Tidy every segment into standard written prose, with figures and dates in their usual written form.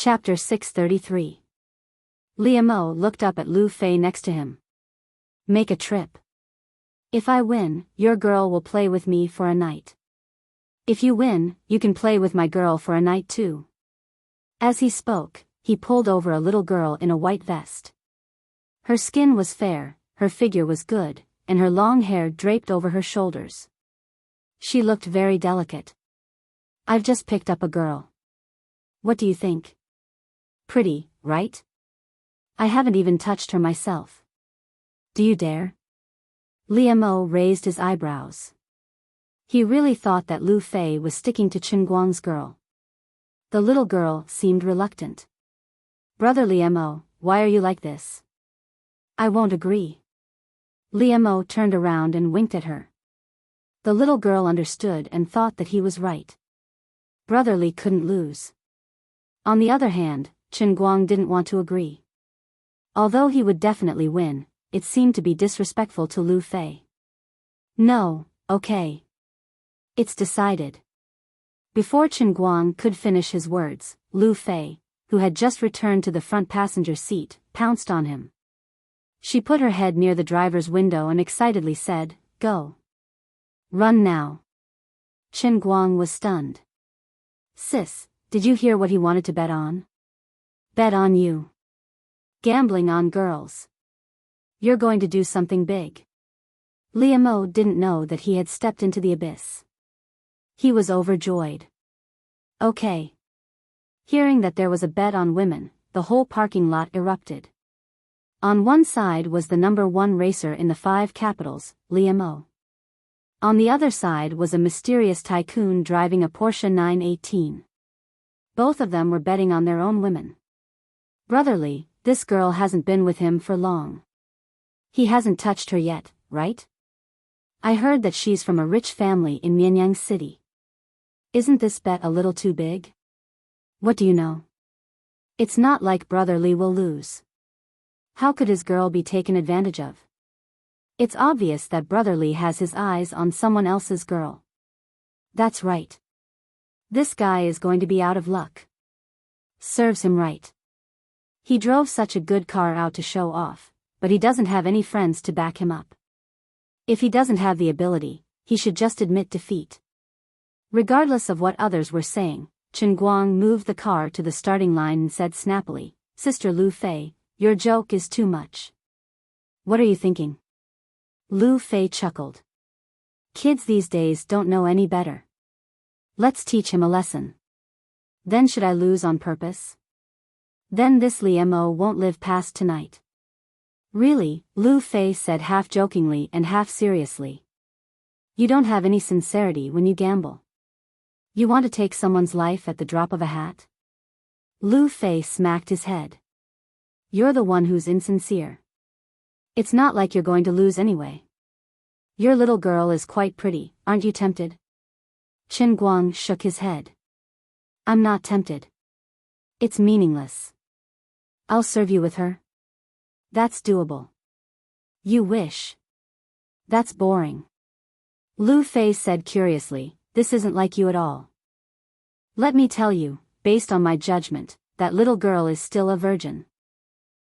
Chapter 633. Liamo looked up at Lu Fei next to him. Make a trip. If I win, your girl will play with me for a night. If you win, you can play with my girl for a night too. As he spoke, he pulled over a little girl in a white vest. Her skin was fair, her figure was good, and her long hair draped over her shoulders. She looked very delicate. I've just picked up a girl. What do you think? Pretty, right? I haven't even touched her myself. Do you dare? Liamo raised his eyebrows. He really thought that Lu Fei was sticking to Chen Guang's girl. The little girl seemed reluctant. Brother Liamo, why are you like this? I won't agree. Liamo turned around and winked at her. The little girl understood and thought that he was right. Brotherly couldn't lose. On the other hand, Chen Guang didn't want to agree. Although he would definitely win, it seemed to be disrespectful to Lu Fei. No, okay. It's decided. Before Chen Guang could finish his words, Lu Fei, who had just returned to the front passenger seat, pounced on him. She put her head near the driver's window and excitedly said, "Go. Run now." Chen Guang was stunned. Sis, did you hear what he wanted to bet on? Bet on you. Gambling on girls. You're going to do something big. Liamo didn't know that he had stepped into the abyss. He was overjoyed. Okay. Hearing that there was a bet on women, the whole parking lot erupted. On one side was the #1 racer in the 5 capitals, Liamo. On the other side was a mysterious tycoon driving a Porsche 918. Both of them were betting on their own women. Brotherly, this girl hasn't been with him for long. He hasn't touched her yet, right? I heard that she's from a rich family in Mianyang City. Isn't this bet a little too big? What do you know? It's not like Brotherly will lose. How could his girl be taken advantage of? It's obvious that Brotherly has his eyes on someone else's girl. That's right. This guy is going to be out of luck. Serves him right. He drove such a good car out to show off, but he doesn't have any friends to back him up. If he doesn't have the ability, he should just admit defeat. Regardless of what others were saying, Chen Guang moved the car to the starting line and said snappily, "Sister Lu Fei, your joke is too much." What are you thinking? Lu Fei chuckled. Kids these days don't know any better. Let's teach him a lesson. Then should I lose on purpose? Then this Liamo won't live past tonight. Really, Lu Fei said half jokingly and half seriously. You don't have any sincerity when you gamble. You want to take someone's life at the drop of a hat? Lu Fei smacked his head. You're the one who's insincere. It's not like you're going to lose anyway. Your little girl is quite pretty, aren't you tempted? Chen Guang shook his head. I'm not tempted. It's meaningless. I'll serve you with her. That's doable. You wish. That's boring. Lu Fei said curiously, this isn't like you at all. Let me tell you, based on my judgment, that little girl is still a virgin.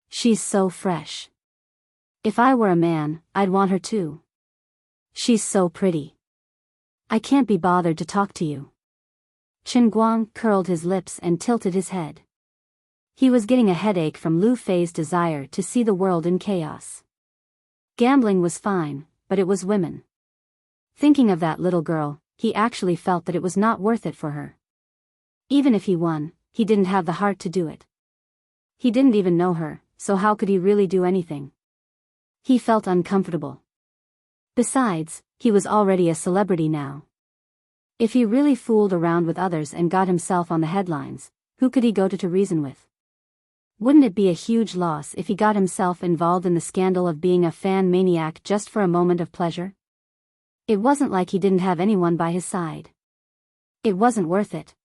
She's so fresh. If I were a man, I'd want her too. She's so pretty. I can't be bothered to talk to you. Chen Guang curled his lips and tilted his head. He was getting a headache from Lu Fei's desire to see the world in chaos. Gambling was fine, but it was women. Thinking of that little girl, he actually felt that it was not worth it for her. Even if he won, he didn't have the heart to do it. He didn't even know her, so how could he really do anything? He felt uncomfortable. Besides, he was already a celebrity now. If he really fooled around with others and got himself on the headlines, who could he go to reason with? Wouldn't it be a huge loss if he got himself involved in the scandal of being a fan maniac just for a moment of pleasure? It wasn't like he didn't have anyone by his side. It wasn't worth it.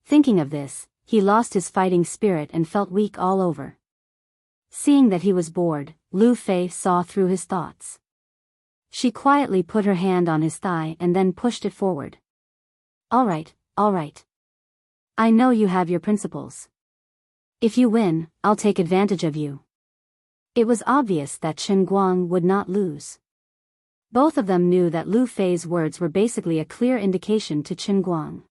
Thinking of this, he lost his fighting spirit and felt weak all over. Seeing that he was bored, Lu Fei saw through his thoughts. She quietly put her hand on his thigh and then pushed it forward. All right. I know you have your principles. If you win, I'll take advantage of you. It was obvious that Chen Guang would not lose. Both of them knew that Lu Fei's words were basically a clear indication to Chen Guang.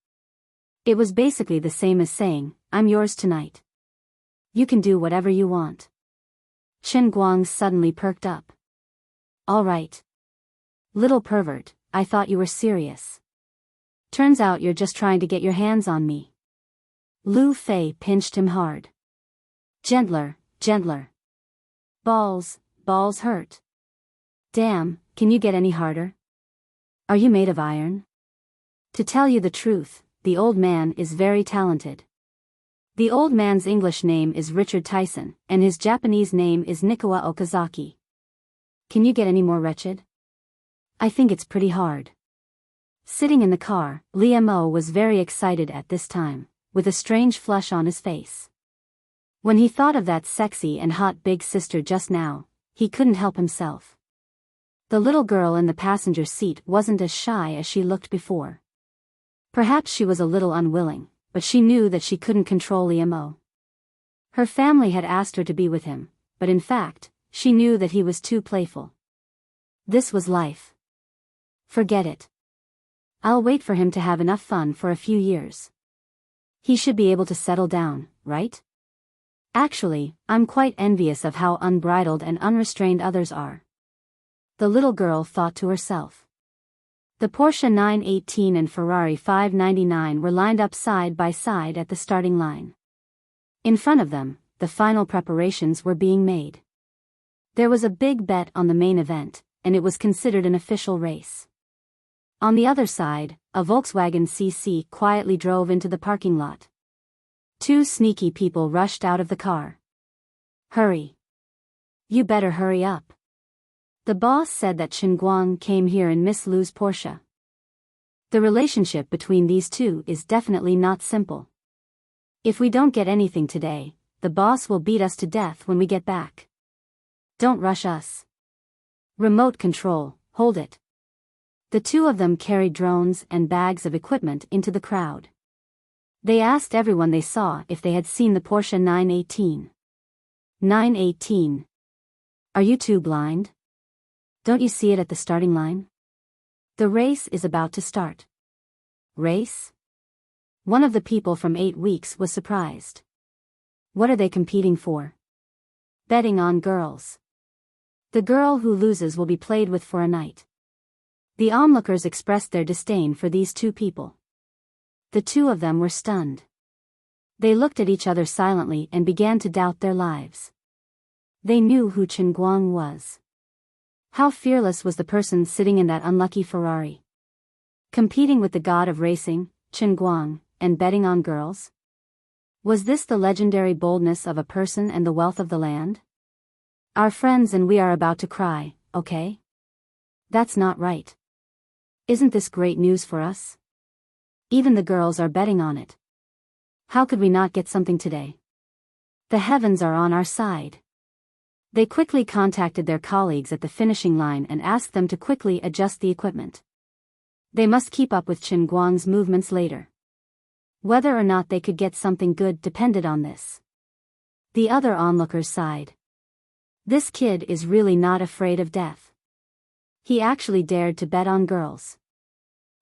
It was basically the same as saying, I'm yours tonight. You can do whatever you want. Chen Guang suddenly perked up. All right. Little pervert, I thought you were serious. Turns out you're just trying to get your hands on me. Lu Fei pinched him hard. Gentler, gentler. Balls hurt. Damn, can you get any harder? Are you made of iron? To tell you the truth, the old man is very talented. The old man's English name is Richard Tyson, and his Japanese name is Nikawa Okazaki. Can you get any more wretched? I think it's pretty hard. Sitting in the car, Liam-o was very excited at this time, with a strange flush on his face. When he thought of that sexy and hot big sister just now, he couldn't help himself. The little girl in the passenger seat wasn't as shy as she looked before. Perhaps she was a little unwilling, but she knew that she couldn't control Liam-o. Her family had asked her to be with him, but in fact, she knew that he was too playful. This was life. Forget it. I'll wait for him to have enough fun for a few years. He should be able to settle down, right? Actually, I'm quite envious of how unbridled and unrestrained others are. The little girl thought to herself. The Porsche 918 and Ferrari 599 were lined up side by side at the starting line. In front of them, the final preparations were being made. There was a big bet on the main event, and it was considered an official race. On the other side, a Volkswagen CC quietly drove into the parking lot. Two sneaky people rushed out of the car. Hurry. You better hurry up. The boss said that Chen Guang came here in Miss Lu's Porsche. The relationship between these two is definitely not simple. If we don't get anything today, the boss will beat us to death when we get back. Don't rush us. Remote control, hold it. The two of them carried drones and bags of equipment into the crowd. They asked everyone they saw if they had seen the Porsche 918. 918. Are you two blind? Don't you see it at the starting line? The race is about to start. Race? One of the people from 8 Weeks was surprised. What are they competing for? Betting on girls. The girl who loses will be played with for a night. The onlookers expressed their disdain for these two people. The two of them were stunned. They looked at each other silently and began to doubt their lives. They knew who Chen Guang was. How fearless was the person sitting in that unlucky Ferrari? Competing with the god of racing, Chen Guang, and betting on girls? Was this the legendary boldness of a person and the wealth of the land? Our friends and we are about to cry, okay? That's not right. Isn't this great news for us? Even the girls are betting on it. How could we not get something today? The heavens are on our side. They quickly contacted their colleagues at the finishing line and asked them to quickly adjust the equipment. They must keep up with Chen Guang's movements later. Whether or not they could get something good depended on this. The other onlookers sighed. This kid is really not afraid of death. He actually dared to bet on girls.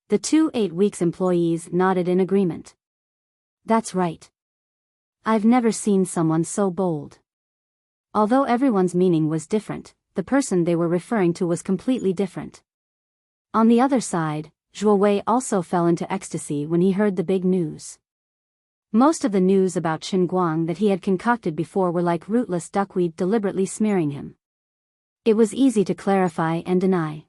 The two 8 Weeks employees nodded in agreement. That's right. I've never seen someone so bold. Although everyone's meaning was different, the person they were referring to was completely different. On the other side, Zhuo Wei also fell into ecstasy when he heard the big news. Most of the news about Chen Guang that he had concocted before were like rootless duckweed deliberately smearing him. It was easy to clarify and deny.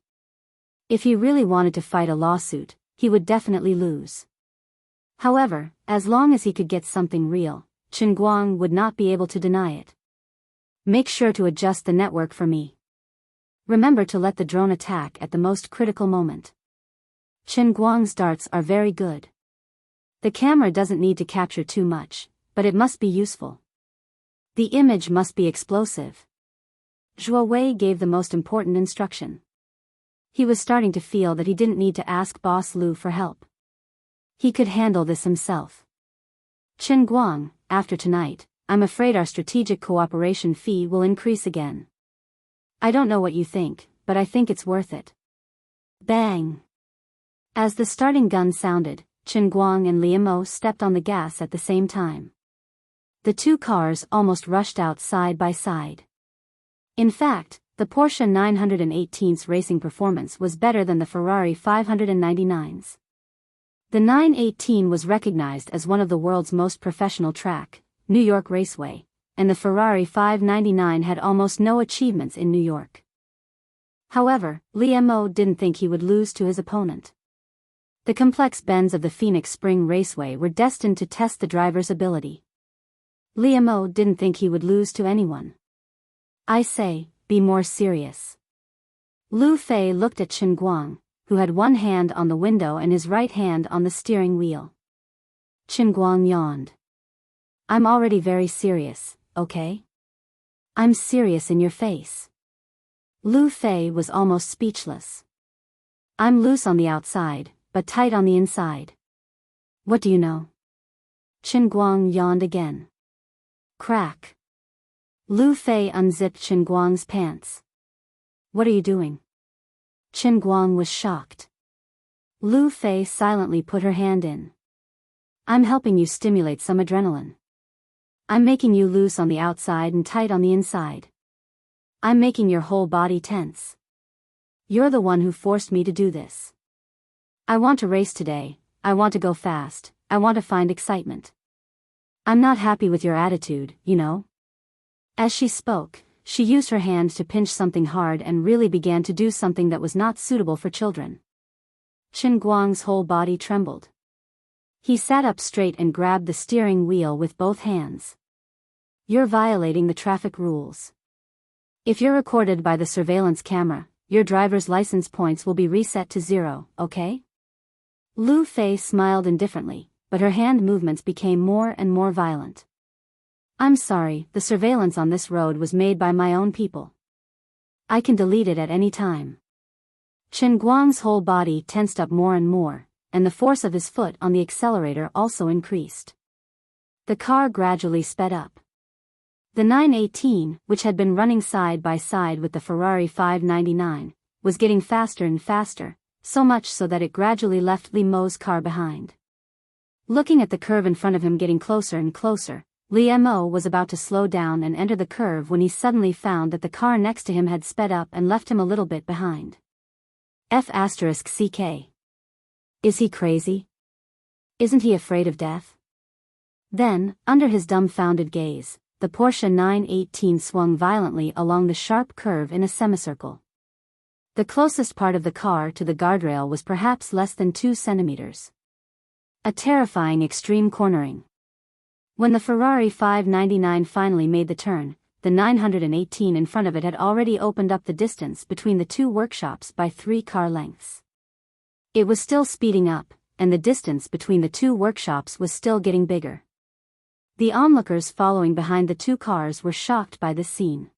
If he really wanted to fight a lawsuit, he would definitely lose. However, as long as he could get something real, Chen Guang would not be able to deny it. Make sure to adjust the network for me. Remember to let the drone attack at the most critical moment. Chen Guang's darts are very good. The camera doesn't need to capture too much, but it must be useful. The image must be explosive. Zhuo Wei gave the most important instruction. He was starting to feel that he didn't need to ask Boss Lu for help. He could handle this himself. Chen Guang, after tonight, I'm afraid our strategic cooperation fee will increase again. I don't know what you think, but I think it's worth it. Bang! As the starting gun sounded, Chen Guang and Liu Mo stepped on the gas at the same time. The two cars almost rushed out side by side. In fact, the Porsche 918's racing performance was better than the Ferrari 599's. The 918 was recognized as one of the world's most professional track, New York Raceway, and the Ferrari 599 had almost no achievements in New York. However, Liu Mo didn't think he would lose to his opponent. The complex bends of the Phoenix Spring Raceway were destined to test the driver's ability. Liu Mo didn't think he would lose to anyone. I say, be more serious. Lu Fei looked at Chen Guang, who had one hand on the window and his right hand on the steering wheel. Chen Guang yawned. I'm already very serious, okay? I'm serious in your face. Lu Fei was almost speechless. I'm loose on the outside, but tight on the inside. What do you know? Chen Guang yawned again. Crack. Lu Fei unzipped Chen Guang's pants. What are you doing? Chen Guang was shocked. Lu Fei silently put her hand in. I'm helping you stimulate some adrenaline. I'm making you loose on the outside and tight on the inside. I'm making your whole body tense. You're the one who forced me to do this. I want to race today, I want to go fast, I want to find excitement. I'm not happy with your attitude, you know? As she spoke, she used her hand to pinch something hard and really began to do something that was not suitable for children. Chen Guang's whole body trembled. He sat up straight and grabbed the steering wheel with both hands. You're violating the traffic rules. If you're recorded by the surveillance camera, your driver's license points will be reset to 0, okay? Lu Fei smiled indifferently, but her hand movements became more and more violent. I'm sorry, the surveillance on this road was made by my own people. I can delete it at any time. Chen Guang's whole body tensed up more and more, and the force of his foot on the accelerator also increased. The car gradually sped up. The 918, which had been running side by side with the Ferrari 599, was getting faster and faster, so much so that it gradually left Liu Mo's car behind. Looking at the curve in front of him getting closer and closer, Liu Mo was about to slow down and enter the curve when he suddenly found that the car next to him had sped up and left him a little bit behind. F***CK. Is he crazy? Isn't he afraid of death? Then, under his dumbfounded gaze, the Porsche 918 swung violently along the sharp curve in a semicircle. The closest part of the car to the guardrail was perhaps less than 2 centimeters. A terrifying extreme cornering. When the Ferrari 599 finally made the turn, the 918 in front of it had already opened up the distance between the two workshops by 3 car lengths. It was still speeding up, and the distance between the two workshops was still getting bigger. The onlookers following behind the two cars were shocked by this scene.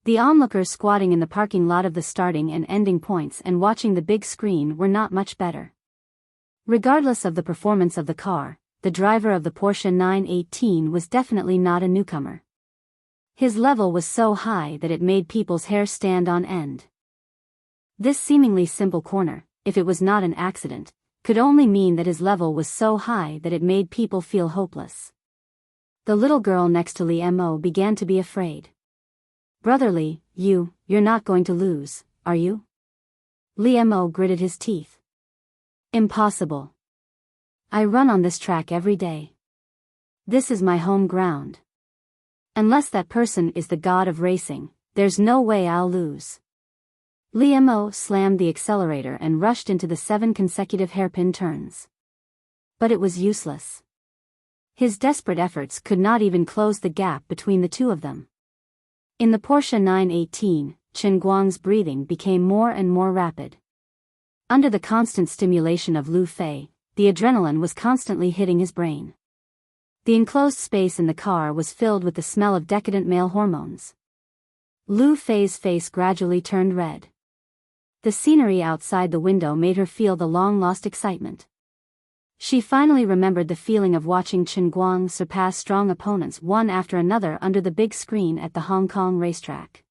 The onlookers squatting in the parking lot of the starting and ending points and watching the big screen were not much better. Regardless of the performance of the car, the driver of the Porsche 918 was definitely not a newcomer. His level was so high that it made people's hair stand on end. This seemingly simple corner, if it was not an accident, could only mean that his level was so high that it made people feel hopeless. The little girl next to Liu Mo began to be afraid. Brotherly, you're not going to lose, are you? Liu Mo gritted his teeth. Impossible. I run on this track every day. This is my home ground. Unless that person is the god of racing, there's no way I'll lose. Liu Mo slammed the accelerator and rushed into the 7 consecutive hairpin turns. But it was useless. His desperate efforts could not even close the gap between the two of them. In the Porsche 918, Chen Guang's breathing became more and more rapid. Under the constant stimulation of Lu Fei, the adrenaline was constantly hitting his brain. The enclosed space in the car was filled with the smell of decadent male hormones. Lu Fei's face gradually turned red. The scenery outside the window made her feel the long-lost excitement. She finally remembered the feeling of watching Chen Guang surpass strong opponents one after another under the big screen at the Hong Kong racetrack.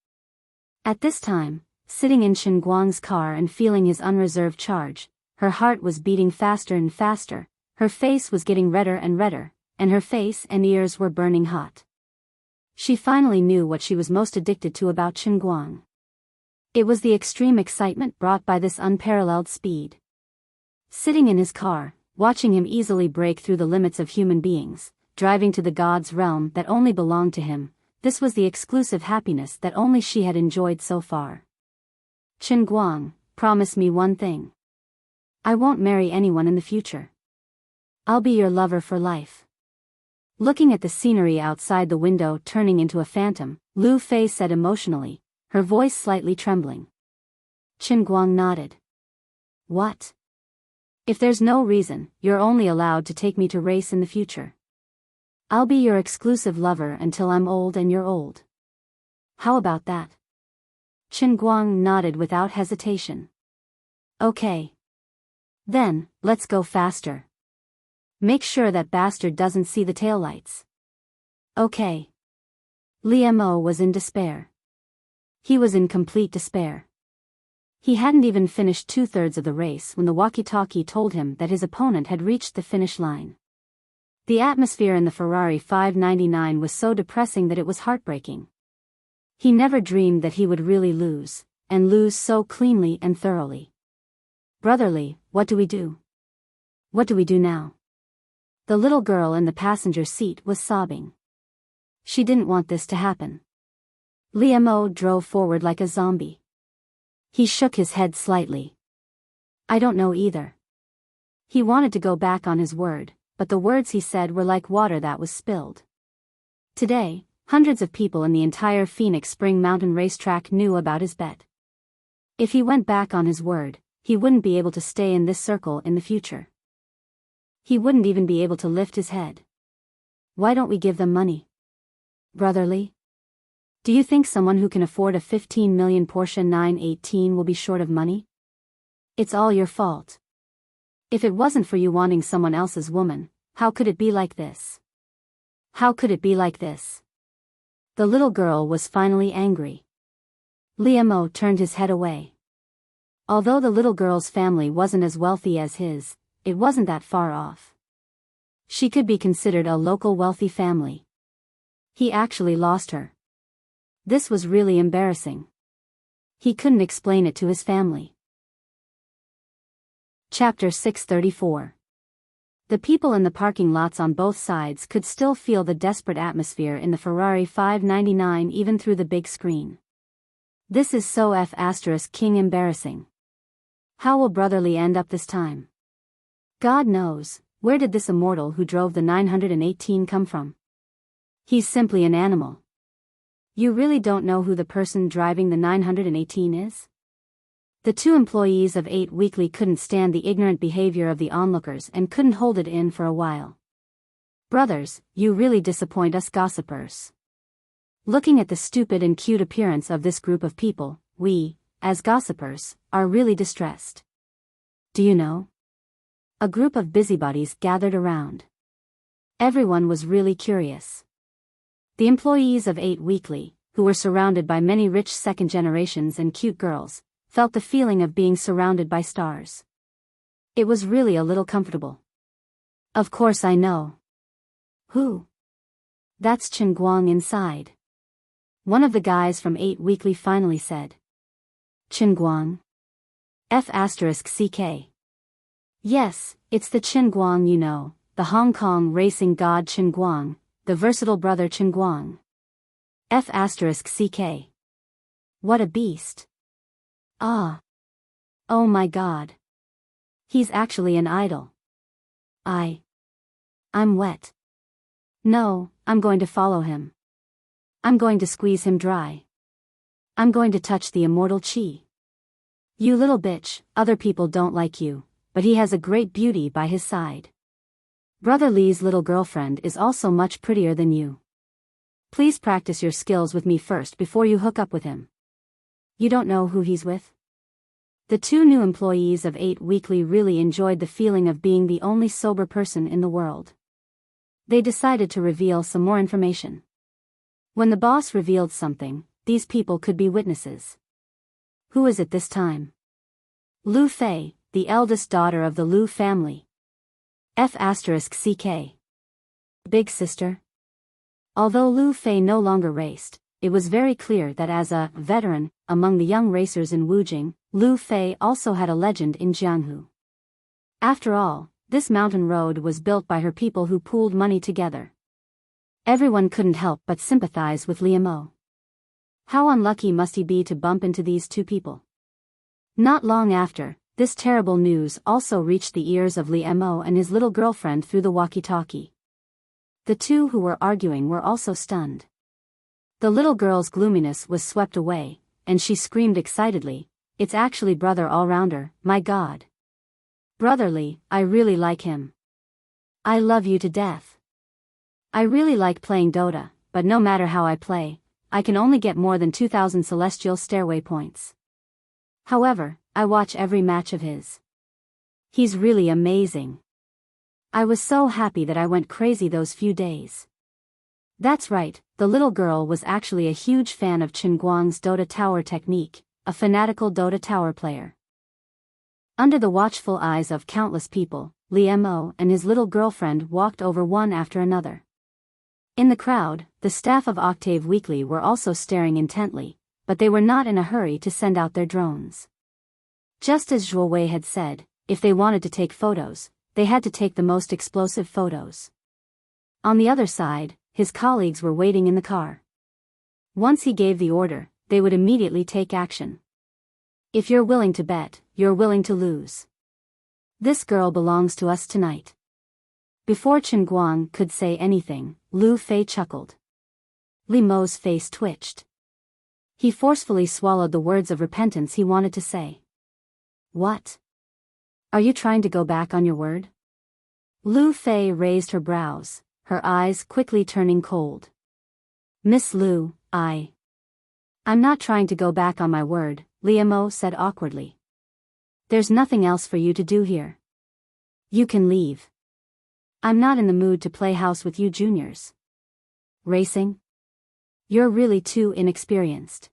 At this time, sitting in Chen Guang's car and feeling his unreserved charge, her heart was beating faster and faster, her face was getting redder and redder, and her face and ears were burning hot. She finally knew what she was most addicted to about Chen Guang. It was the extreme excitement brought by this unparalleled speed. Sitting in his car, watching him easily break through the limits of human beings, driving to the god's realm that only belonged to him, this was the exclusive happiness that only she had enjoyed so far. Chen Guang, promise me one thing. I won't marry anyone in the future. I'll be your lover for life. Looking at the scenery outside the window turning into a phantom, Lu Fei said emotionally, her voice slightly trembling. Chen Guang nodded. What? If there's no reason, you're only allowed to take me to race in the future. I'll be your exclusive lover until I'm old and you're old. How about that? Chen Guang nodded without hesitation. Okay. Then, let's go faster. Make sure that bastard doesn't see the taillights. Okay. Liemo was in despair. He was in complete despair. He hadn't even finished 2/3 of the race when the walkie-talkie told him that his opponent had reached the finish line. The atmosphere in the Ferrari 599 was so depressing that it was heartbreaking. He never dreamed that he would really lose, and lose so cleanly and thoroughly. Brotherly, what do we do? What do we do now? The little girl in the passenger seat was sobbing. She didn't want this to happen. Liemo drove forward like a zombie. He shook his head slightly. I don't know either. He wanted to go back on his word, but the words he said were like water that was spilled. Today, hundreds of people in the entire Phoenix Spring Mountain racetrack knew about his bet. If he went back on his word, he wouldn't be able to stay in this circle in the future. He wouldn't even be able to lift his head. Why don't we give them money? Brotherly? Do you think someone who can afford a 15 million Porsche 918 will be short of money? It's all your fault. If it wasn't for you wanting someone else's woman, how could it be like this? How could it be like this? The little girl was finally angry. Liemo turned his head away. Although the little girl's family wasn't as wealthy as his, it wasn't that far off. She could be considered a local wealthy family. He actually lost her. This was really embarrassing. He couldn't explain it to his family. Chapter 634. The people in the parking lots on both sides could still feel the desperate atmosphere in the Ferrari 599 even through the big screen. This is so King embarrassing. How will Brotherly end up this time? God knows, where did this immortal who drove the 918 come from? He's simply an animal. You really don't know who the person driving the 918 is? The two employees of 8 Weekly couldn't stand the ignorant behavior of the onlookers and couldn't hold it in for a while. Brothers, you really disappoint us gossipers. Looking at the stupid and cute appearance of this group of people, we, as gossipers, are really distressed. Do you know? A group of busybodies gathered around. Everyone was really curious. The employees of 8 Weekly, who were surrounded by many rich second generations and cute girls, felt the feeling of being surrounded by stars. It was really a little comfortable. Of course I know. Who? That's Chen Guang inside. One of the guys from 8 Weekly finally said. Chen Guang? F***CK. Yes, it's the Chen Guang you know, the Hong Kong racing god Chen Guang, the versatile brother Chen Guang. F***CK. What a beast. Ah. Oh my god. He's actually an idol. I'm wet. No, I'm going to follow him. I'm going to squeeze him dry. I'm going to touch the immortal chi. You little bitch, other people don't like you, but he has a great beauty by his side. Brother Lee's little girlfriend is also much prettier than you. Please practice your skills with me first before you hook up with him. You don't know who he's with? The two new employees of 8 Weekly really enjoyed the feeling of being the only sober person in the world. They decided to reveal some more information. When the boss revealed something, these people could be witnesses. Who is it this time? Lu Fei, the eldest daughter of the Lu family. F***CK. Big sister? Although Lu Fei no longer raced, it was very clear that as a veteran among the young racers in Wujing, Lu Fei also had a legend in Jianghu. After all, this mountain road was built by her people who pooled money together. Everyone couldn't help but sympathize with Liu Mo. How unlucky must he be to bump into these two people? Not long after, this terrible news also reached the ears of Liu Mo and his little girlfriend through the walkie-talkie. The two who were arguing were also stunned. The little girl's gloominess was swept away, and she screamed excitedly, "It's actually Brother All-Rounder, my God. Brotherly, I really like him. I love you to death. I really like playing Dota, but no matter how I play, I can only get more than 2,000 Celestial Stairway points. However, I watch every match of his. He's really amazing. I was so happy that I went crazy those few days." That's right, the little girl was actually a huge fan of Chen Guang's Dota Tower technique, a fanatical Dota Tower player. Under the watchful eyes of countless people, Liu Mo and his little girlfriend walked over one after another. In the crowd, the staff of Octave Weekly were also staring intently, but they were not in a hurry to send out their drones. Just as Zhuo Wei had said, if they wanted to take photos, they had to take the most explosive photos. On the other side, his colleagues were waiting in the car. Once he gave the order, they would immediately take action. If you're willing to bet, you're willing to lose. This girl belongs to us tonight. Before Chen Guang could say anything, Lu Fei chuckled. Li Mo's face twitched. He forcefully swallowed the words of repentance he wanted to say. What? Are you trying to go back on your word? Lu Fei raised her brows, her eyes quickly turning cold. Miss Lu, I'm not trying to go back on my word, Liu Mo said awkwardly. There's nothing else for you to do here. You can leave. I'm not in the mood to play house with you juniors. Racing? You're really too inexperienced.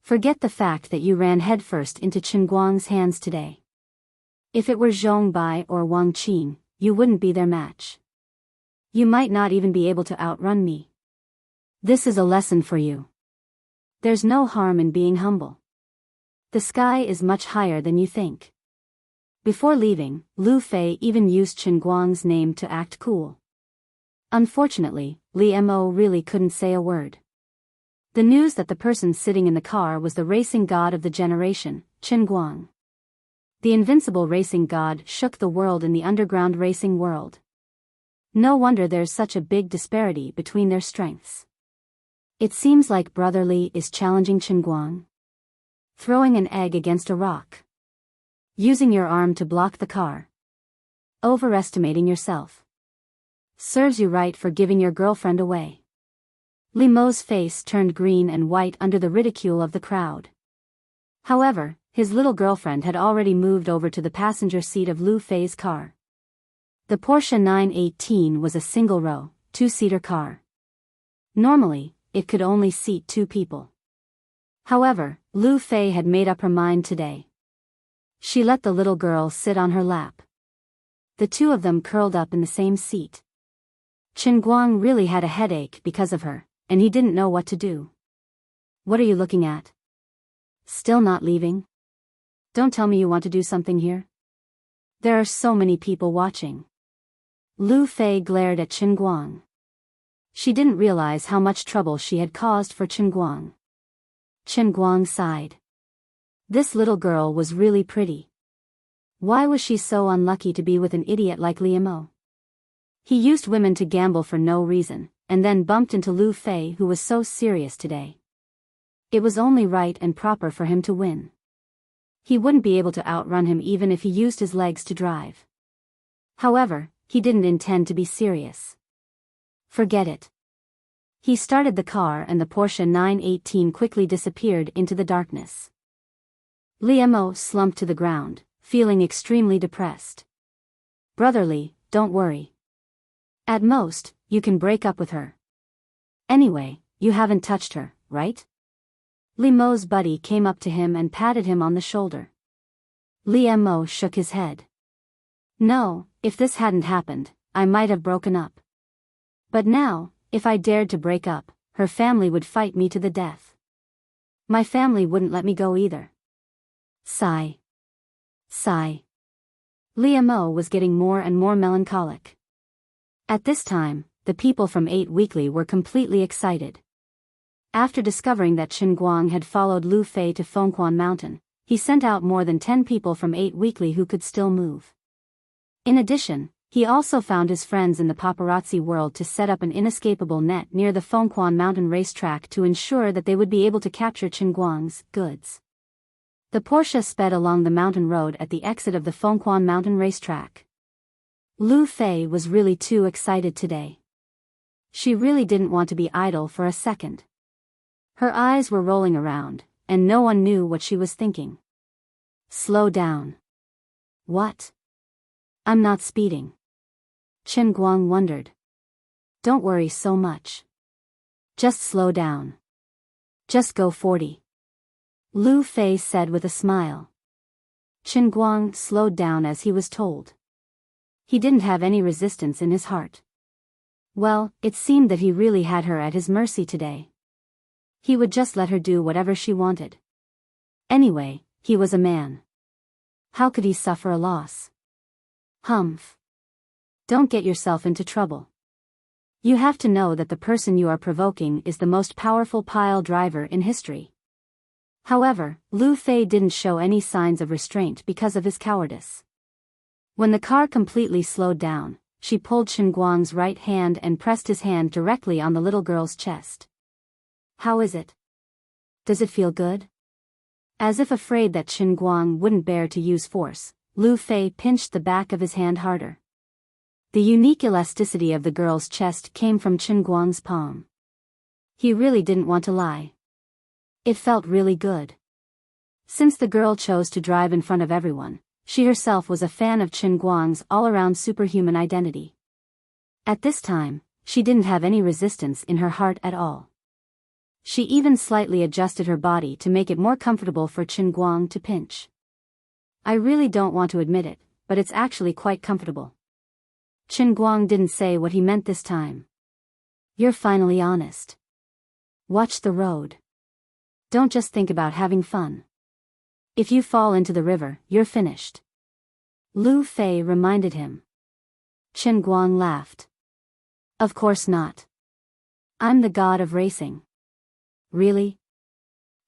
Forget the fact that you ran headfirst into Chen Guang's hands today. If it were Zhong Bai or Wang Qin, you wouldn't be their match. You might not even be able to outrun me. This is a lesson for you. There's no harm in being humble. The sky is much higher than you think. Before leaving, Lu Fei even used Chen Guang's name to act cool. Unfortunately, Liu Mo really couldn't say a word. The news that the person sitting in the car was the racing god of the generation, Chen Guang. The invincible racing god shook the world in the underground racing world. No wonder there's such a big disparity between their strengths. It seems like Brother Li is challenging Chen Guang. Throwing an egg against a rock. Using your arm to block the car. Overestimating yourself. Serves you right for giving your girlfriend away. Li Mo's face turned green and white under the ridicule of the crowd. However, his little girlfriend had already moved over to the passenger seat of Lu Fei's car. The Porsche 918 was a single-row, two-seater car. Normally, it could only seat 2 people. However, Lu Fei had made up her mind today. She let the little girl sit on her lap. The two of them curled up in the same seat. Chen Guang really had a headache because of her, and he didn't know what to do. What are you looking at? Still not leaving? Don't tell me you want to do something here. There are so many people watching. Lu Fei glared at Chen Guang. She didn't realize how much trouble she had caused for Chen Guang. Chen Guang sighed. This little girl was really pretty. Why was she so unlucky to be with an idiot like Liu Mo? He used women to gamble for no reason, and then bumped into Lu Fei, who was so serious today. It was only right and proper for him to win. He wouldn't be able to outrun him even if he used his legs to drive. However, he didn't intend to be serious. Forget it. He started the car and the Porsche 918 quickly disappeared into the darkness. Liam slumped to the ground, feeling extremely depressed. Brotherly, don't worry. At most, you can break up with her. Anyway, you haven't touched her, right? Liam's buddy came up to him and patted him on the shoulder. Liam shook his head. No, if this hadn't happened, I might have broken up. But now, if I dared to break up, her family would fight me to the death. My family wouldn't let me go either. Sigh. Sigh. Liam was getting more and more melancholic. At this time, the people from 8 Weekly were completely excited. After discovering that Chen Guang had followed Lu Fei to Fengquan Mountain, he sent out more than 10 people from 8 Weekly who could still move. In addition, he also found his friends in the paparazzi world to set up an inescapable net near the Fengquan Mountain racetrack to ensure that they would be able to capture Chen Guang's goods. The Porsche sped along the mountain road at the exit of the Fengquan Mountain racetrack. Lu Fei was really too excited today. She really didn't want to be idle for a second. Her eyes were rolling around, and no one knew what she was thinking. Slow down. What? I'm not speeding. Chen Guang wondered. Don't worry so much. Just slow down. Just go 40. Lu Fei said with a smile. Chen Guang slowed down as he was told. He didn't have any resistance in his heart. Well, it seemed that he really had her at his mercy today. He would just let her do whatever she wanted. Anyway, he was a man. How could he suffer a loss? Humph. Don't get yourself into trouble. You have to know that the person you are provoking is the most powerful pile driver in history. However, Lu Fei didn't show any signs of restraint because of his cowardice. When the car completely slowed down, she pulled Chen Guang's right hand and pressed his hand directly on the little girl's chest. How is it? Does it feel good? As if afraid that Chen Guang wouldn't bear to use force, Lu Fei pinched the back of his hand harder. The unique elasticity of the girl's chest came from Chen Guang's palm. He really didn't want to lie. It felt really good. Since the girl chose to drive in front of everyone, she herself was a fan of Chen Guang's all-around superhuman identity. At this time, she didn't have any resistance in her heart at all. She even slightly adjusted her body to make it more comfortable for Chen Guang to pinch. I really don't want to admit it, but it's actually quite comfortable. Chen Guang didn't say what he meant this time. You're finally honest. Watch the road. Don't just think about having fun. If you fall into the river, you're finished. Lu Fei reminded him. Chen Guang laughed. Of course not. I'm the god of racing. Really?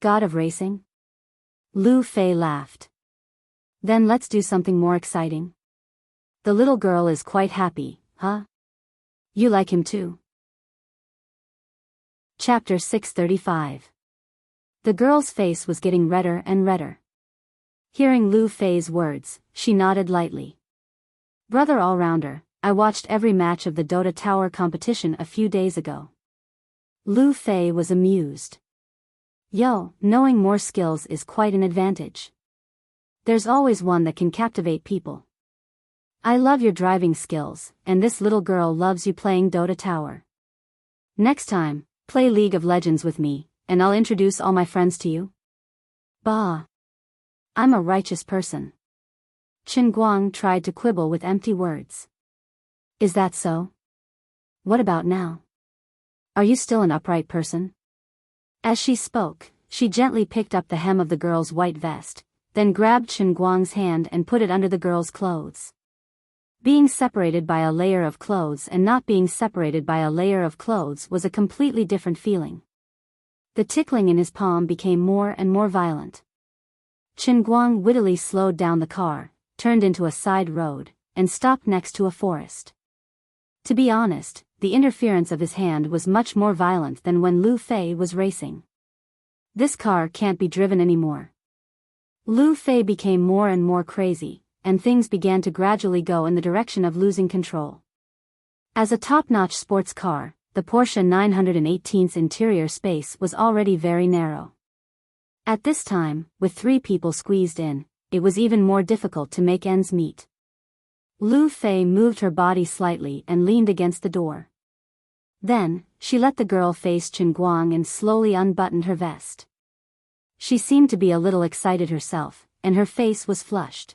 God of racing? Lu Fei laughed. Then let's do something more exciting. The little girl is quite happy, huh? You like him too? Chapter 635. The girl's face was getting redder and redder. Hearing Lu Fei's words, she nodded lightly. Brother all-rounder, I watched every match of the Dota Tower competition a few days ago. Lu Fei was amused. Yo, knowing more skills is quite an advantage. There's always one that can captivate people. I love your driving skills, and this little girl loves you playing Dota Tower. Next time, play League of Legends with me, and I'll introduce all my friends to you. Bah. I'm a righteous person. Chen Guang tried to quibble with empty words. Is that so? What about now? Are you still an upright person? As she spoke, she gently picked up the hem of the girl's white vest, then grabbed Chen Guang's hand and put it under the girl's clothes. Being separated by a layer of clothes and not being separated by a layer of clothes was a completely different feeling. The tickling in his palm became more and more violent. Chen Guang wittily slowed down the car, turned into a side road, and stopped next to a forest. To be honest, the interference of his hand was much more violent than when Lu Fei was racing. This car can't be driven anymore. Lu Fei became more and more crazy, and things began to gradually go in the direction of losing control. As a top-notch sports car, the Porsche 918's interior space was already very narrow. At this time, with 3 people squeezed in, it was even more difficult to make ends meet. Lu Fei moved her body slightly and leaned against the door. Then, she let the girl face Chen Guang and slowly unbuttoned her vest. She seemed to be a little excited herself, and her face was flushed.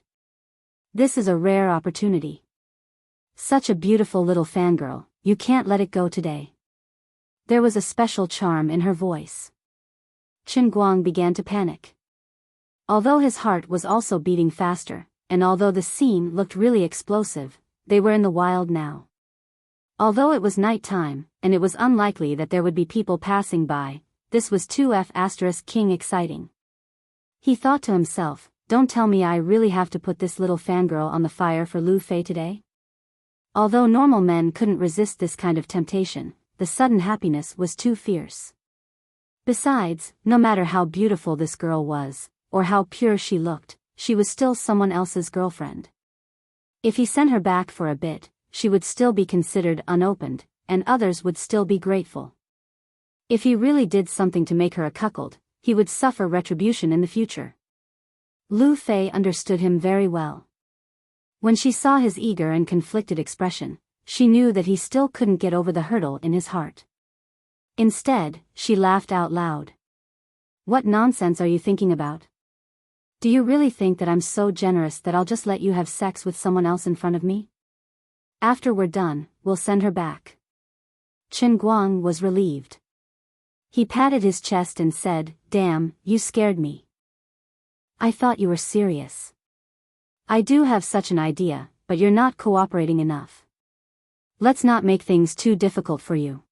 This is a rare opportunity. Such a beautiful little fangirl, you can't let it go today. There was a special charm in her voice. Chen Guang began to panic. Although his heart was also beating faster, and although the scene looked really explosive, they were in the wild now. Although it was night time, and it was unlikely that there would be people passing by, this was too King exciting. He thought to himself, don't tell me I really have to put this little fangirl on the fire for Lu Fei today? Although normal men couldn't resist this kind of temptation, the sudden happiness was too fierce. Besides, no matter how beautiful this girl was, or how pure she looked, she was still someone else's girlfriend. If he sent her back for a bit, she would still be considered unopened, and others would still be grateful. If he really did something to make her a cuckold, he would suffer retribution in the future. Lu Fei understood him very well. When she saw his eager and conflicted expression, she knew that he still couldn't get over the hurdle in his heart. Instead, she laughed out loud. What nonsense are you thinking about? Do you really think that I'm so generous that I'll just let you have sex with someone else in front of me? After we're done, we'll send her back. Chen Guang was relieved. He patted his chest and said, damn, you scared me. I thought you were serious. I do have such an idea, but you're not cooperating enough. Let's not make things too difficult for you.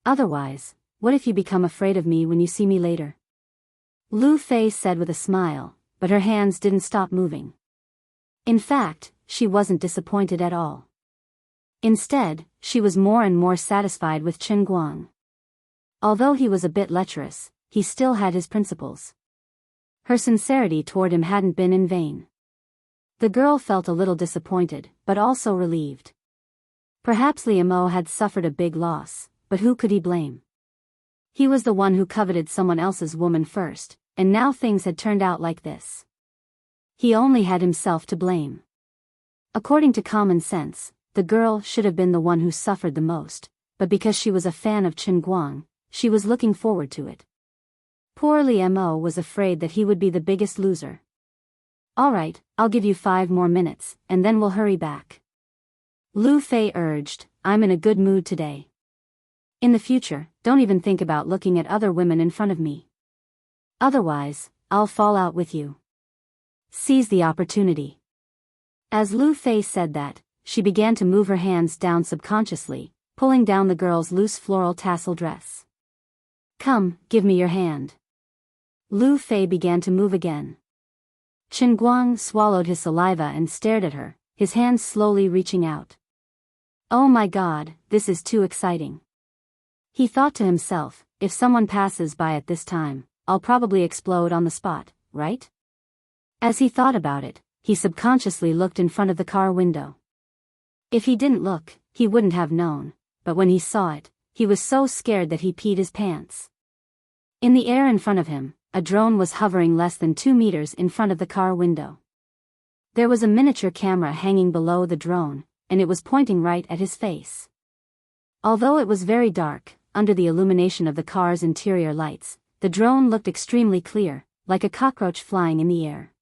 Otherwise, what if you become afraid of me when you see me later? Lu Fei said with a smile, but her hands didn't stop moving. In fact, she wasn't disappointed at all. Instead, she was more and more satisfied with Chen Guang. Although he was a bit lecherous, he still had his principles. Her sincerity toward him hadn't been in vain. The girl felt a little disappointed, but also relieved. Perhaps Liamo had suffered a big loss, but who could he blame? He was the one who coveted someone else's woman first, and now things had turned out like this. He only had himself to blame. According to common sense, the girl should have been the one who suffered the most, but because she was a fan of Chen Guang, she was looking forward to it. Poor Liamo was afraid that he would be the biggest loser. All right, I'll give you 5 more minutes, and then we'll hurry back. Lu Fei urged, I'm in a good mood today. In the future, don't even think about looking at other women in front of me. Otherwise, I'll fall out with you. Seize the opportunity. As Lu Fei said that, she began to move her hands down subconsciously, pulling down the girl's loose floral tassel dress. Come, give me your hand. Lu Fei began to move again. Chen Guang swallowed his saliva and stared at her, his hands slowly reaching out. Oh my God, this is too exciting. He thought to himself, if someone passes by at this time, I'll probably explode on the spot, right? As he thought about it, he subconsciously looked in front of the car window. If he didn't look, he wouldn't have known, but when he saw it, he was so scared that he peed his pants. In the air in front of him, a drone was hovering less than 2 meters in front of the car window. There was a miniature camera hanging below the drone, and it was pointing right at his face. Although it was very dark, under the illumination of the car's interior lights, the drone looked extremely clear, like a cockroach flying in the air.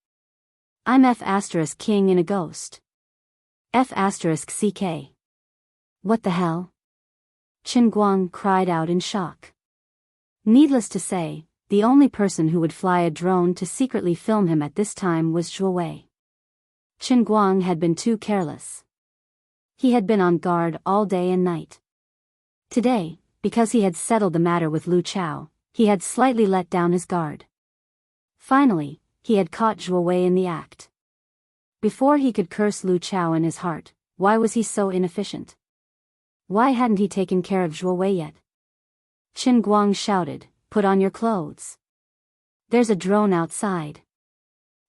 I'm King in a ghost. CK. What the hell? Chen Guang cried out in shock. Needless to say, the only person who would fly a drone to secretly film him at this time was Zhuo Wei. Chen Guang had been too careless. He had been on guard all day and night. Today, because he had settled the matter with Lu Chao, he had slightly let down his guard. Finally, he had caught Zhuo Wei in the act. Before he could curse Lu Chao in his heart, why was he so inefficient? Why hadn't he taken care of Zhuo Wei yet? Chen Guang shouted, put on your clothes. There's a drone outside.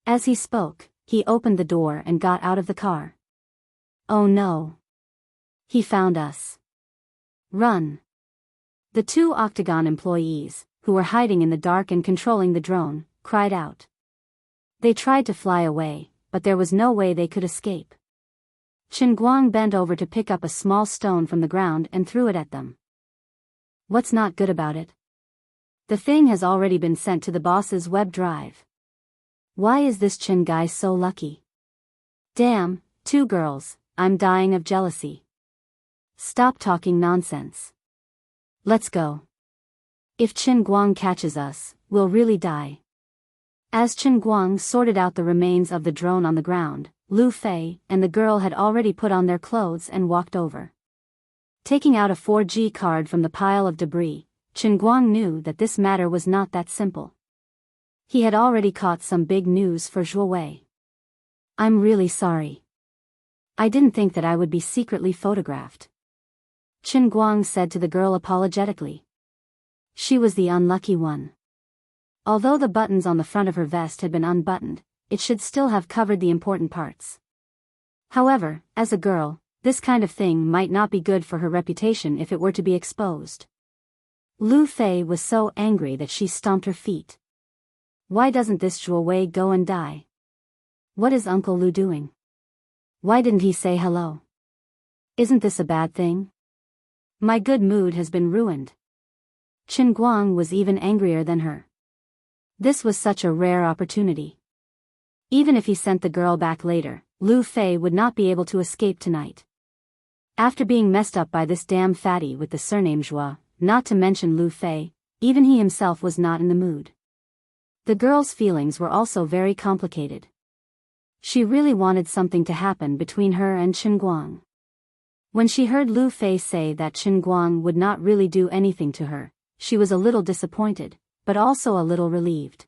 As he spoke, he opened the door and got out of the car. Oh no. He found us. Run. The 2 Octagon employees, who were hiding in the dark and controlling the drone, cried out. They tried to fly away, but there was no way they could escape. Chen Guang bent over to pick up a small stone from the ground and threw it at them. What's not good about it? The thing has already been sent to the boss's web drive. Why is this Chen guy so lucky? Damn, 2 girls, I'm dying of jealousy. Stop talking nonsense. Let's go. If Chen Guang catches us, we'll really die. As Chen Guang sorted out the remains of the drone on the ground, Lu Fei and the girl had already put on their clothes and walked over. Taking out a 4G card from the pile of debris, Chen Guang knew that this matter was not that simple. He had already caught some big news for Zhuo Wei. I'm really sorry. I didn't think that I would be secretly photographed. Chen Guang said to the girl apologetically. She was the unlucky one. Although the buttons on the front of her vest had been unbuttoned, it should still have covered the important parts. However, as a girl, this kind of thing might not be good for her reputation if it were to be exposed. Lu Fei was so angry that she stomped her feet. Why doesn't this Zhuo Wei go and die? What is Uncle Lu doing? Why didn't he say hello? Isn't this a bad thing? My good mood has been ruined. Chen Guang was even angrier than her. This was such a rare opportunity. Even if he sent the girl back later, Lu Fei would not be able to escape tonight. After being messed up by this damn fatty with the surname Zhua, not to mention Lu Fei, even he himself was not in the mood. The girl's feelings were also very complicated. She really wanted something to happen between her and Chen Guang. When she heard Lu Fei say that Chen Guang would not really do anything to her, she was a little disappointed, but also a little relieved.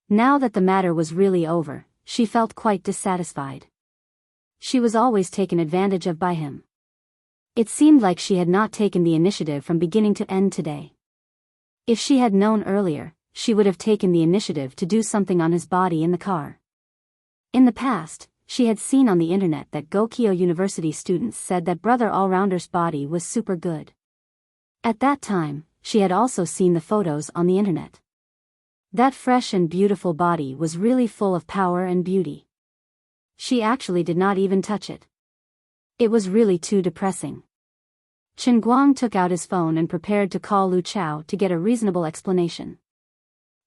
Now that the matter was really over, she felt quite dissatisfied. She was always taken advantage of by him. It seemed like she had not taken the initiative from beginning to end today. If she had known earlier, she would have taken the initiative to do something on his body in the car. In the past, she had seen on the internet that Gokyo University students said that Brother Allrounder's body was super good. At that time, she had also seen the photos on the internet. That fresh and beautiful body was really full of power and beauty. She actually did not even touch it. It was really too depressing. Chen Guang took out his phone and prepared to call Lu Chao to get a reasonable explanation.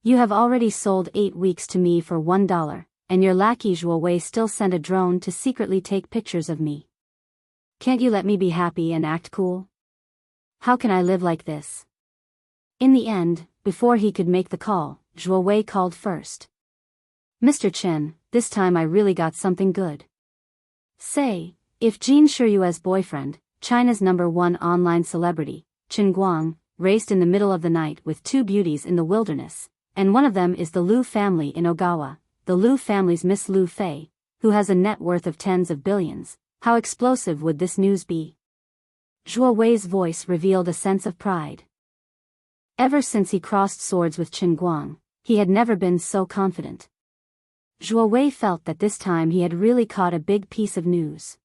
You have already sold 8 weeks to me for $1, and your lackey Zhuo Wei still sent a drone to secretly take pictures of me. Can't you let me be happy and act cool? How can I live like this? In the end, before he could make the call, Zhuo Wei called first. Mr. Chen, this time I really got something good. Say, if Jin Shiyue's boyfriend, China's #1 online celebrity, Chen Guang, raced in the middle of the night with 2 beauties in the wilderness, and one of them is the Lu family in Ogawa, the Lu family's Miss Lu Fei, who has a net worth of tens of billions, how explosive would this news be? Zhuo Wei's voice revealed a sense of pride. Ever since he crossed swords with Chen Guang, he had never been so confident. Zhuo Wei felt that this time he had really caught a big piece of news.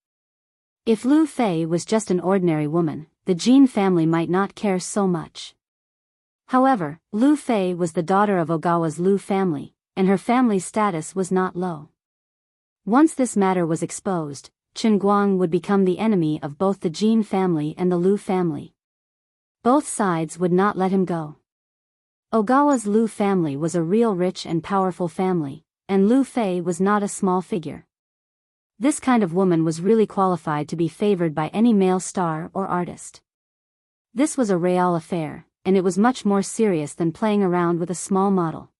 If Lu Fei was just an ordinary woman, the Jin family might not care so much. However, Lu Fei was the daughter of Ogawa's Lu family, and her family's status was not low. Once this matter was exposed, Chen Guang would become the enemy of both the Jin family and the Lu family. Both sides would not let him go. Ogawa's Lu family was a real rich and powerful family, and Lu Fei was not a small figure. This kind of woman was really qualified to be favored by any male star or artist. This was a real affair, and it was much more serious than playing around with a small model.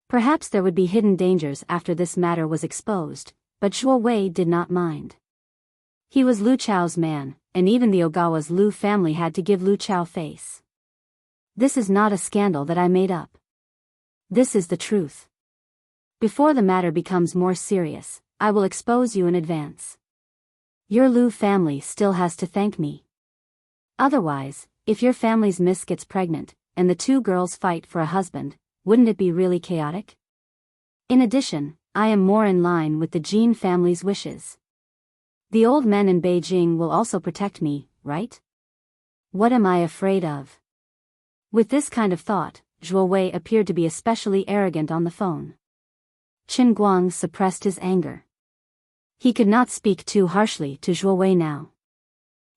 Perhaps there would be hidden dangers after this matter was exposed, but Zhuo Wei did not mind. He was Lu Chao's man, and even the Ogawa's Lu family had to give Lu Chao face. This is not a scandal that I made up. This is the truth. Before the matter becomes more serious, I will expose you in advance. Your Lu family still has to thank me. Otherwise, if your family's miss gets pregnant, and the 2 girls fight for a husband, wouldn't it be really chaotic? In addition, I am more in line with the Jin family's wishes. The old men in Beijing will also protect me, right? What am I afraid of? With this kind of thought, Zhuo Wei appeared to be especially arrogant on the phone. Qin Guang suppressed his anger. He could not speak too harshly to Zhuo Wei now.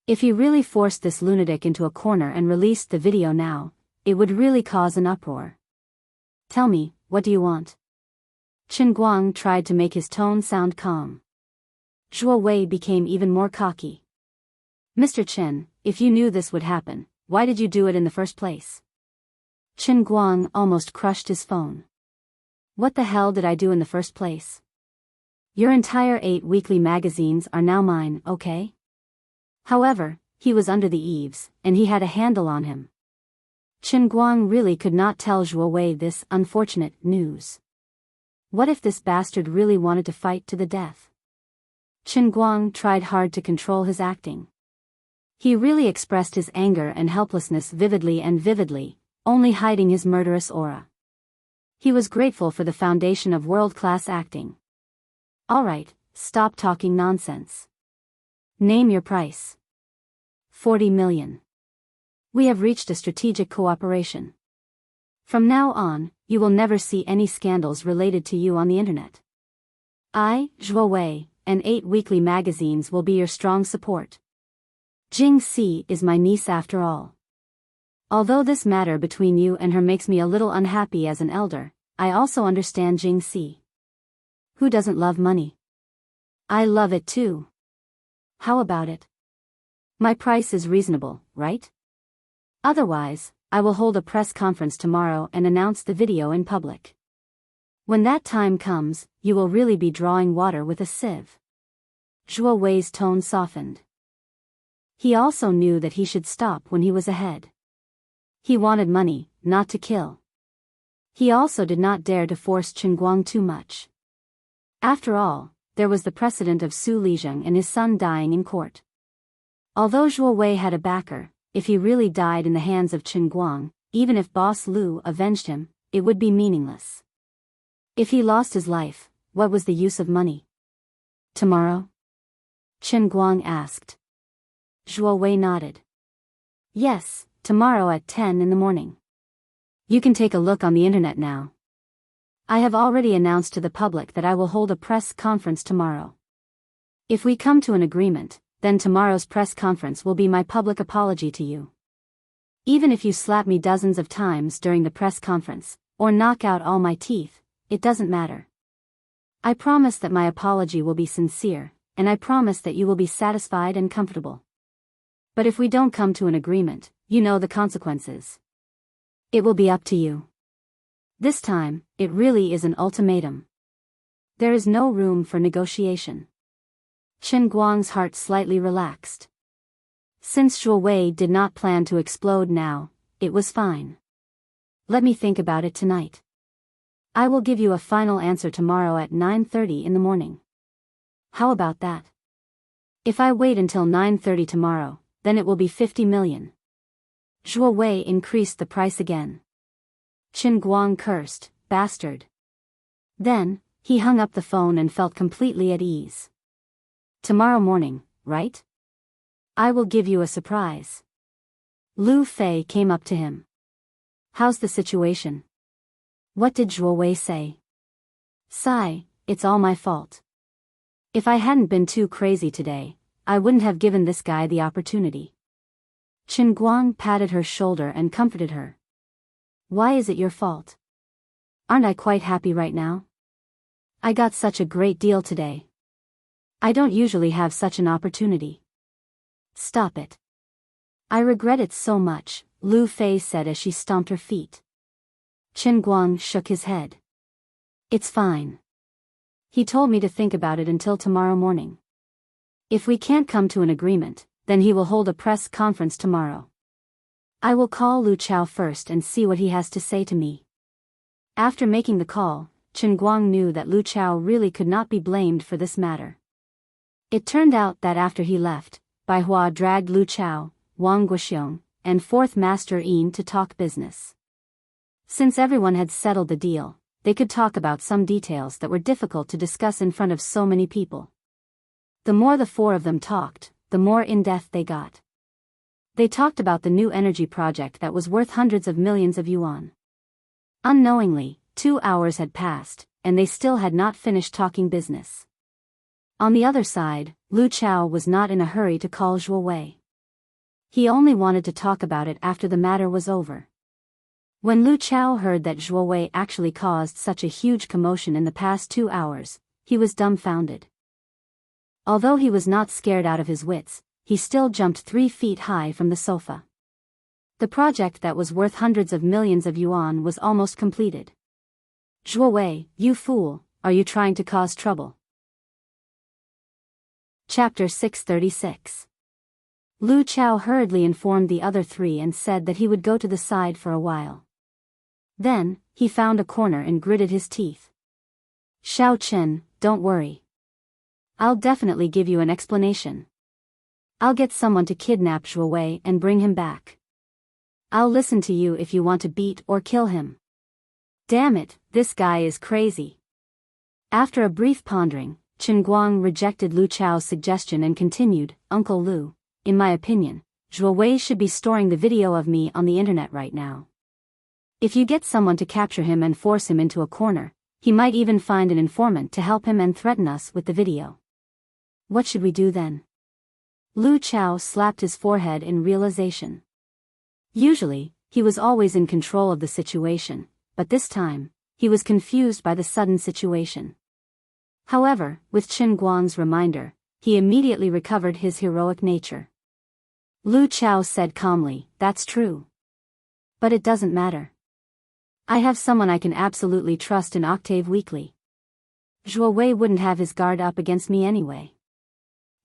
If he really forced this lunatic into a corner and released the video now, it would really cause an uproar. Tell me, what do you want? Qin Guang tried to make his tone sound calm. Zhuo Wei became even more cocky. Mr. Qin, if you knew this would happen, why did you do it in the first place? Qin Guang almost crushed his phone. What the hell did I do in the first place? Your entire 8 weekly magazines are now mine, okay? However, he was under the eaves, and he had a handle on him. Qin Guang really could not tell Zhuo Wei this unfortunate news. What if this bastard really wanted to fight to the death? Qin Guang tried hard to control his acting. He really expressed his anger and helplessness vividly, only hiding his murderous aura. He was grateful for the foundation of world-class acting. All right, stop talking nonsense. Name your price. 40 million. We have reached a strategic cooperation. From now on, you will never see any scandals related to you on the internet. I, Zhuo Wei, and 8 weekly magazines will be your strong support. Jing Si is my niece after all. Although this matter between you and her makes me a little unhappy as an elder, I also understand Jing Si. Who doesn't love money? I love it too. How about it? My price is reasonable, right? Otherwise, I will hold a press conference tomorrow and announce the video in public. When that time comes, you will really be drawing water with a sieve. Zhuo Wei's tone softened. He also knew that he should stop when he was ahead. He wanted money, not to kill. He also did not dare to force Qin Guang too much. After all, there was the precedent of Su Lizheng and his son dying in court. Although Zhuo Wei had a backer, if he really died in the hands of Qin Guang, even if Boss Lu avenged him, it would be meaningless. If he lost his life, what was the use of money? Tomorrow? Qin Guang asked. Zhuo Wei nodded. Yes, tomorrow at 10 in the morning. You can take a look on the internet now. I have already announced to the public that I will hold a press conference tomorrow. If we come to an agreement, then tomorrow's press conference will be my public apology to you. Even if you slap me dozens of times during the press conference, or knock out all my teeth, it doesn't matter. I promise that my apology will be sincere, and I promise that you will be satisfied and comfortable. But if we don't come to an agreement, you know the consequences. It will be up to you. This time, it really is an ultimatum. There is no room for negotiation. Qin Guang's heart slightly relaxed. Since Zhuo Wei did not plan to explode now, it was fine. Let me think about it tonight. I will give you a final answer tomorrow at 9:30 in the morning. How about that? If I wait until 9:30 tomorrow, then it will be 50 million. Zhuo Wei increased the price again. Qin Guang cursed, bastard. Then, he hung up the phone and felt completely at ease. Tomorrow morning, right? I will give you a surprise. Lu Fei came up to him. How's the situation? What did Zhuo Wei say? Sigh, it's all my fault. If I hadn't been too crazy today, I wouldn't have given this guy the opportunity. Qin Guang patted her shoulder and comforted her. Why is it your fault? Aren't I quite happy right now? I got such a great deal today. I don't usually have such an opportunity. Stop it. I regret it so much, Lu Fei said as she stomped her feet. Qin Guang shook his head. It's fine. He told me to think about it until tomorrow morning. If we can't come to an agreement, then he will hold a press conference tomorrow. I will call Lu Chao first and see what he has to say to me. After making the call, Qin Guang knew that Lu Chao really could not be blamed for this matter. It turned out that after he left, Bai Hua dragged Lu Chao, Wang Guoxiong, and fourth master Yin to talk business. Since everyone had settled the deal, they could talk about some details that were difficult to discuss in front of so many people. The more the four of them talked, the more in-depth they got. They talked about the new energy project that was worth hundreds of millions of yuan. Unknowingly, 2 hours had passed, and they still had not finished talking business. On the other side, Lu Chao was not in a hurry to call Zhuo Wei. He only wanted to talk about it after the matter was over. When Lu Chao heard that Zhuo Wei actually caused such a huge commotion in the past 2 hours, he was dumbfounded. Although he was not scared out of his wits, he still jumped 3 feet high from the sofa. The project that was worth hundreds of millions of yuan was almost completed. Zhuo Wei, you fool, are you trying to cause trouble? Chapter 636. Lu Chao hurriedly informed the other 3 and said that he would go to the side for a while. Then, he found a corner and gritted his teeth. Shao Chen, don't worry. I'll definitely give you an explanation. I'll get someone to kidnap Zhuo Wei and bring him back. I'll listen to you if you want to beat or kill him. Damn it, this guy is crazy. After a brief pondering, Chen Guang rejected Lu Chao's suggestion and continued, Uncle Lu, in my opinion, Zhuo Wei should be storing the video of me on the internet right now. If you get someone to capture him and force him into a corner, he might even find an informant to help him and threaten us with the video. What should we do then? Lu Chao slapped his forehead in realization. Usually, he was always in control of the situation, but this time, he was confused by the sudden situation. However, with Chen Guang's reminder, he immediately recovered his heroic nature. Lu Chao said calmly, that's true. But it doesn't matter. I have someone I can absolutely trust in Octave Weekly. Zhuo Wei wouldn't have his guard up against me anyway.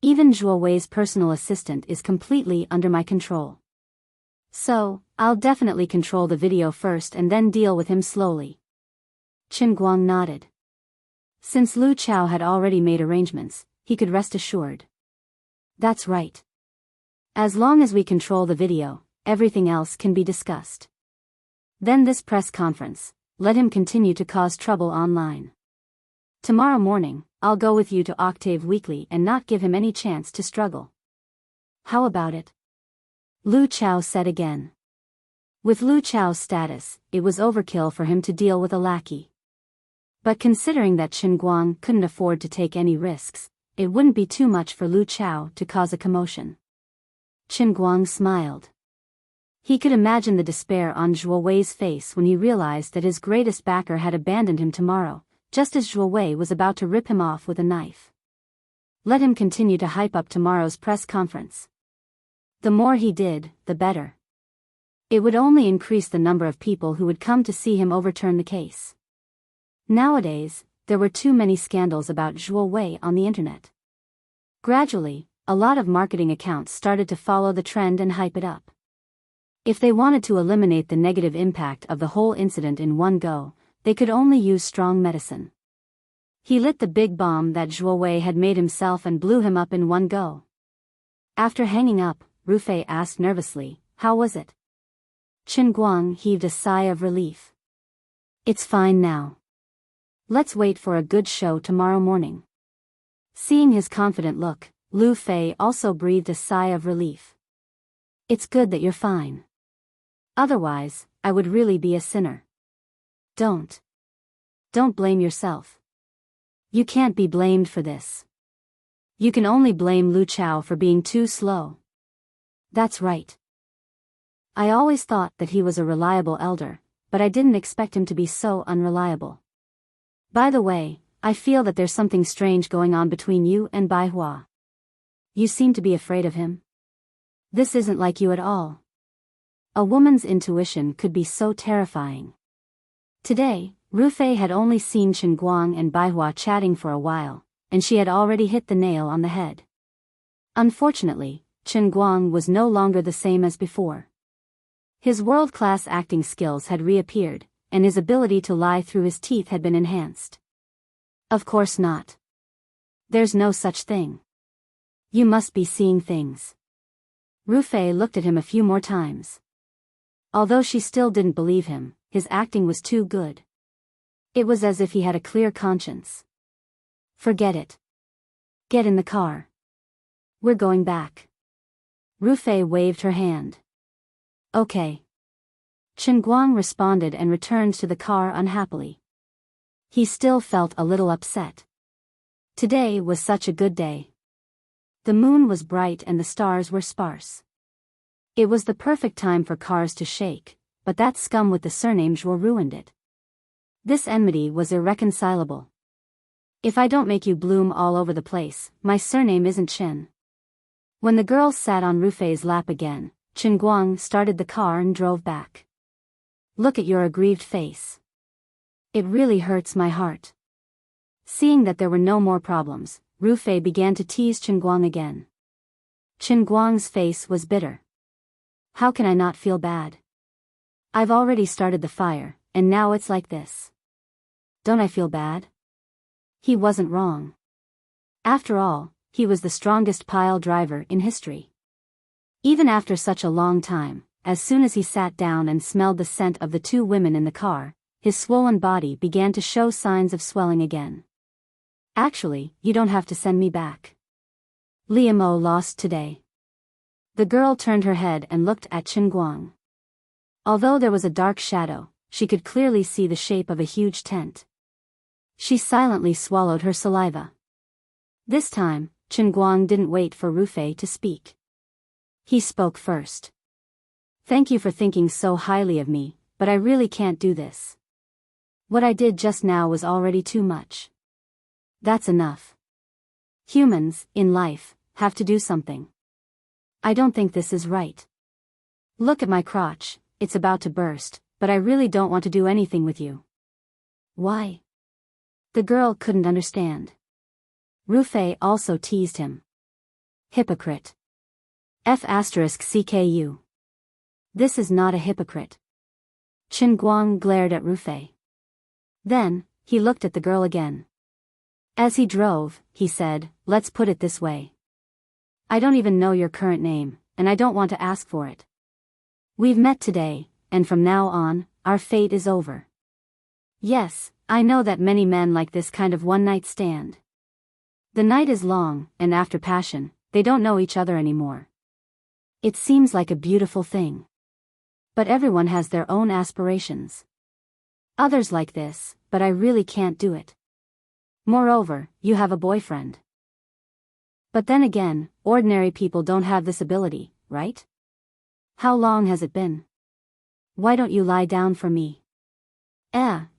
Even Zhuo Wei's personal assistant is completely under my control. So, I'll definitely control the video first and then deal with him slowly. Chen Guang nodded. Since Lu Chao had already made arrangements, he could rest assured. That's right. As long as we control the video, everything else can be discussed. Then this press conference, let him continue to cause trouble online. Tomorrow morning, I'll go with you to Octave Weekly and not give him any chance to struggle. How about it? Lu Chao said again. With Lu Chao's status, it was overkill for him to deal with a lackey. But considering that Chen Guang couldn't afford to take any risks, it wouldn't be too much for Lu Chao to cause a commotion. Chen Guang smiled. He could imagine the despair on Zhuo Wei's face when he realized that his greatest backer had abandoned him tomorrow, just as Zhuo Wei was about to rip him off with a knife. Let him continue to hype up tomorrow's press conference. The more he did, the better. It would only increase the number of people who would come to see him overturn the case. Nowadays, there were too many scandals about Zhuo Wei on the internet. Gradually, a lot of marketing accounts started to follow the trend and hype it up. If they wanted to eliminate the negative impact of the whole incident in one go, they could only use strong medicine. He lit the big bomb that Zhuo Wei had made himself and blew him up in one go. After hanging up, Ru Fei asked nervously, how was it? Chen Guang heaved a sigh of relief. It's fine now. Let's wait for a good show tomorrow morning. Seeing his confident look, Lu Fei also breathed a sigh of relief. It's good that you're fine. Otherwise, I would really be a sinner. Don't blame yourself. You can't be blamed for this. You can only blame Lu Chao for being too slow. That's right. I always thought that he was a reliable elder, but I didn't expect him to be so unreliable. By the way, I feel that there's something strange going on between you and Bai Hua. You seem to be afraid of him. This isn't like you at all. A woman's intuition could be so terrifying. Today, Ru Fei had only seen Chen Guang and Bai Hua chatting for a while, and she had already hit the nail on the head. Unfortunately, Chen Guang was no longer the same as before. His world-class acting skills had reappeared, and his ability to lie through his teeth had been enhanced. Of course not. There's no such thing. You must be seeing things. Ru Fei looked at him a few more times. Although she still didn't believe him, his acting was too good. It was as if he had a clear conscience. Forget it. Get in the car. We're going back. Rufei waved her hand. Okay. Chen Guang responded and returned to the car unhappily. He still felt a little upset. Today was such a good day. The moon was bright and the stars were sparse. It was the perfect time for cars to shake, but that scum with the surname Zhuo ruined it. This enmity was irreconcilable. If I don't make you bloom all over the place, my surname isn't Chen. When the girls sat on Rufei's lap again, Chen Guang started the car and drove back. Look at your aggrieved face. It really hurts my heart. Seeing that there were no more problems, Rufei began to tease Chen Guang again. Chen Guang's face was bitter. How can I not feel bad? I've already started the fire, and now it's like this. Don't I feel bad? He wasn't wrong. After all, he was the strongest pile driver in history. Even after such a long time, as soon as he sat down and smelled the scent of the two women in the car, his swollen body began to show signs of swelling again. Actually, you don't have to send me back. Liamo lost today. The girl turned her head and looked at Chen Guang. Although there was a dark shadow, she could clearly see the shape of a huge tent. She silently swallowed her saliva. This time, Chen Guang didn't wait for Rufei to speak. He spoke first. Thank you for thinking so highly of me, but I really can't do this. What I did just now was already too much. That's enough. Humans, in life, have to do something. I don't think this is right. Look at my crotch, it's about to burst, but I really don't want to do anything with you. Why? The girl couldn't understand. Rufei also teased him. Hypocrite. F***CKU. This is not a hypocrite. Chen Guang glared at Rufei. Then, he looked at the girl again. As he drove, he said, let's put it this way. I don't even know your current name, and I don't want to ask for it. We've met today, and from now on, our fate is over. Yes, I know that many men like this kind of one-night stand. The night is long, and after passion, they don't know each other anymore. It seems like a beautiful thing. But everyone has their own aspirations. Others like this, but I really can't do it. Moreover, you have a boyfriend. But then again, ordinary people don't have this ability, right? How long has it been? Why don't you lie down for me?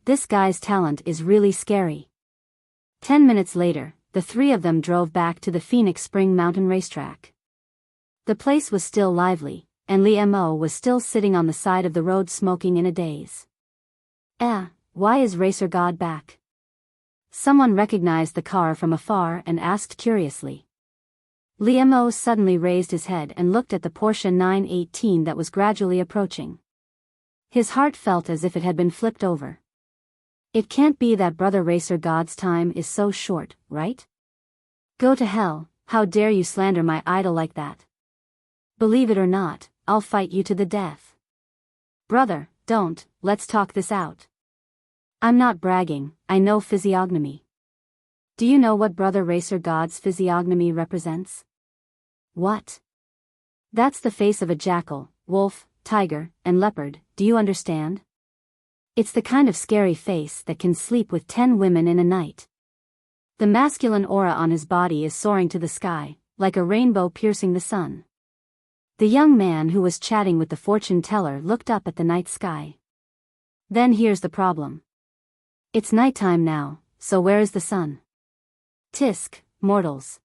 This guy's talent is really scary. 10 minutes later, the three of them drove back to the Phoenix Spring Mountain racetrack. The place was still lively, and Liamo was still sitting on the side of the road smoking in a daze. Why is Racer God back? Someone recognized the car from afar and asked curiously. Liamo suddenly raised his head and looked at the Porsche 918 that was gradually approaching. His heart felt as if it had been flipped over. It can't be that Brother Racer God's time is so short, right? Go to hell, how dare you slander my idol like that? Believe it or not, I'll fight you to the death. Brother, don't, let's talk this out. I'm not bragging, I know physiognomy. Do you know what Brother Racer God's physiognomy represents? What? That's the face of a jackal, wolf, tiger, and leopard, do you understand? It's the kind of scary face that can sleep with 10 women in a night. The masculine aura on his body is soaring to the sky, like a rainbow piercing the sun. The young man who was chatting with the fortune teller looked up at the night sky. Then here's the problem. It's nighttime now, so where is the sun? Tisk, mortals.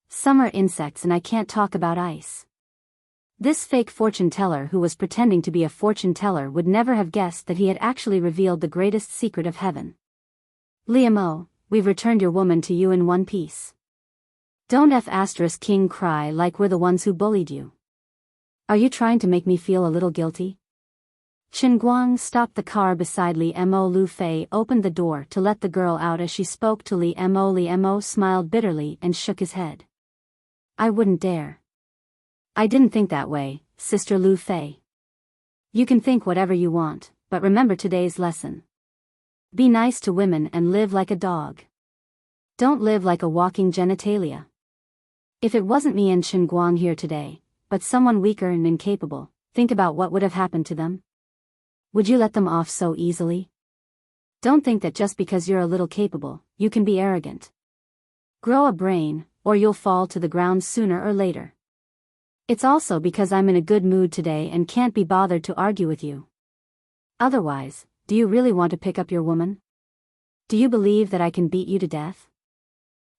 Some are insects and I can't talk about ice. This fake fortune teller who was pretending to be a fortune teller would never have guessed that he had actually revealed the greatest secret of heaven. Liamo, we've returned your woman to you in one piece. Don't King cry like we're the ones who bullied you. Are you trying to make me feel a little guilty? Chen Guang stopped the car beside Liamo. Lu Fei opened the door to let the girl out as she spoke to Liamo. Liamo smiled bitterly and shook his head. I wouldn't dare. I didn't think that way, Sister Lu Fei. You can think whatever you want, but remember today's lesson. Be nice to women and live like a dog. Don't live like a walking genitalia. If it wasn't me and Chen Guang here today, but someone weaker and incapable, think about what would have happened to them. Would you let them off so easily? Don't think that just because you're a little capable, you can be arrogant. Grow a brain, or you'll fall to the ground sooner or later. It's also because I'm in a good mood today and can't be bothered to argue with you. Otherwise, do you really want to pick up your woman? Do you believe that I can beat you to death?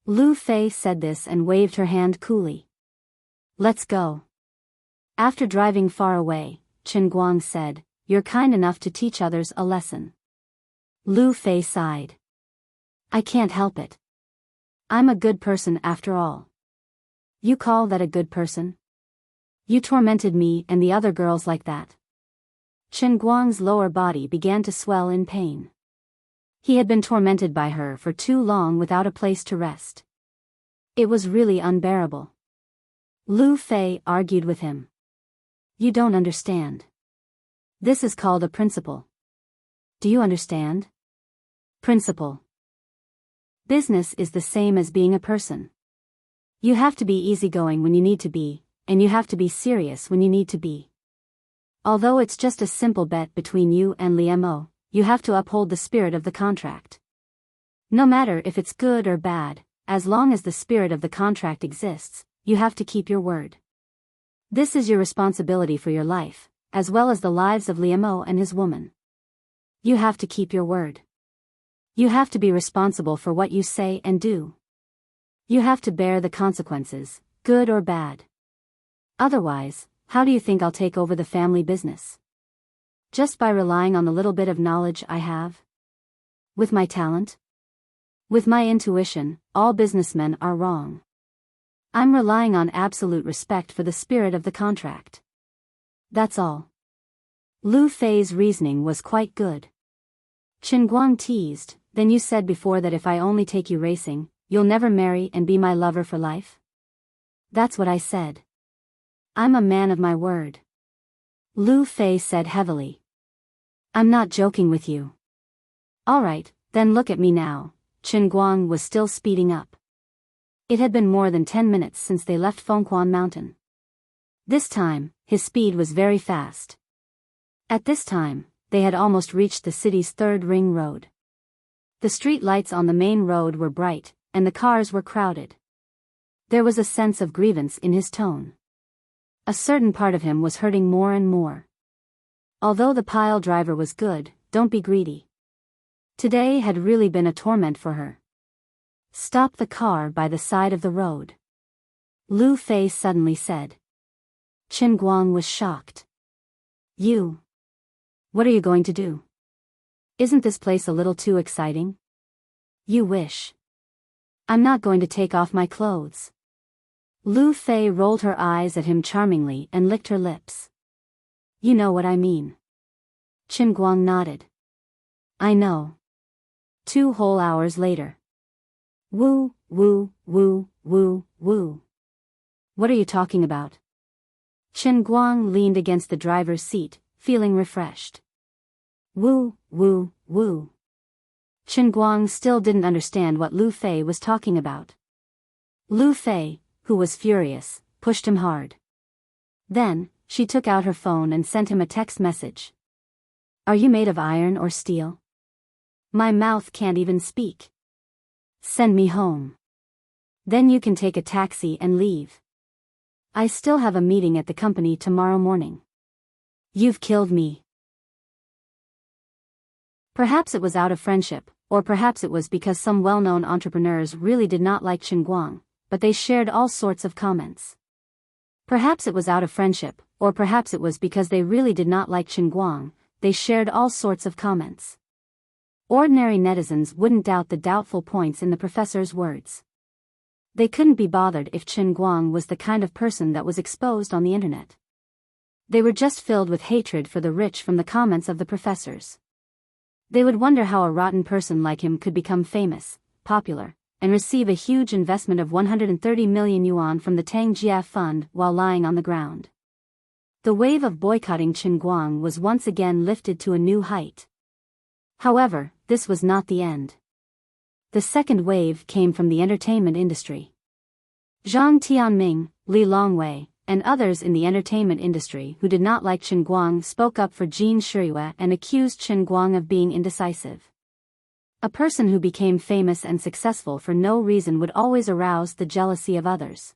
Lu Fei said this and waved her hand coolly. Let's go. After driving far away, Chen Guang said, You're kind enough to teach others a lesson. Lu Fei sighed. I can't help it. I'm a good person after all. You call that a good person? You tormented me and the other girls like that. Chen Guang's lower body began to swell in pain. He had been tormented by her for too long without a place to rest. It was really unbearable. Lu Fei argued with him. You don't understand. This is called a principle. Do you understand? Principle. Business is the same as being a person. You have to be easygoing when you need to be, and you have to be serious when you need to be. Although it's just a simple bet between you and Liemo, you have to uphold the spirit of the contract. No matter if it's good or bad, as long as the spirit of the contract exists, you have to keep your word. This is your responsibility for your life, as well as the lives of Liemo and his woman. You have to keep your word. You have to be responsible for what you say and do. You have to bear the consequences, good or bad. Otherwise, how do you think I'll take over the family business? Just by relying on the little bit of knowledge I have? With my talent? With my intuition, all businessmen are wrong. I'm relying on absolute respect for the spirit of the contract. That's all. Lu Fei's reasoning was quite good. Chen Guang teased, Then you said before that if I only take you racing, you'll never marry and be my lover for life? That's what I said. I'm a man of my word. Lu Fei said heavily. I'm not joking with you. All right, then look at me now. Chen Guang was still speeding up. It had been more than 10 minutes since they left Fengquan Mountain. This time, his speed was very fast. At this time, they had almost reached the city's third ring road. The street lights on the main road were bright, and the cars were crowded. There was a sense of grievance in his tone. A certain part of him was hurting more and more. Although the pile driver was good, don't be greedy. Today had really been a torment for her. Stop the car by the side of the road. Lu Fei suddenly said. Chen Guang was shocked. You. What are you going to do? Isn't this place a little too exciting? You wish. I'm not going to take off my clothes. Lu Fei rolled her eyes at him charmingly and licked her lips. You know what I mean. Chen Guang nodded. I know. 2 whole hours later. Woo, woo, woo, woo, woo. What are you talking about? Chen Guang leaned against the driver's seat, feeling refreshed. Woo, woo, woo. Chen Guang still didn't understand what Lu Fei was talking about. Lu Fei, who was furious, pushed him hard. Then, she took out her phone and sent him a text message. Are you made of iron or steel? My mouth can't even speak. Send me home. Then you can take a taxi and leave. I still have a meeting at the company tomorrow morning. You've killed me. Perhaps it was out of friendship, or perhaps it was because some well-known entrepreneurs really did not like Chen Guang, but they shared all sorts of comments. Perhaps it was out of friendship, or perhaps it was because they really did not like Chen Guang, they shared all sorts of comments. Ordinary netizens wouldn't doubt the doubtful points in the professor's words. They couldn't be bothered if Chen Guang was the kind of person that was exposed on the internet. They were just filled with hatred for the rich from the comments of the professors. They would wonder how a rotten person like him could become famous, popular, and receive a huge investment of 130 million yuan from the Tang Jia Fund while lying on the ground. The wave of boycotting Chen Guang was once again lifted to a new height. However, this was not the end. The second wave came from the entertainment industry. Zhang Tianming, Li Longwei, and others in the entertainment industry who did not like Chen Guang spoke up for Jin Shiyue and accused Chen Guang of being indecisive. A person who became famous and successful for no reason would always arouse the jealousy of others.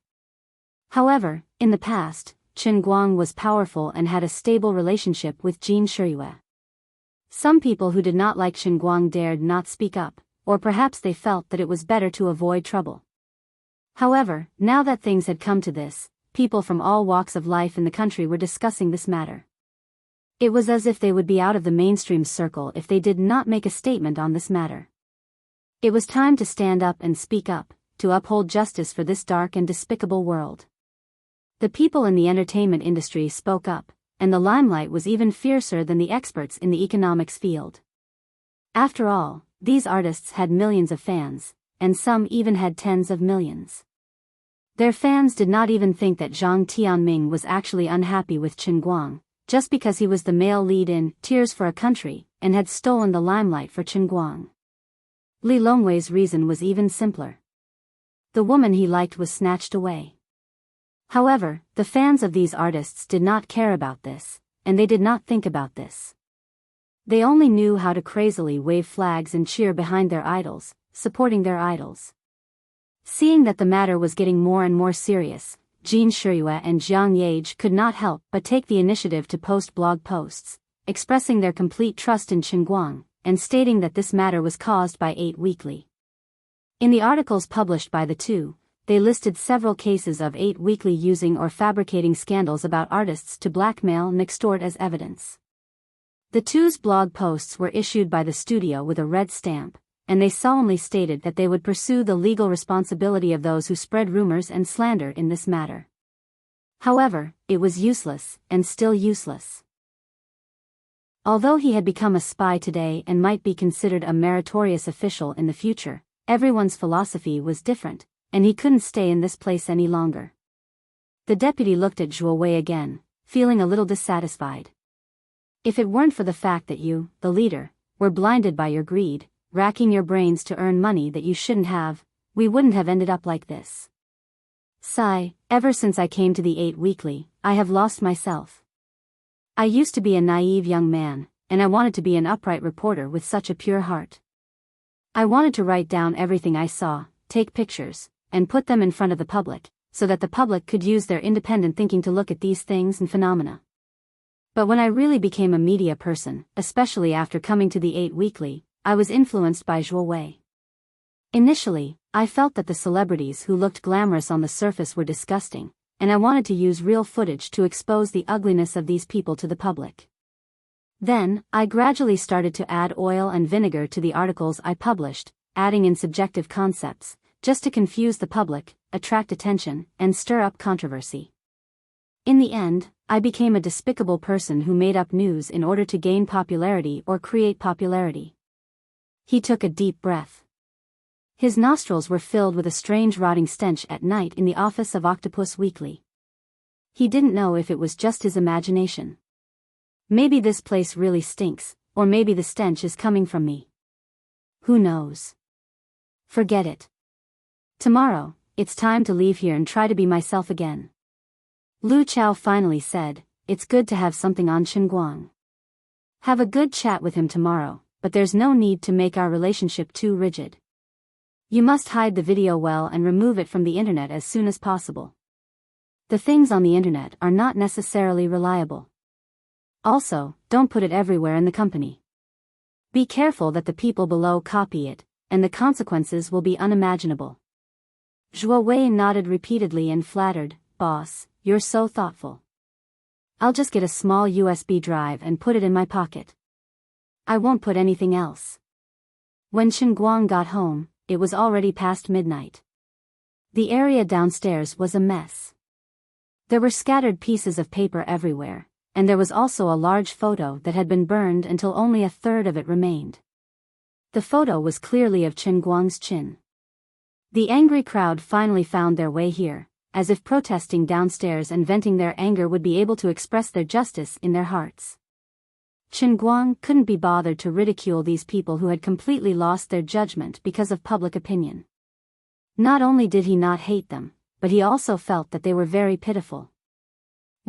However, in the past, Chen Guang was powerful and had a stable relationship with Jin Shiyue. Some people who did not like Chen Guang dared not speak up, or perhaps they felt that it was better to avoid trouble. However, now that things had come to this, people from all walks of life in the country were discussing this matter. It was as if they would be out of the mainstream circle if they did not make a statement on this matter. It was time to stand up and speak up, to uphold justice for this dark and despicable world. The people in the entertainment industry spoke up, and the limelight was even fiercer than the experts in the economics field. After all, these artists had millions of fans, and some even had tens of millions. Their fans did not even think that Zhang Tianming was actually unhappy with Chen Guang, just because he was the male lead in Tears for a Country, and had stolen the limelight for Chen Guang. Li Longwei's reason was even simpler. The woman he liked was snatched away. However, the fans of these artists did not care about this, and they did not think about this. They only knew how to crazily wave flags and cheer behind their idols, supporting their idols. Seeing that the matter was getting more and more serious, Jin Shiyue and Jiang Yage could not help but take the initiative to post blog posts, expressing their complete trust in Chen Guang, and stating that this matter was caused by 8 Weekly. In the articles published by the two, they listed several cases of 8 Weekly using or fabricating scandals about artists to blackmail and extort as evidence. The two's blog posts were issued by the studio with a red stamp, and they solemnly stated that they would pursue the legal responsibility of those who spread rumors and slander in this matter. However, it was useless, and still useless. Although he had become a spy today and might be considered a meritorious official in the future, everyone's philosophy was different, and he couldn't stay in this place any longer. The deputy looked at Zhuo Wei again, feeling a little dissatisfied. If it weren't for the fact that you, the leader, were blinded by your greed, racking your brains to earn money that you shouldn't have, we wouldn't have ended up like this. Sigh, ever since I came to the 8 Weekly, I have lost myself. I used to be a naive young man, and I wanted to be an upright reporter with such a pure heart. I wanted to write down everything I saw, take pictures, and put them in front of the public, so that the public could use their independent thinking to look at these things and phenomena. But when I really became a media person, especially after coming to the 8 Weekly, I was influenced by Zhuo Wei. Initially, I felt that the celebrities who looked glamorous on the surface were disgusting, and I wanted to use real footage to expose the ugliness of these people to the public. Then, I gradually started to add oil and vinegar to the articles I published, adding in subjective concepts, just to confuse the public, attract attention, and stir up controversy. In the end, I became a despicable person who made up news in order to gain popularity or create popularity. He took a deep breath. His nostrils were filled with a strange rotting stench at night in the office of Octopus Weekly. He didn't know if it was just his imagination. Maybe this place really stinks, or maybe the stench is coming from me. Who knows? Forget it. Tomorrow, it's time to leave here and try to be myself again. Lu Chao finally said, "It's good to have something on Chen Guang. Have a good chat with him tomorrow, but there's no need to make our relationship too rigid. You must hide the video well and remove it from the internet as soon as possible. The things on the internet are not necessarily reliable. Also, don't put it everywhere in the company. Be careful that the people below copy it, and the consequences will be unimaginable." Zhuo Wei nodded repeatedly and flattered, "Boss, you're so thoughtful. I'll just get a small USB drive and put it in my pocket. I won't put anything else." When Chen Guang got home, it was already past midnight. The area downstairs was a mess. There were scattered pieces of paper everywhere, and there was also a large photo that had been burned until only a third of it remained. The photo was clearly of Chen Guang's chin. The angry crowd finally found their way here, as if protesting downstairs and venting their anger would be able to express their justice in their hearts. Chen Guang couldn't be bothered to ridicule these people who had completely lost their judgment because of public opinion. Not only did he not hate them, but he also felt that they were very pitiful.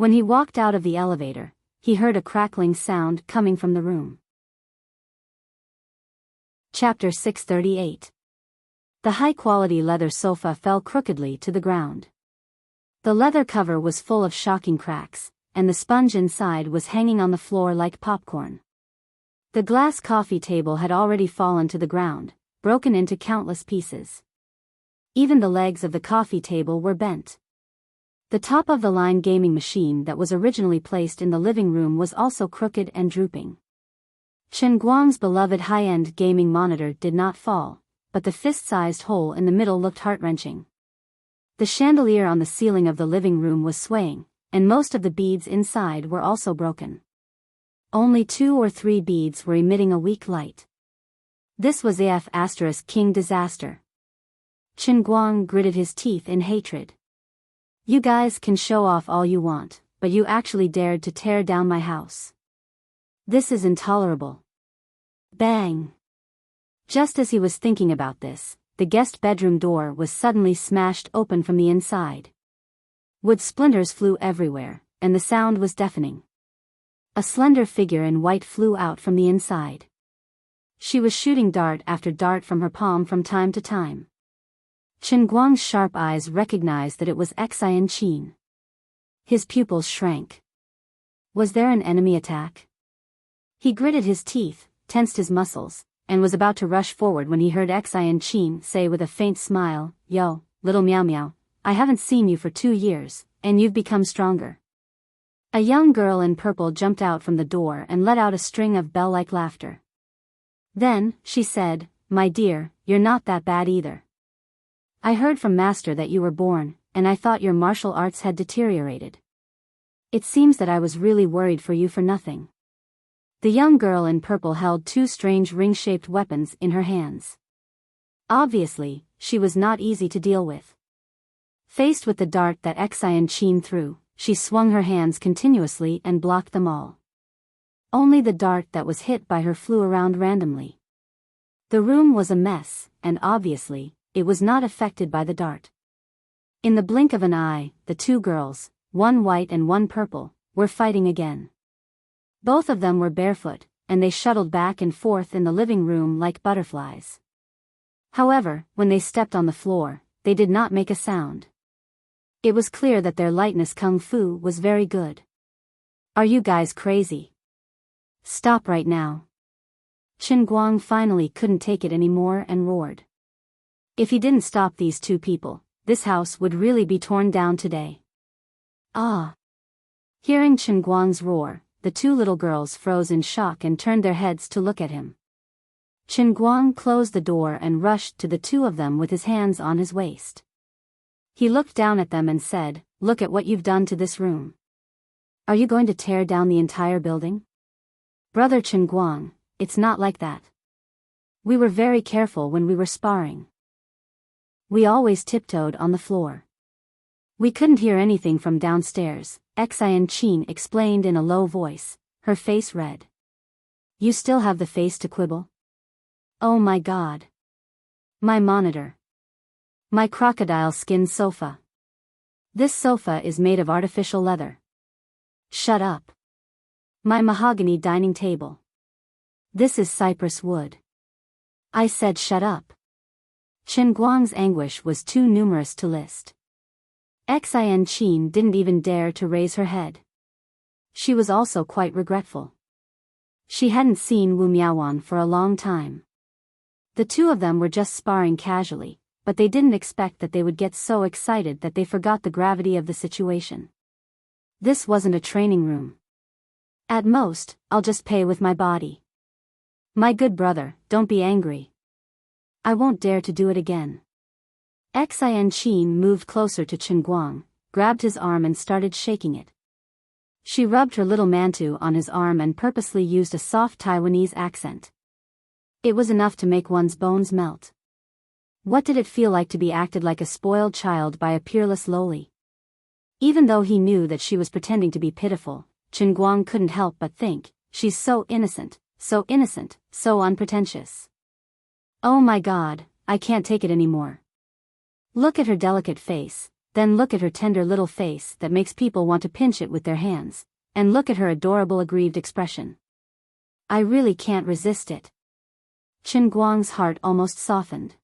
When he walked out of the elevator, he heard a crackling sound coming from the room. Chapter 638. The high-quality leather sofa fell crookedly to the ground. The leather cover was full of shocking cracks, and the sponge inside was hanging on the floor like popcorn. The glass coffee table had already fallen to the ground, broken into countless pieces. Even the legs of the coffee table were bent. The top-of-the-line gaming machine that was originally placed in the living room was also crooked and drooping. Chen Guang's beloved high-end gaming monitor did not fall, but the fist-sized hole in the middle looked heart-wrenching. The chandelier on the ceiling of the living room was swaying, and most of the beads inside were also broken. Only 2 or 3 beads were emitting a weak light. This was King disaster. Chen Guang gritted his teeth in hatred. You guys can show off all you want, but you actually dared to tear down my house. This is intolerable. Bang! Just as he was thinking about this, the guest bedroom door was suddenly smashed open from the inside. Wood splinters flew everywhere, and the sound was deafening. A slender figure in white flew out from the inside. She was shooting dart after dart from her palm from time to time. Chen Guang's sharp eyes recognized that it was Enchanting. His pupils shrank. Was there an enemy attack? He gritted his teeth, tensed his muscles, and was about to rush forward when he heard Enchanting say with a faint smile, "Yo, little Meow Meow, I haven't seen you for 2 years, and you've become stronger." A young girl in purple jumped out from the door and let out a string of bell-like laughter. Then, she said, "My dear, you're not that bad either. I heard from Master that you were born, and I thought your martial arts had deteriorated. It seems that I was really worried for you for nothing." The young girl in purple held 2 strange ring-shaped weapons in her hands. Obviously, she was not easy to deal with. Faced with the dart that Enchanting threw, she swung her hands continuously and blocked them all. Only the dart that was hit by her flew around randomly. The room was a mess, and obviously, it was not affected by the dart. In the blink of an eye, the 2 girls, one white and one purple, were fighting again. Both of them were barefoot, and they shuttled back and forth in the living room like butterflies. However, when they stepped on the floor, they did not make a sound. It was clear that their lightness kung fu was very good. Are you guys crazy? Stop right now. Chen Guang finally couldn't take it anymore and roared. If he didn't stop these 2 people, this house would really be torn down today. Ah! Hearing Chen Guang's roar, the 2 little girls froze in shock and turned their heads to look at him. Chen Guang closed the door and rushed to the 2 of them with his hands on his waist. He looked down at them and said, "Look at what you've done to this room. Are you going to tear down the entire building?" "Brother Chen Guang, it's not like that. We were very careful when we were sparring. We always tiptoed on the floor. We couldn't hear anything from downstairs," Enchanting explained in a low voice, her face red. "You still have the face to quibble? Oh my God. My monitor. My crocodile skin sofa. This sofa is made of artificial leather. Shut up. My mahogany dining table. This is cypress wood. I said shut up." Chen Guang's anguish was too numerous to list. Enchanting didn't even dare to raise her head. She was also quite regretful. She hadn't seen Wu Miaowan for a long time. The 2 of them were just sparring casually, but they didn't expect that they would get so excited that they forgot the gravity of the situation. This wasn't a training room. At most, I'll just pay with my body. My good brother, don't be angry. I won't dare to do it again. Enchanting moved closer to Chen Guang, grabbed his arm and started shaking it. She rubbed her little mantou on his arm and purposely used a soft Taiwanese accent. It was enough to make one's bones melt. What did it feel like to be acted like a spoiled child by a peerless loli? Even though he knew that she was pretending to be pitiful, Chen Guang couldn't help but think, she's so innocent, so unpretentious. Oh my God, I can't take it anymore. Look at her delicate face, Then look at her tender little face that makes people want to pinch it with their hands, and look at her adorable aggrieved expression. I really can't resist it. Chen Guang's heart almost softened.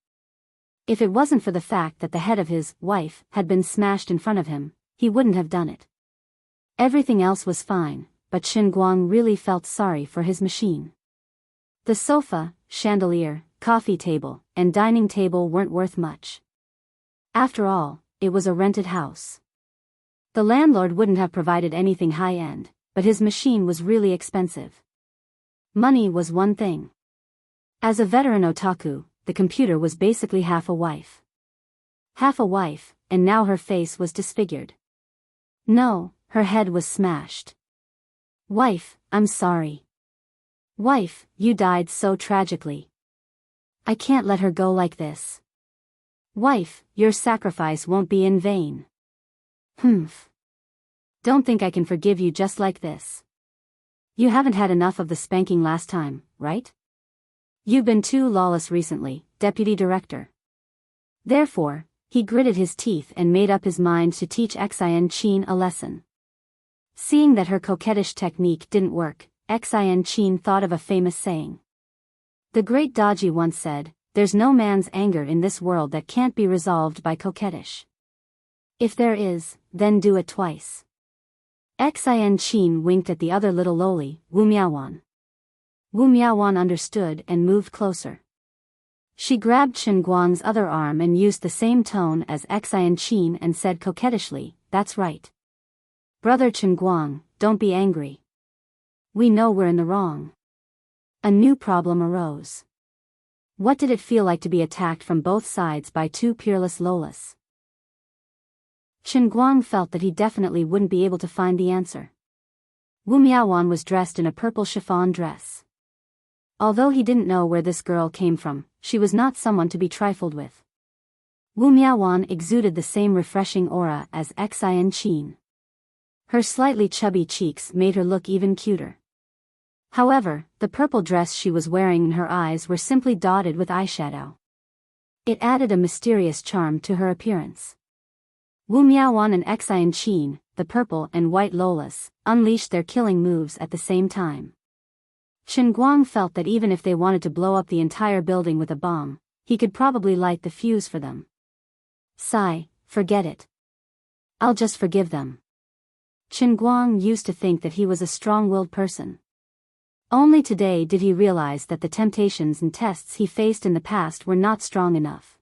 If it wasn't for the fact that the head of his wife had been smashed in front of him, he wouldn't have done it. Everything else was fine, but Chen Guang really felt sorry for his machine. The sofa, chandelier, coffee table, and dining table weren't worth much. After all, it was a rented house. The landlord wouldn't have provided anything high-end, but his machine was really expensive. Money was one thing. As a veteran otaku, the computer was basically half a wife. Half a wife, and now her face was disfigured. No, her head was smashed. Wife, I'm sorry. Wife, you died so tragically. I can't let her go like this. Wife, your sacrifice won't be in vain. Humph. Don't think I can forgive you just like this. You haven't had enough of the spanking last time, right? You've been too lawless recently, Deputy Director. Therefore, he gritted his teeth and made up his mind to teach Enchanting a lesson. Seeing that her coquettish technique didn't work, Enchanting thought of a famous saying. The great Daji once said, "There's no man's anger in this world that can't be resolved by coquettish. If there is, then do it twice." Enchanting winked at the other little loli, Wu Miaowan. Wu Miaowan understood and moved closer. She grabbed Chen Guang's other arm and used the same tone as Enchanting and said coquettishly, "That's right. Brother Chen Guang, don't be angry. We know we're in the wrong." A new problem arose. What did it feel like to be attacked from both sides by two peerless lolas? Chen Guang felt that he definitely wouldn't be able to find the answer. Wu Miaowan was dressed in a purple chiffon dress. Although he didn't know where this girl came from, she was not someone to be trifled with. Wu Miaowan exuded the same refreshing aura as Enchanting. Her slightly chubby cheeks made her look even cuter. However, the purple dress she was wearing and her eyes were simply dotted with eyeshadow. It added a mysterious charm to her appearance. Wu Miaowan and Enchanting, the purple and white lolas, unleashed their killing moves at the same time. Chen Guang felt that even if they wanted to blow up the entire building with a bomb, he could probably light the fuse for them. Sigh, forget it. I'll just forgive them. Chen Guang used to think that he was a strong-willed person. Only today did he realize that the temptations and tests he faced in the past were not strong enough.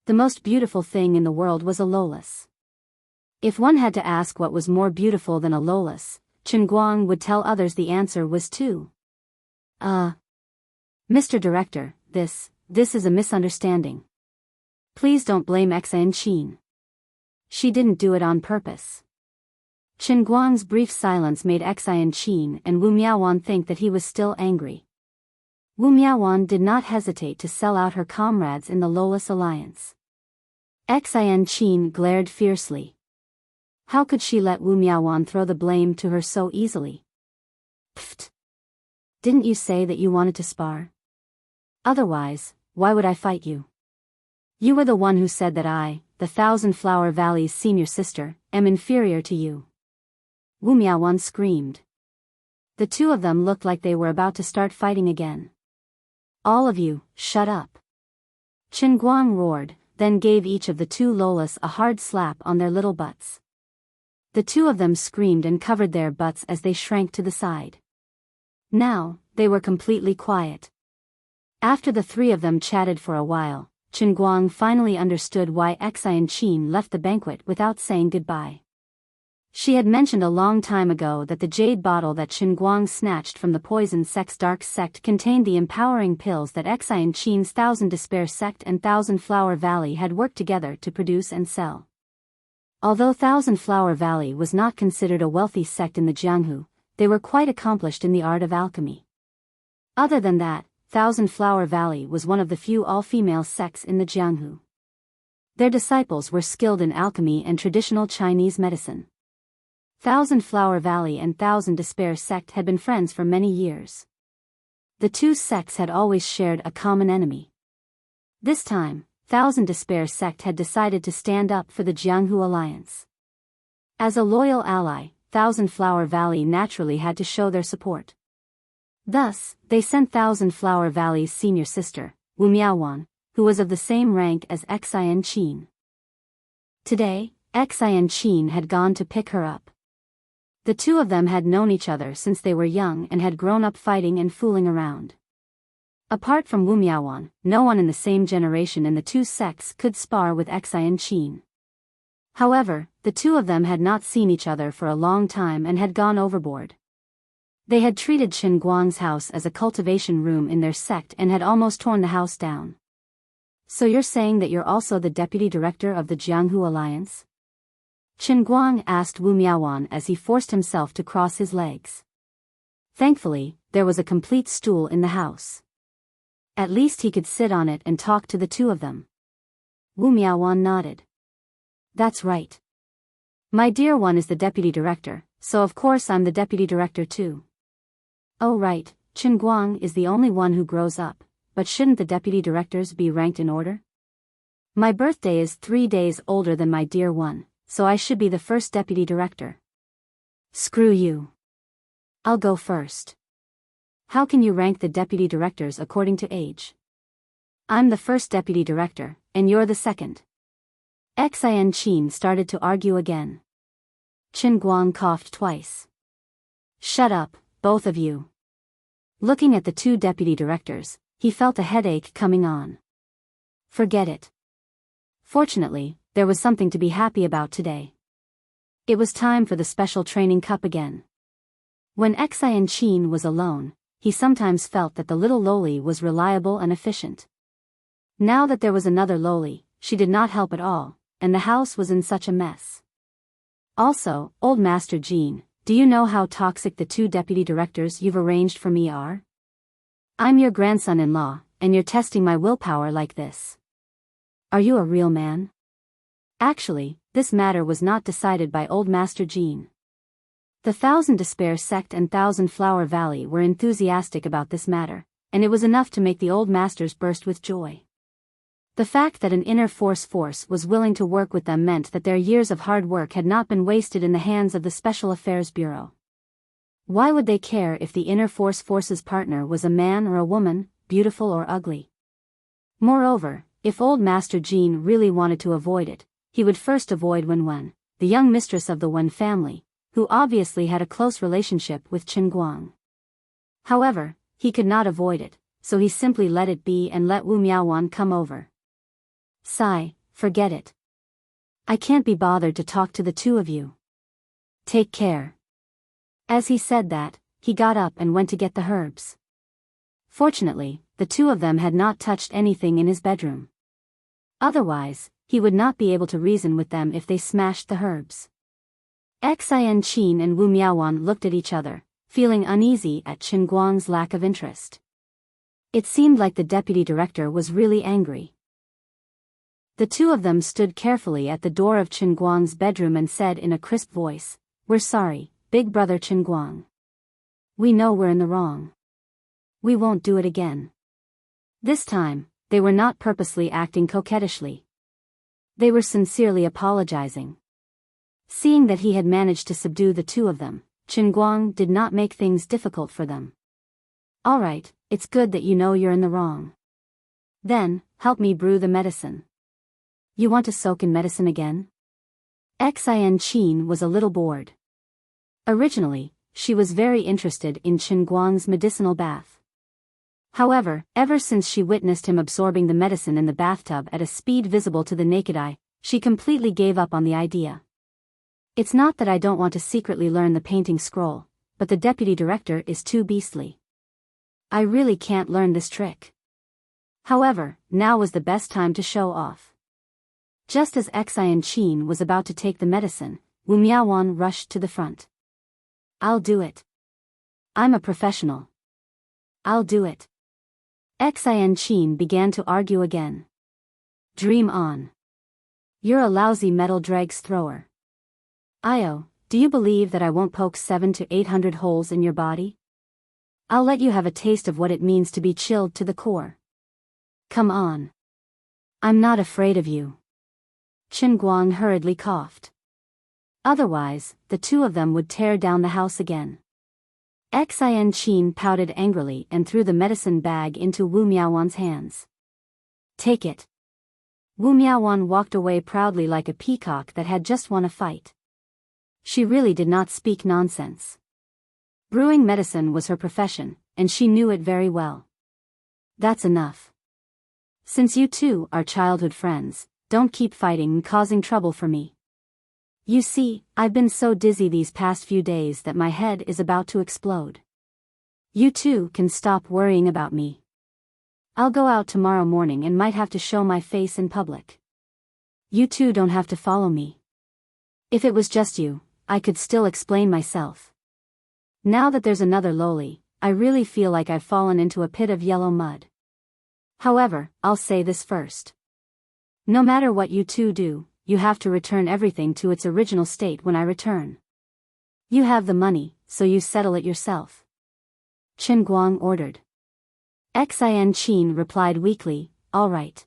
The most beautiful thing in the world was a lolas. If one had to ask what was more beautiful than a lolas, Chen Guang would tell others the answer was two. Mr. Director, this is a misunderstanding. Please don't blame Enchanting. She didn't do it on purpose. Chen Guang's brief silence made Enchanting and Wu Miaowan think that he was still angry. Wu Miaowan did not hesitate to sell out her comrades in the Lolas Alliance. Enchanting glared fiercely. How could she let Wu Miaowan throw the blame to her so easily? Pfft! Didn't you say that you wanted to spar? Otherwise, why would I fight you? You were the one who said that I, the Thousand Flower Valley's senior sister, am inferior to you. Wu Miaowan screamed. The two of them looked like they were about to start fighting again. All of you, shut up. Chen Guang roared, then gave each of the two lolas a hard slap on their little butts. The two of them screamed and covered their butts as they shrank to the side. Now, they were completely quiet. After the three of them chatted for a while, Chen Guang finally understood why Enchanting left the banquet without saying goodbye. She had mentioned a long time ago that the jade bottle that Chen Guang snatched from the poison sect's dark sect contained the empowering pills that Enchanting's Thousand Despair sect and Thousand Flower Valley had worked together to produce and sell. Although Thousand Flower Valley was not considered a wealthy sect in the Jianghu, they were quite accomplished in the art of alchemy. Other than that, Thousand Flower Valley was one of the few all-female sects in the Jianghu. Their disciples were skilled in alchemy and traditional Chinese medicine. Thousand Flower Valley and Thousand Despair sect had been friends for many years. The two sects had always shared a common enemy. This time, Thousand Despair sect had decided to stand up for the Jianghu alliance. As a loyal ally, Thousand Flower Valley naturally had to show their support. Thus, they sent Thousand Flower Valley's senior sister, Wu Miaowan, who was of the same rank as Xian Qin. Today, Xian Qin had gone to pick her up. The two of them had known each other since they were young and had grown up fighting and fooling around. Apart from Wu Miaowan, no one in the same generation in the two sects could spar with Xian Qin. However, the two of them had not seen each other for a long time and had gone overboard. They had treated Qin Guang's house as a cultivation room in their sect and had almost torn the house down. So you're saying that you're also the deputy director of the Jianghu alliance? Qin Guang asked Wu Miaowan as he forced himself to cross his legs. Thankfully, there was a complete stool in the house. At least he could sit on it and talk to the two of them. Wu Miaowan nodded. That's right. My dear one is the deputy director, so of course I'm the deputy director too. Oh right, Qin Guang is the only one who grows up, but shouldn't the deputy directors be ranked in order? My birthday is 3 days older than my dear one, so I should be the first deputy director. Screw you. I'll go first. How can you rank the deputy directors according to age? I'm the first deputy director, and you're the second. Xian Qin started to argue again. Qin Guang coughed twice. Shut up, both of you. Looking at the two deputy directors, he felt a headache coming on. Forget it. Fortunately, there was something to be happy about today. It was time for the special training cup again. When Xian Qin was alone, he sometimes felt that the little loli was reliable and efficient. Now that there was another loli, she did not help at all, and the house was in such a mess. Also, old Master Jean, do you know how toxic the two deputy directors you've arranged for me are? I'm your grandson-in-law, and you're testing my willpower like this. Are you a real man? Actually, this matter was not decided by old Master Jean. The Thousand Despair sect and Thousand Flower Valley were enthusiastic about this matter, and it was enough to make the old masters burst with joy. The fact that an inner force was willing to work with them meant that their years of hard work had not been wasted in the hands of the Special Affairs Bureau. Why would they care if the inner force's partner was a man or a woman, beautiful or ugly? Moreover, if old Master Jean really wanted to avoid it, he would first avoid Wen, the young mistress of the Wen family, who obviously had a close relationship with Qin Guang. However, he could not avoid it, so he simply let it be and let Wu Miaowan come over. Sigh, forget it. I can't be bothered to talk to the two of you. Take care. As he said that, he got up and went to get the herbs. Fortunately, the two of them had not touched anything in his bedroom. Otherwise, he would not be able to reason with them if they smashed the herbs. Xian Qin and Wu Miaowan looked at each other, feeling uneasy at Qin Guang's lack of interest. It seemed like the deputy director was really angry. The two of them stood carefully at the door of Qin Guang's bedroom and said in a crisp voice, "We're sorry, big brother Qin Guang. We know we're in the wrong. We won't do it again." This time, they were not purposely acting coquettishly. They were sincerely apologizing. Seeing that he had managed to subdue the two of them, Qin Guang did not make things difficult for them. "All right, it's good that you know you're in the wrong. Then, help me brew the medicine." "You want to soak in medicine again?" Xian Qin was a little bored. Originally, she was very interested in Qin Guang's medicinal bath. However, ever since she witnessed him absorbing the medicine in the bathtub at a speed visible to the naked eye, she completely gave up on the idea. "It's not that I don't want to secretly learn the painting scroll, but the deputy director is too beastly. I really can't learn this trick." However, now was the best time to show off. Just as Xian Qin was about to take the medicine, Wu Miaowan rushed to the front. "I'll do it. I'm a professional. I'll do it." Xian Qin began to argue again. "Dream on. You're a lousy metal dregs thrower. Io, do you believe that I won't poke 700 to 800 holes in your body? I'll let you have a taste of what it means to be chilled to the core. Come on. I'm not afraid of you. Chen Guang hurriedly coughed. Otherwise, the two of them would tear down the house again. Xin Qin pouted angrily and threw the medicine bag into Wu Miaowan's hands. Take it. Wu Miaowan walked away proudly like a peacock that had just won a fight. She really did not speak nonsense. Brewing medicine was her profession, and she knew it very well. That's enough. Since you two are childhood friends, don't keep fighting and causing trouble for me. You see, I've been so dizzy these past few days that my head is about to explode. You two can stop worrying about me. I'll go out tomorrow morning and might have to show my face in public. You two don't have to follow me. If it was just you, I could still explain myself. Now that there's another loli, I really feel like I've fallen into a pit of yellow mud. However, I'll say this first. No matter what you two do, you have to return everything to its original state when I return. You have the money, so you settle it yourself. Chen Guang ordered. Xin Qin replied weakly, all right.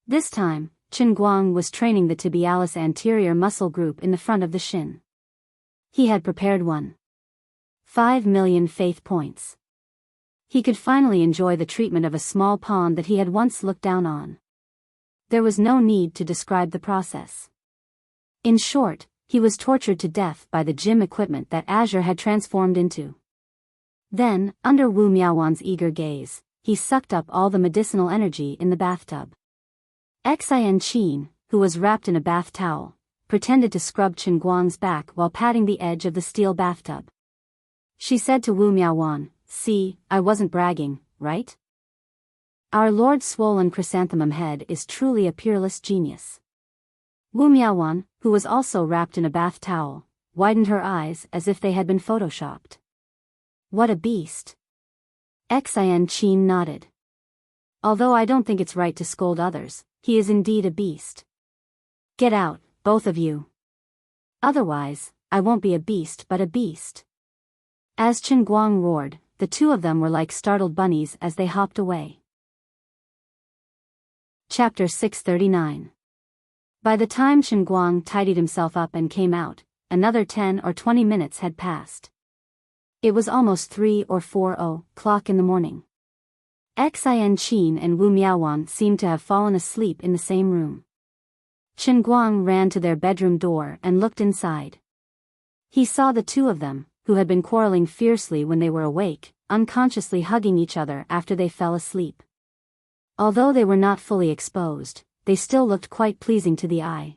This time, Chen Guang was training the tibialis anterior muscle group in the front of the shin. He had prepared 5 million faith points. He could finally enjoy the treatment of a small pond that he had once looked down on. There was no need to describe the process. In short, he was tortured to death by the gym equipment that Azure had transformed into. Then, under Wu Miaowan's eager gaze, he sucked up all the medicinal energy in the bathtub. Xin Qin, who was wrapped in a bath towel, pretended to scrub Chen Guang's back while patting the edge of the steel bathtub. She said to Wu Miaowan, see, I wasn't bragging, right? Our Lord's swollen chrysanthemum head is truly a peerless genius. Wu Miaowan, who was also wrapped in a bath towel, widened her eyes as if they had been photoshopped. What a beast. Xin Qin nodded. Although I don't think it's right to scold others, he is indeed a beast. Get out, both of you. Otherwise, I won't be a beast but a beast. As Chen Guang roared, the two of them were like startled bunnies as they hopped away. Chapter 639. By the time Chen Guang tidied himself up and came out, another 10 or 20 minutes had passed. It was almost 3 or 4 o'clock in the morning. Xin Qin and Wu Miaowan seemed to have fallen asleep in the same room. Chen Guang ran to their bedroom door and looked inside. He saw the two of them, who had been quarreling fiercely when they were awake, unconsciously hugging each other after they fell asleep. Although they were not fully exposed, they still looked quite pleasing to the eye.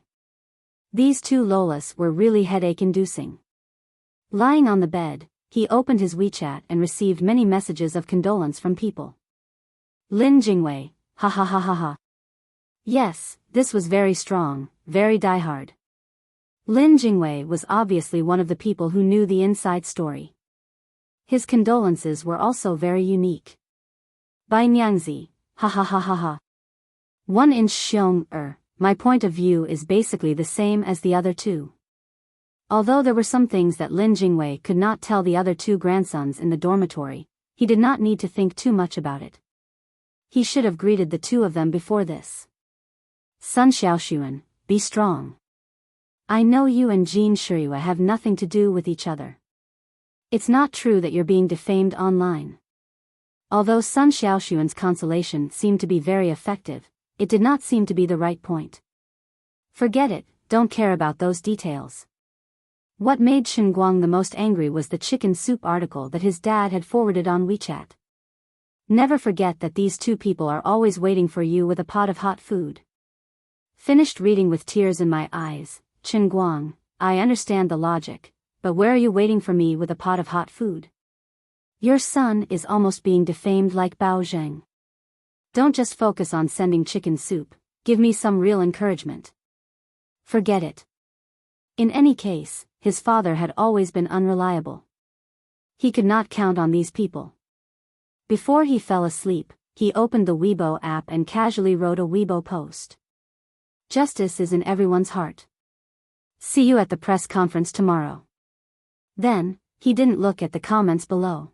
These two Lolas were really headache-inducing. Lying on the bed, he opened his WeChat and received many messages of condolence from people. Lin Jingwei, ha ha ha ha ha. Yes, this was very strong, very diehard. Lin Jingwei was obviously one of the people who knew the inside story. His condolences were also very unique. Bai Nyangzi, ha ha ha ha ha. 1-inch Xiong my point of view is basically the same as the other two. Although there were some things that Lin Jingwei could not tell the other two grandsons in the dormitory, he did not need to think too much about it. He should have greeted the two of them before this. Sun Xiaoxuan, be strong. I know you and Jean Shirua have nothing to do with each other. It's not true that you're being defamed online. Although Sun Xiaoxuan's consolation seemed to be very effective, it did not seem to be the right point. Forget it, don't care about those details. What made Chen Guang the most angry was the chicken soup article that his dad had forwarded on WeChat. Never forget that these two people are always waiting for you with a pot of hot food. Finished reading with tears in my eyes, Chen Guang, I understand the logic, but where are you waiting for me with a pot of hot food? Your son is almost being defamed like Bao Zheng. Don't just focus on sending chicken soup, give me some real encouragement. Forget it. In any case, his father had always been unreliable. He could not count on these people. Before he fell asleep, he opened the Weibo app and casually wrote a Weibo post. Justice is in everyone's heart. See you at the press conference tomorrow. Then, he didn't look at the comments below.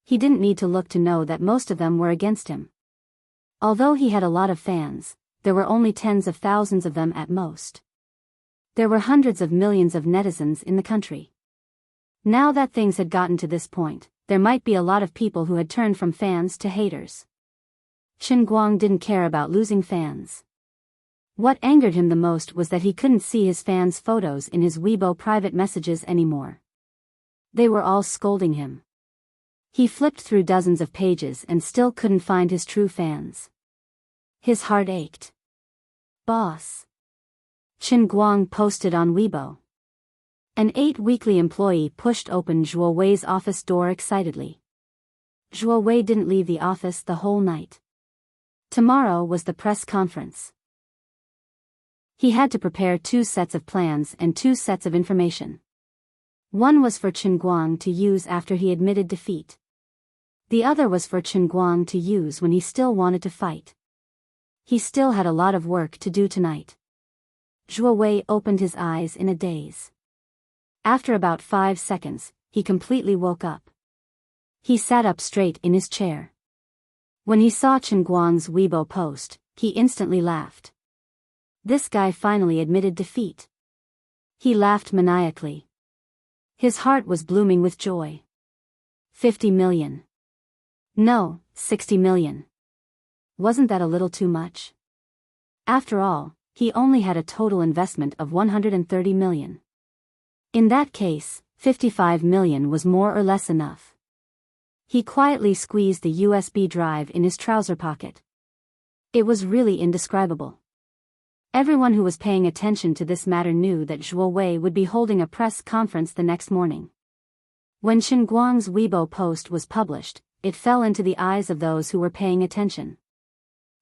He didn't need to look to know that most of them were against him. Although he had a lot of fans, there were only tens of thousands of them at most. There were hundreds of millions of netizens in the country. Now that things had gotten to this point, there might be a lot of people who had turned from fans to haters. Chen Guang didn't care about losing fans. What angered him the most was that he couldn't see his fans' photos in his Weibo private messages anymore. They were all scolding him. He flipped through dozens of pages and still couldn't find his true fans. His heart ached. Boss. Chen Guang posted on Weibo. An 8-weekly employee pushed open Zhuo Wei's office door excitedly. Zhuo Wei didn't leave the office the whole night. Tomorrow was the press conference. He had to prepare 2 sets of plans and 2 sets of information. One was for Chen Guang to use after he admitted defeat. The other was for Chen Guang to use when he still wanted to fight. He still had a lot of work to do tonight. Zhuo Wei opened his eyes in a daze. After about 5 seconds, he completely woke up. He sat up straight in his chair. When he saw Chen Guang's Weibo post, he instantly laughed. This guy finally admitted defeat. He laughed maniacally. His heart was blooming with joy. 50 million. No, 60 million. Wasn't that a little too much? After all, he only had a total investment of 130 million. In that case, 55 million was more or less enough. He quietly squeezed the USB drive in his trouser pocket. It was really indescribable. Everyone who was paying attention to this matter knew that Zhuo Wei would be holding a press conference the next morning. When Chen Guang's Weibo post was published, it fell into the eyes of those who were paying attention.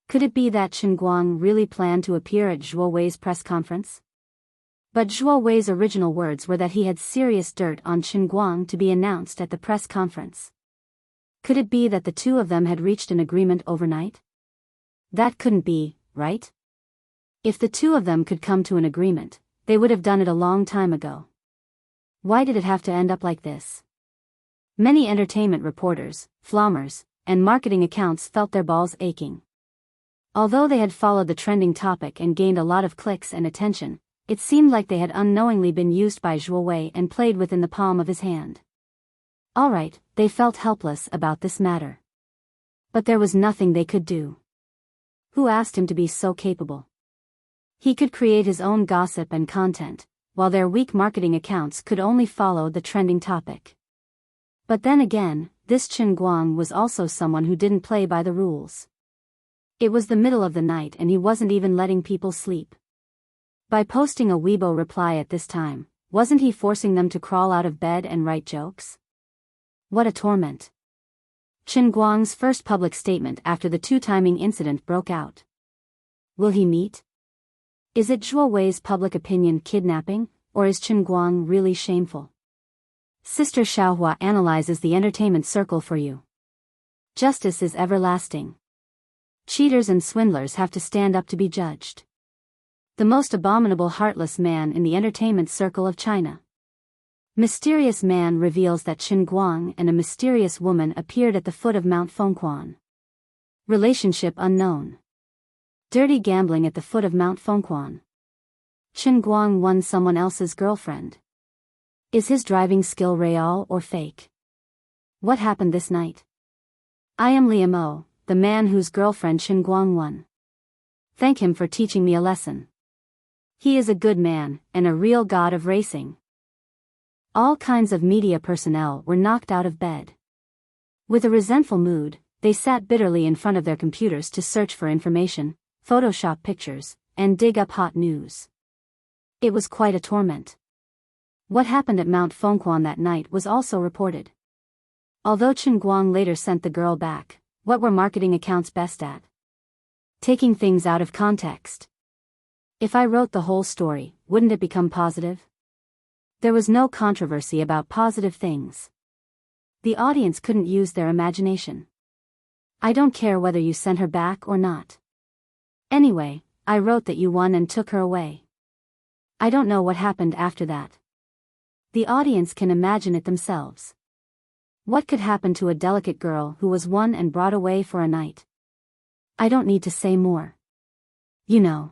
Could it be that Chen Guang really planned to appear at Zhuo Wei's press conference? But Zhuo Wei's original words were that he had serious dirt on Chen Guang to be announced at the press conference. Could it be that the two of them had reached an agreement overnight? That couldn't be, right? If the two of them could come to an agreement, they would have done it a long time ago. Why did it have to end up like this? Many entertainment reporters, flommers, and marketing accounts felt their balls aching. Although they had followed the trending topic and gained a lot of clicks and attention, it seemed like they had unknowingly been used by Zhuo Wei and played within the palm of his hand. Alright, they felt helpless about this matter. But there was nothing they could do. Who asked him to be so capable? He could create his own gossip and content, while their weak marketing accounts could only follow the trending topic. But then again, this Chen Guang was also someone who didn't play by the rules. It was the middle of the night and he wasn't even letting people sleep. By posting a Weibo reply at this time, wasn't he forcing them to crawl out of bed and write jokes? What a torment. Chen Guang's first public statement after the 2-timing incident broke out. Will he meet? Is it Zhuo Wei's public opinion kidnapping, or is Chen Guang really shameful? Sister Xiaohua analyzes the entertainment circle for you. Justice is everlasting. Cheaters and swindlers have to stand up to be judged. The most abominable heartless man in the entertainment circle of China. Mysterious man reveals that Chen Guang and a mysterious woman appeared at the foot of Mount Fengquan. Relationship unknown. Dirty gambling at the foot of Mount Fengquan. Chen Guang won someone else's girlfriend. Is his driving skill real or fake? What happened this night? I am Liam O, the man whose girlfriend Chen Guang won. Thank him for teaching me a lesson. He is a good man, and a real god of racing. All kinds of media personnel were knocked out of bed. With a resentful mood, they sat bitterly in front of their computers to search for information, Photoshop pictures, and dig up hot news. It was quite a torment. What happened at Mount Fengquan that night was also reported. Although Chen Guang later sent the girl back, what were marketing accounts best at? Taking things out of context. If I wrote the whole story, wouldn't it become positive? There was no controversy about positive things. The audience couldn't use their imagination. I don't care whether you sent her back or not. Anyway, I wrote that you won and took her away. I don't know what happened after that. The audience can imagine it themselves. What could happen to a delicate girl who was won and brought away for a night? I don't need to say more. You know.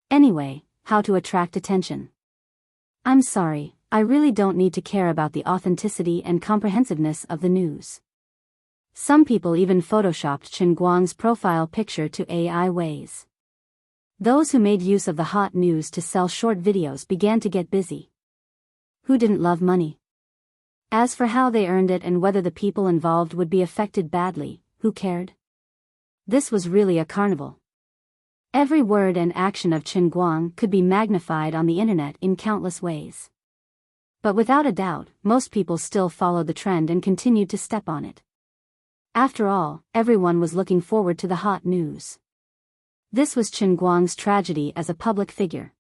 Anyway, how to attract attention. I'm sorry, I really don't need to care about the authenticity and comprehensiveness of the news. Some people even photoshopped Chen Guang's profile picture to AI ways. Those who made use of the hot news to sell short videos began to get busy. Who didn't love money? As for how they earned it and whether the people involved would be affected badly, who cared? This was really a carnival. Every word and action of Chen Guang could be magnified on the internet in countless ways. But without a doubt, most people still followed the trend and continued to step on it. After all, everyone was looking forward to the hot news. This was Chen Guang's tragedy as a public figure.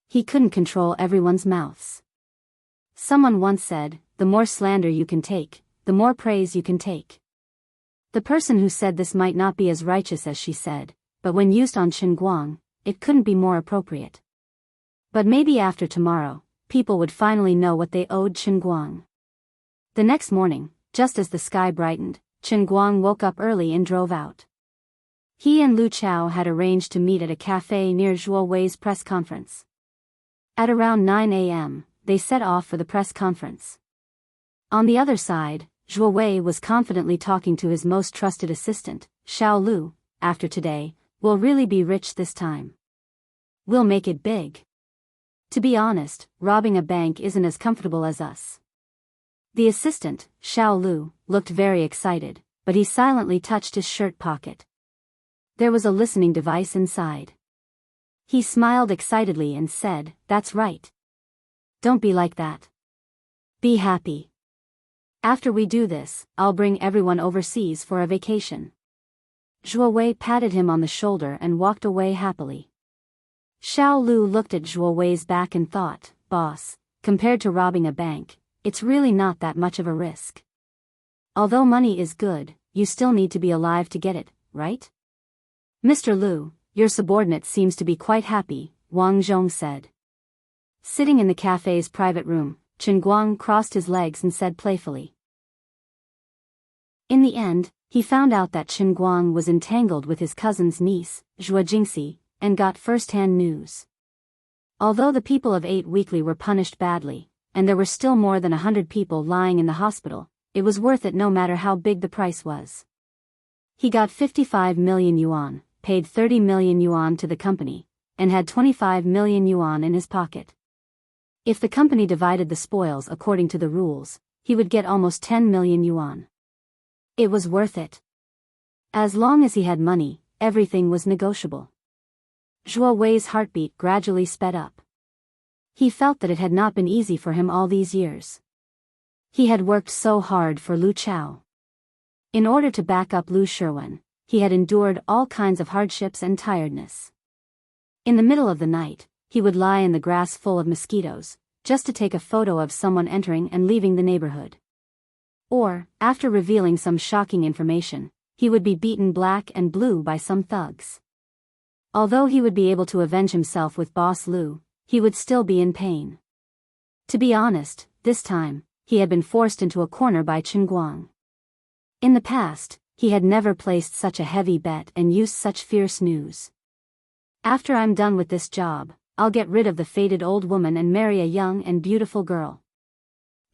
He couldn't control everyone's mouths. Someone once said, "The more slander you can take, the more praise you can take." The person who said this might not be as righteous as she said, but when used on Chen Guang, it couldn't be more appropriate. But maybe after tomorrow, people would finally know what they owed Chen Guang. The next morning, just as the sky brightened, Chen Guang woke up early and drove out. He and Lu Chao had arranged to meet at a cafe near Zhuo Wei's press conference. At around 9 a.m., they set off for the press conference. On the other side, Zhuo Wei was confidently talking to his most trusted assistant, Xiao Lu. "After today, we'll really be rich this time. We'll make it big. To be honest, robbing a bank isn't as comfortable as us." The assistant, Xiao Lu, looked very excited, but he silently touched his shirt pocket. There was a listening device inside. He smiled excitedly and said, "That's right. Don't be like that. Be happy. After we do this, I'll bring everyone overseas for a vacation." Zhuo Wei patted him on the shoulder and walked away happily. Xiao Lu looked at Zhuo Wei's back and thought, "Boss, compared to robbing a bank, it's really not that much of a risk. Although money is good, you still need to be alive to get it, right?" "Mr. Lu, your subordinate seems to be quite happy," Wang Zhong said. Sitting in the cafe's private room, Chen Guang crossed his legs and said playfully. In the end, he found out that Chen Guang was entangled with his cousin's niece, Zhuo Jingxi, and got first-hand news. Although the people of 8 Weekly were punished badly, and there were still more than 100 people lying in the hospital, it was worth it no matter how big the price was. He got 55 million yuan, paid 30 million yuan to the company, and had 25 million yuan in his pocket. If the company divided the spoils according to the rules, he would get almost 10 million yuan. It was worth it. As long as he had money, everything was negotiable. Zhuo Wei's heartbeat gradually sped up. He felt that it had not been easy for him all these years. He had worked so hard for Lu Chao. In order to back up Lu Sherwen, he had endured all kinds of hardships and tiredness. In the middle of the night, he would lie in the grass full of mosquitoes, just to take a photo of someone entering and leaving the neighborhood. Or, after revealing some shocking information, he would be beaten black and blue by some thugs. Although he would be able to avenge himself with Boss Lu, he would still be in pain. To be honest, this time, he had been forced into a corner by Chen Guang. In the past, he had never placed such a heavy bet and used such fierce news. "After I'm done with this job, I'll get rid of the faded old woman and marry a young and beautiful girl."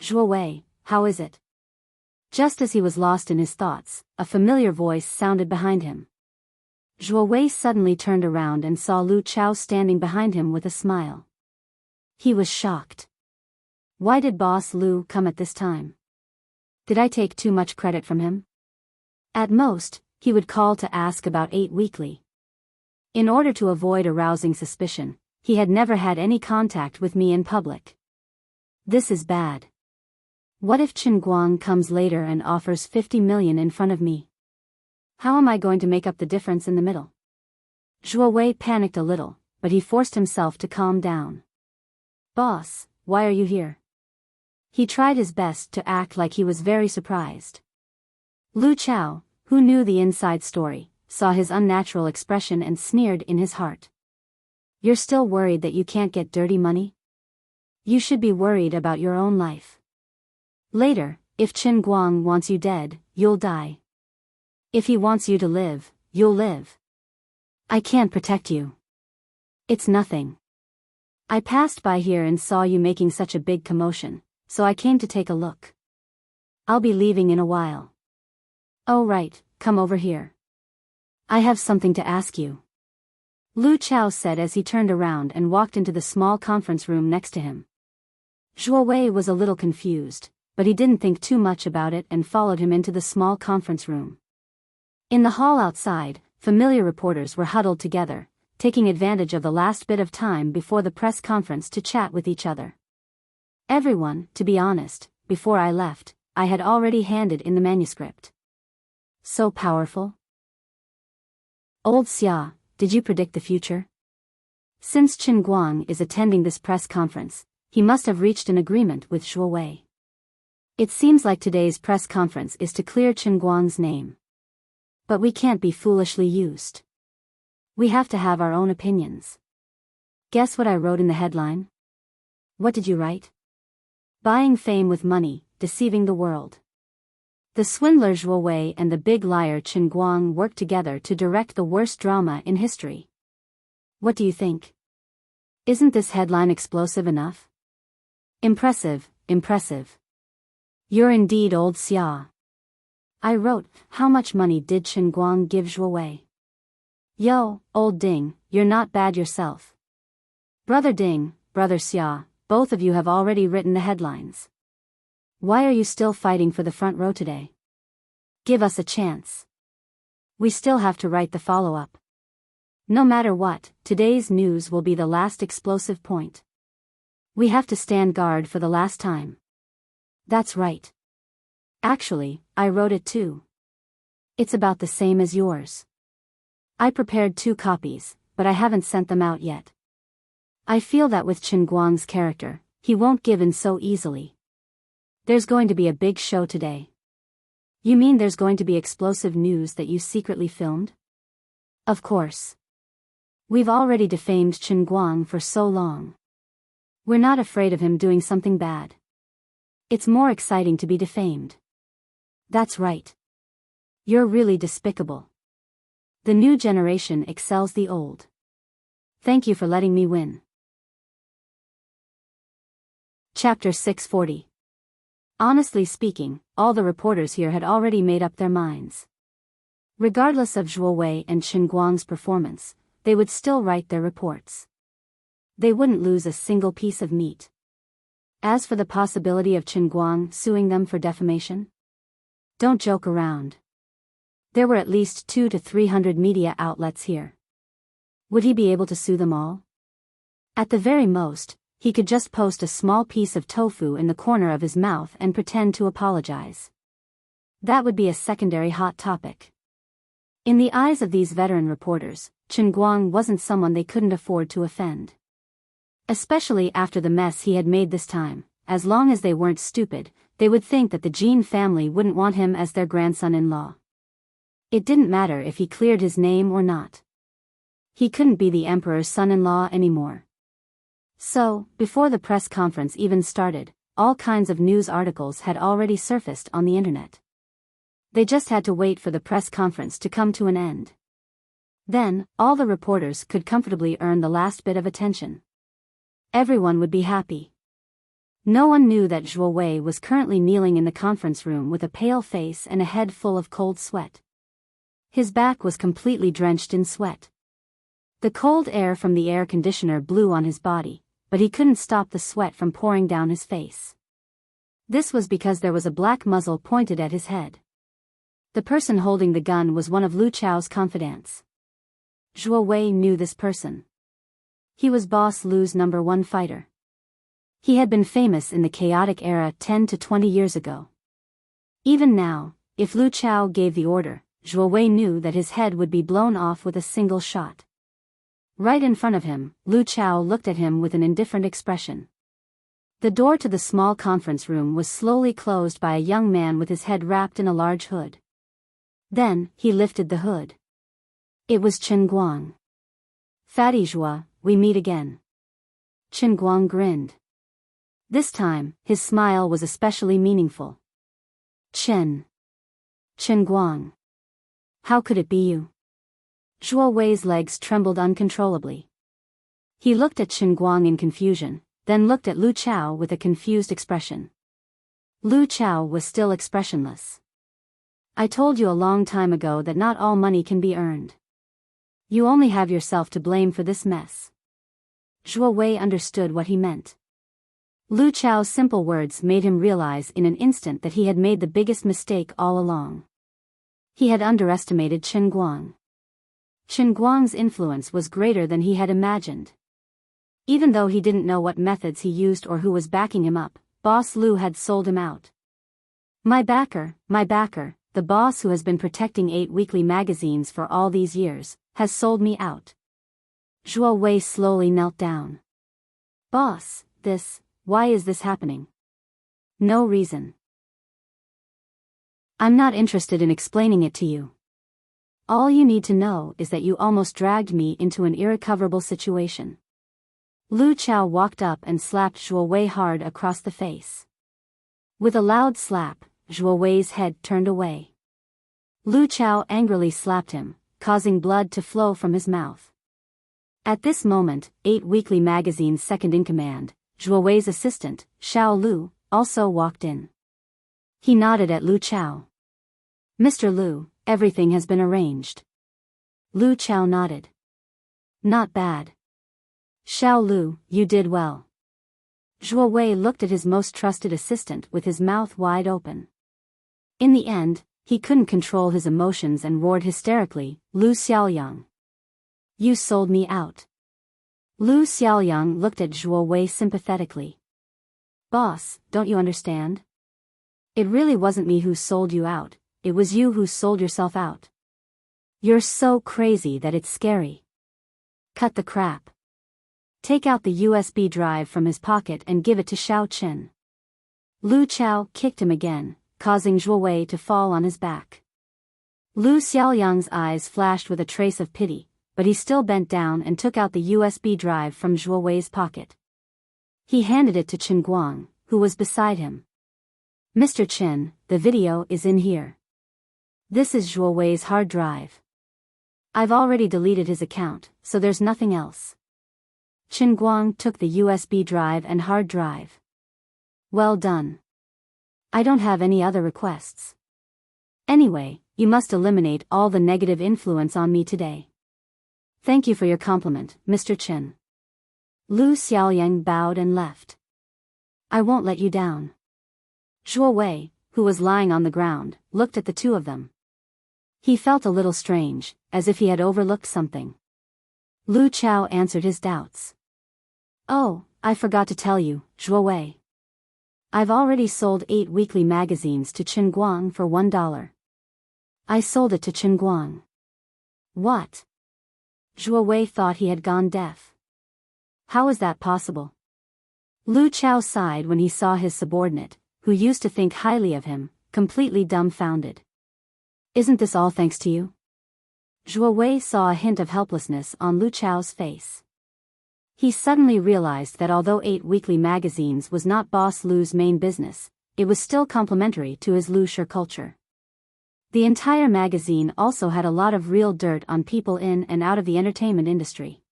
"Zhuo Wei, how is it?" Just as he was lost in his thoughts, a familiar voice sounded behind him. Zhuo Wei suddenly turned around and saw Lu Chao standing behind him with a smile. He was shocked. Why did Boss Lu come at this time? Did I take too much credit from him? At most, he would call to ask about 8 Weekly. In order to avoid arousing suspicion, he had never had any contact with me in public. This is bad. What if Chen Guang comes later and offers 50 million in front of me? How am I going to make up the difference in the middle? Zhuo Wei panicked a little, but he forced himself to calm down. "Boss, why are you here?" He tried his best to act like he was very surprised. Lu Chao, who knew the inside story, saw his unnatural expression and sneered in his heart. "You're still worried that you can't get dirty money? You should be worried about your own life. Later, if Chen Guang wants you dead, you'll die. If he wants you to live, you'll live." I can't protect you. It's nothing. I passed by here and saw you making such a big commotion, so I came to take a look. I'll be leaving in a while. Oh right, come over here. I have something to ask you. Lu Chao said as he turned around and walked into the small conference room next to him. Zhuo Wei was a little confused, but he didn't think too much about it and followed him into the small conference room. In the hall outside, familiar reporters were huddled together, taking advantage of the last bit of time before the press conference to chat with each other. Everyone, to be honest, before I left, I had already handed in the manuscript. So powerful. Old Xia, did you predict the future? Since Qin Guang is attending this press conference, he must have reached an agreement with Zhuo Wei. It seems like today's press conference is to clear Qin Guang's name. But we can't be foolishly used. We have to have our own opinions. Guess what I wrote in the headline? What did you write? Buying fame with money, deceiving the world. The swindler Zhuo Wei and the big liar Qin Guang worked together to direct the worst drama in history. What do you think? Isn't this headline explosive enough? Impressive, impressive. You're indeed old Xia. I wrote, how much money did Qin Guang give Zhuo Wei? Yo, old Ding, you're not bad yourself. Brother Ding, brother Xia, both of you have already written the headlines. Why are you still fighting for the front row today? Give us a chance. We still have to write the follow-up. No matter what, today's news will be the last explosive point. We have to stand guard for the last time. That's right. Actually, I wrote it too. It's about the same as yours. I prepared 2 copies, but I haven't sent them out yet. I feel that with Qin Guang's character, he won't give in so easily. There's going to be a big show today. You mean there's going to be explosive news that you secretly filmed? Of course. We've already defamed Qin Guang for so long. We're not afraid of him doing something bad. It's more exciting to be defamed. That's right. You're really despicable. The new generation excels the old. Thank you for letting me win. Chapter 640. Honestly speaking, all the reporters here had already made up their minds. Regardless of Zhuo Wei and Qin Guang's performance, they would still write their reports. They wouldn't lose a single piece of meat. As for the possibility of Qin Guang suing them for defamation, don't joke around. There were at least 200 to 300 media outlets here. Would he be able to sue them all? At the very most, he could just post a small piece of tofu in the corner of his mouth and pretend to apologize. That would be a secondary hot topic. In the eyes of these veteran reporters, Qin Guang wasn't someone they couldn't afford to offend. Especially after the mess he had made this time, as long as they weren't stupid, they would think that the Jin family wouldn't want him as their grandson-in-law. It didn't matter if he cleared his name or not. He couldn't be the emperor's son-in-law anymore. So, before the press conference even started, all kinds of news articles had already surfaced on the internet. They just had to wait for the press conference to come to an end. Then, all the reporters could comfortably earn the last bit of attention. Everyone would be happy. No one knew that Zhuo Wei was currently kneeling in the conference room with a pale face and a head full of cold sweat. His back was completely drenched in sweat. The cold air from the air conditioner blew on his body, but he couldn't stop the sweat from pouring down his face. This was because there was a black muzzle pointed at his head. The person holding the gun was one of Lu Chao's confidants. Zhuo Wei knew this person. He was Boss Lu's #1 fighter. He had been famous in the chaotic era 10 to 20 years ago. Even now, if Lu Chao gave the order, Zhuo Wei knew that his head would be blown off with a single shot. Right in front of him, Lu Chao looked at him with an indifferent expression. The door to the small conference room was slowly closed by a young man with his head wrapped in a large hood. Then, he lifted the hood. It was Qin Guang. Fatty Zhua, we meet again. Qin Guang grinned. This time, his smile was especially meaningful. Qin Guang. How could it be you? Zhuo Wei's legs trembled uncontrollably. He looked at Qin Guang in confusion, then looked at Lu Chao with a confused expression. Lu Chao was still expressionless. I told you a long time ago that not all money can be earned. You only have yourself to blame for this mess. Zhuo Wei understood what he meant. Lu Chao's simple words made him realize in an instant that he had made the biggest mistake all along. He had underestimated Qin Guang. Qin Guang's influence was greater than he had imagined. Even though he didn't know what methods he used or who was backing him up, Boss Lu had sold him out. My backer, the boss who has been protecting 8 weekly magazines for all these years, has sold me out. Zhuo Wei slowly knelt down. Boss, why is this happening? No reason. I'm not interested in explaining it to you. All you need to know is that you almost dragged me into an irrecoverable situation. Lu Chao walked up and slapped Zhuo Wei hard across the face. With a loud slap, Zhuo Wei's head turned away. Lu Chao angrily slapped him, causing blood to flow from his mouth. At this moment, 8 weekly magazines' second-in-command, Zhuo Wei's assistant, Xiao Lu, also walked in. He nodded at Lu Chao. Mr. Lu, everything has been arranged. Lu Chao nodded. Not bad. Xiao Lu, you did well. Zhuo Wei looked at his most trusted assistant with his mouth wide open. In the end, he couldn't control his emotions and roared hysterically, Lu Xiaoyang. You sold me out. Lu Xiaoyang looked at Zhuo Wei sympathetically. Boss, don't you understand? It really wasn't me who sold you out, it was you who sold yourself out. You're so crazy that it's scary. Cut the crap. Take out the USB drive from his pocket and give it to Xiao Qin. Lu Chao kicked him again, causing Zhuo Wei to fall on his back. Lu Xiaoyang's eyes flashed with a trace of pity, but he still bent down and took out the USB drive from Zhuo Wei's pocket. He handed it to Qin Guang, who was beside him. Mr. Qin, the video is in here. This is Zhuo Wei's hard drive. I've already deleted his account, so there's nothing else. Qin Guang took the USB drive and hard drive. Well done. I don't have any other requests. Anyway, you must eliminate all the negative influence on me today. Thank you for your compliment, Mr. Qin. Lu Xiaoyang bowed and left. I won't let you down. Zhuo Wei, who was lying on the ground, looked at the two of them. He felt a little strange, as if he had overlooked something. Lu Chao answered his doubts. Oh, I forgot to tell you, Zhuo Wei. I've already sold 8 weekly magazines to Qin Guang for $1. I sold it to Qin Guang. What? Zhuo Wei thought he had gone deaf. How is that possible? Lu Chao sighed when he saw his subordinate, who used to think highly of him, completely dumbfounded. Isn't this all thanks to you? Zhuo Wei saw a hint of helplessness on Lu Chao's face. He suddenly realized that although 8 weekly magazines was not Boss Lu's main business, it was still complementary to his Lu Shi culture. The entire magazine also had a lot of real dirt on people in and out of the entertainment industry.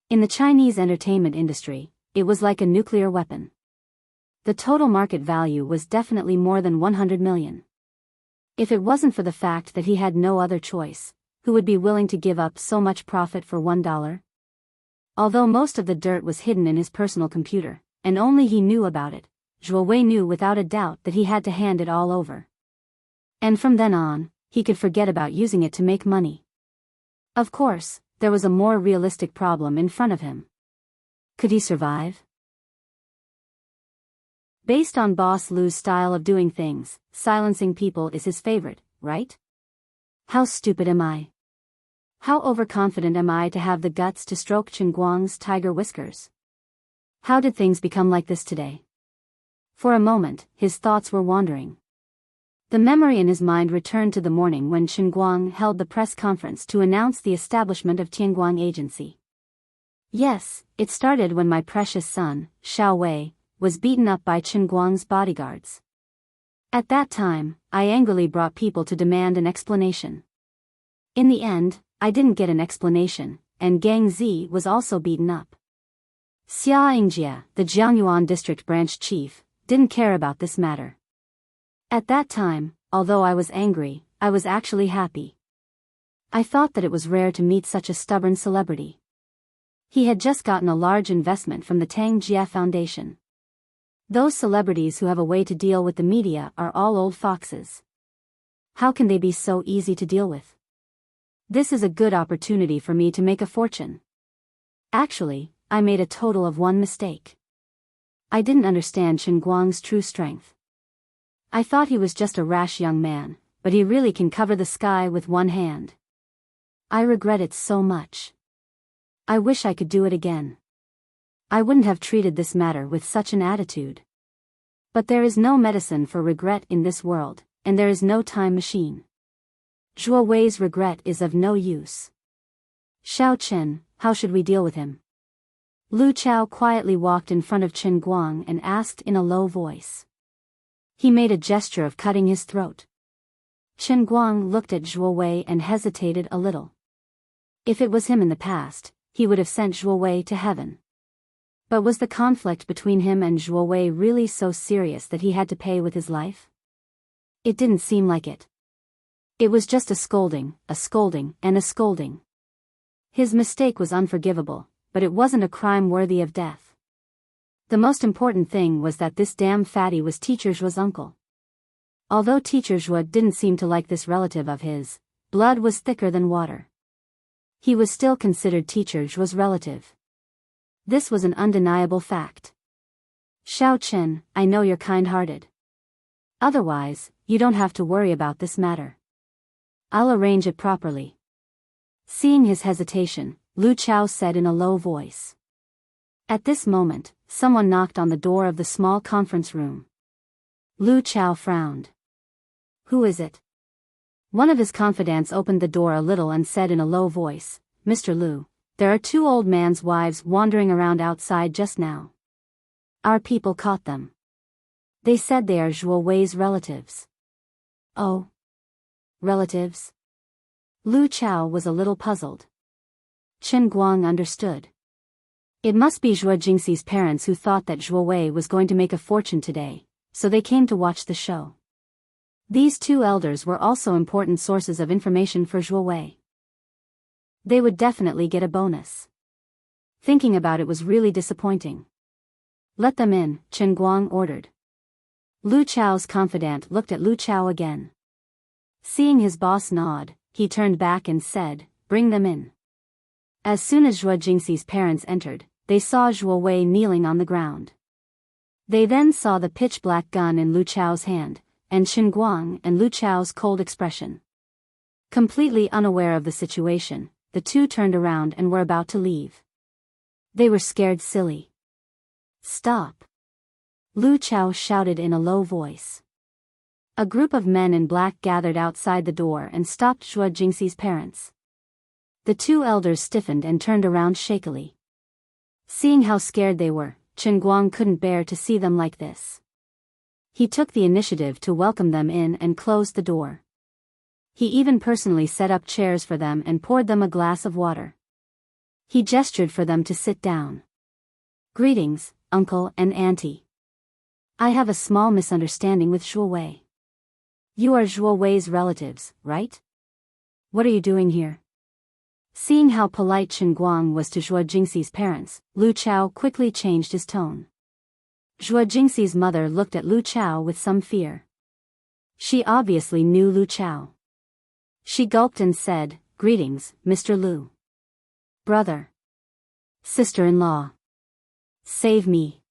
In the Chinese entertainment industry, it was like a nuclear weapon. The total market value was definitely more than 100 million. If it wasn't for the fact that he had no other choice, who would be willing to give up so much profit for $1? Although most of the dirt was hidden in his personal computer, and only he knew about it, Zhuo Wei knew without a doubt that he had to hand it all over. And from then on, he could forget about using it to make money. Of course, there was a more realistic problem in front of him. Could he survive? Based on Boss Lu's style of doing things, silencing people is his favorite, right? How stupid am I? How overconfident am I to have the guts to stroke Qin Guang's tiger whiskers? How did things become like this today? For a moment, his thoughts were wandering. The memory in his mind returned to the morning when Qin Guang held the press conference to announce the establishment of Tianguang Agency. Yes, it started when my precious son, Xiao Wei, was beaten up by Qin Guang's bodyguards. At that time, I angrily brought people to demand an explanation. In the end, I didn't get an explanation, and Gang Zi was also beaten up. Xia Yingjie, the Jiangyuan district branch chief, didn't care about this matter. At that time, although I was angry, I was actually happy. I thought that it was rare to meet such a stubborn celebrity. He had just gotten a large investment from the Tang Jie Foundation. Those celebrities who have a way to deal with the media are all old foxes. How can they be so easy to deal with? This is a good opportunity for me to make a fortune. Actually, I made a total of one mistake. I didn't understand Chen Guang's true strength. I thought he was just a rash young man, but he really can cover the sky with one hand. I regret it so much. I wish I could do it again. I wouldn't have treated this matter with such an attitude. But there is no medicine for regret in this world, and there is no time machine. Zhuo Wei's regret is of no use. Xiao Chen, how should we deal with him? Lu Chao quietly walked in front of Chen Guang and asked in a low voice. He made a gesture of cutting his throat. Chen Guang looked at Zhuo Wei and hesitated a little. If it was him in the past, he would have sent Zhuo Wei to heaven. But was the conflict between him and Zhuo Wei really so serious that he had to pay with his life? It didn't seem like it. It was just a scolding, and a scolding. His mistake was unforgivable, but it wasn't a crime worthy of death. The most important thing was that this damn fatty was Teacher Zhuo's uncle. Although Teacher Zhuo didn't seem to like this relative of his, blood was thicker than water. He was still considered Teacher Zhuo's relative. This was an undeniable fact. Xiao Chen, I know you're kind-hearted. Otherwise, you don't have to worry about this matter. I'll arrange it properly. Seeing his hesitation, Lu Chao said in a low voice. At this moment, someone knocked on the door of the small conference room. Lu Chao frowned. Who is it? One of his confidants opened the door a little and said in a low voice, Mr. Lu, there are two old man's wives wandering around outside just now. Our people caught them. They said they are Zhuo Wei's relatives. Oh. Relatives? Lu Chao was a little puzzled. Chen Guang understood. It must be Zhuo Jingxi's parents who thought that Zhuo Wei was going to make a fortune today, so they came to watch the show. These two elders were also important sources of information for Zhuo Wei. They would definitely get a bonus. Thinking about it was really disappointing. Let them in, Chen Guang ordered. Lu Chao's confidant looked at Lu Chao again. Seeing his boss nod, he turned back and said, bring them in. As soon as Zhuo Jingxi's parents entered, they saw Zhuo Wei kneeling on the ground. They then saw the pitch-black gun in Lu Chao's hand, and Chen Guang and Lu Chao's cold expression. Completely unaware of the situation, the two turned around and were about to leave. They were scared silly. Stop! Lu Chao shouted in a low voice. A group of men in black gathered outside the door and stopped Zhuo Jingxi's parents. The two elders stiffened and turned around shakily. Seeing how scared they were, Chen Guang couldn't bear to see them like this. He took the initiative to welcome them in and closed the door. He even personally set up chairs for them and poured them a glass of water. He gestured for them to sit down. Greetings, uncle and auntie. I have a small misunderstanding with Zhuo Wei. You are Zhuo Wei's relatives, right? What are you doing here? Seeing how polite Chen Guang was to Zhuo Jingxi's parents, Lu Chao quickly changed his tone. Zhuo Jingxi's mother looked at Lu Chao with some fear. She obviously knew Lu Chao. She gulped and said, greetings, Mr. Lu. Brother. Sister-in-law. Save me.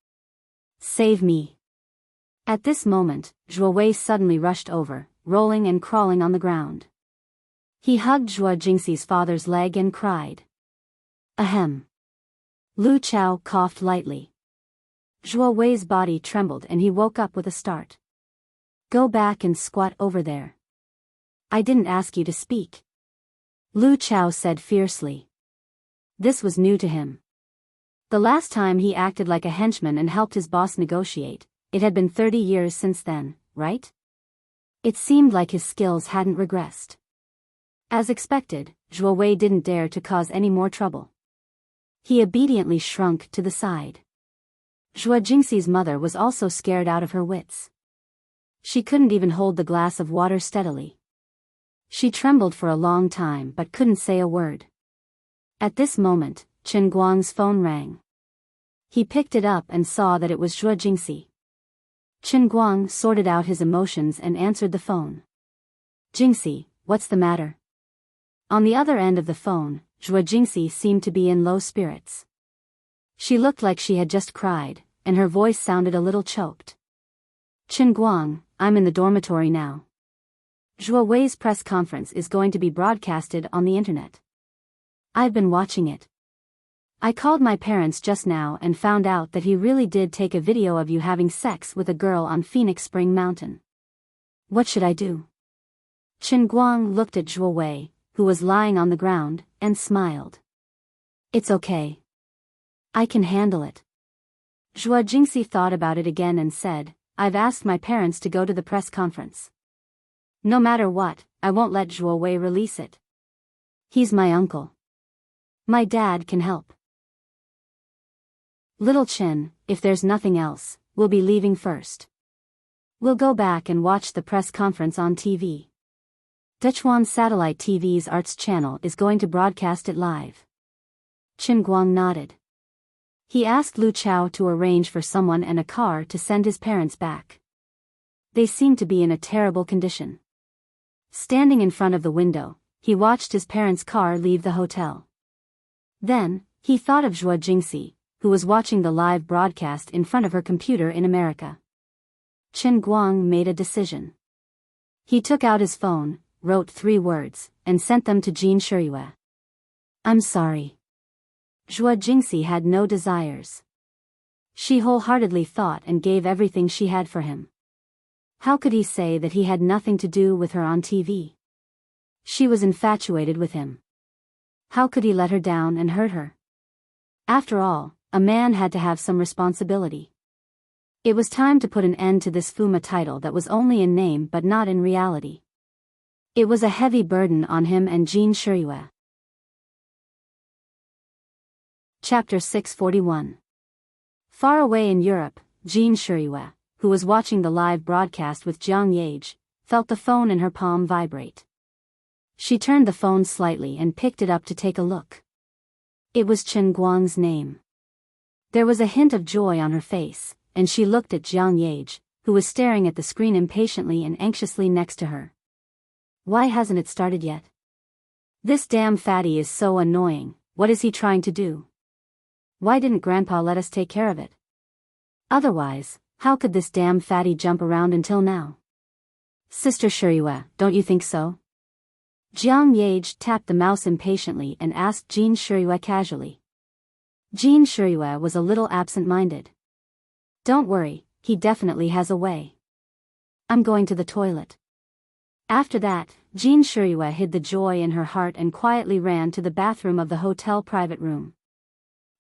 Save me. At this moment, Zhuo Wei suddenly rushed over, rolling and crawling on the ground. He hugged Zhuo Jingxi's father's leg and cried. Ahem. Lu Chao coughed lightly. Zhuo Wei's body trembled and he woke up with a start. Go back and squat over there. I didn't ask you to speak. Lu Chao said fiercely. This was new to him. The last time he acted like a henchman and helped his boss negotiate, it had been 30 years since then, right? It seemed like his skills hadn't regressed. As expected, Zhuo Wei didn't dare to cause any more trouble. He obediently shrunk to the side. Zhuo Jingxi's mother was also scared out of her wits. She couldn't even hold the glass of water steadily. She trembled for a long time but couldn't say a word. At this moment, Chen Guang's phone rang. He picked it up and saw that it was Zhuo Jingxi. Chen Guang sorted out his emotions and answered the phone. Jingxi, what's the matter? On the other end of the phone, Zhuo Jingxi seemed to be in low spirits. She looked like she had just cried, and her voice sounded a little choked. Chen Guang, I'm in the dormitory now. Zhuo Wei's press conference is going to be broadcasted on the internet. I've been watching it. I called my parents just now and found out that he really did take a video of you having sex with a girl on Phoenix Spring Mountain. What should I do? Chen Guang looked at Zhuo Wei, who was lying on the ground, and smiled. It's okay. I can handle it. Zhuo Jingxi thought about it again and said, I've asked my parents to go to the press conference. No matter what, I won't let Zhuo Wei release it. He's my uncle. My dad can help. Little Chen, if there's nothing else, we'll be leaving first. We'll go back and watch the press conference on TV. Dechuan Satellite TV's Arts channel is going to broadcast it live. Chen Guang nodded. He asked Lu Chao to arrange for someone and a car to send his parents back. They seemed to be in a terrible condition. Standing in front of the window, he watched his parents' car leave the hotel. Then, he thought of Zhuo Jingxi, who was watching the live broadcast in front of her computer in America. Chen Guang made a decision. He took out his phone, wrote 3 words, and sent them to Jin Shiyue. I'm sorry. Zhuo Jingxi had no desires. She wholeheartedly thought and gave everything she had for him. How could he say that he had nothing to do with her on TV? She was infatuated with him. How could he let her down and hurt her? After all, a man had to have some responsibility. It was time to put an end to this Fuma title that was only in name but not in reality. It was a heavy burden on him and Jin Shiyue. Chapter 641. Far away in Europe, Jin Shiyue, who was watching the live broadcast with Jiang Yage, felt the phone in her palm vibrate. She turned the phone slightly and picked it up to take a look. It was Chen Guang's name. There was a hint of joy on her face, and she looked at Jiang Yage, who was staring at the screen impatiently and anxiously next to her. Why hasn't it started yet? This damn fatty is so annoying. What is he trying to do? Why didn't Grandpa let us take care of it? Otherwise, how could this damn fatty jump around until now? Sister Shiyue, don't you think so? Jiang Yage tapped the mouse impatiently and asked Jin Shiyue casually. Jin Shiyue was a little absent-minded. Don't worry, he definitely has a way. I'm going to the toilet. After that, Jin Shiyue hid the joy in her heart and quietly ran to the bathroom of the hotel private room.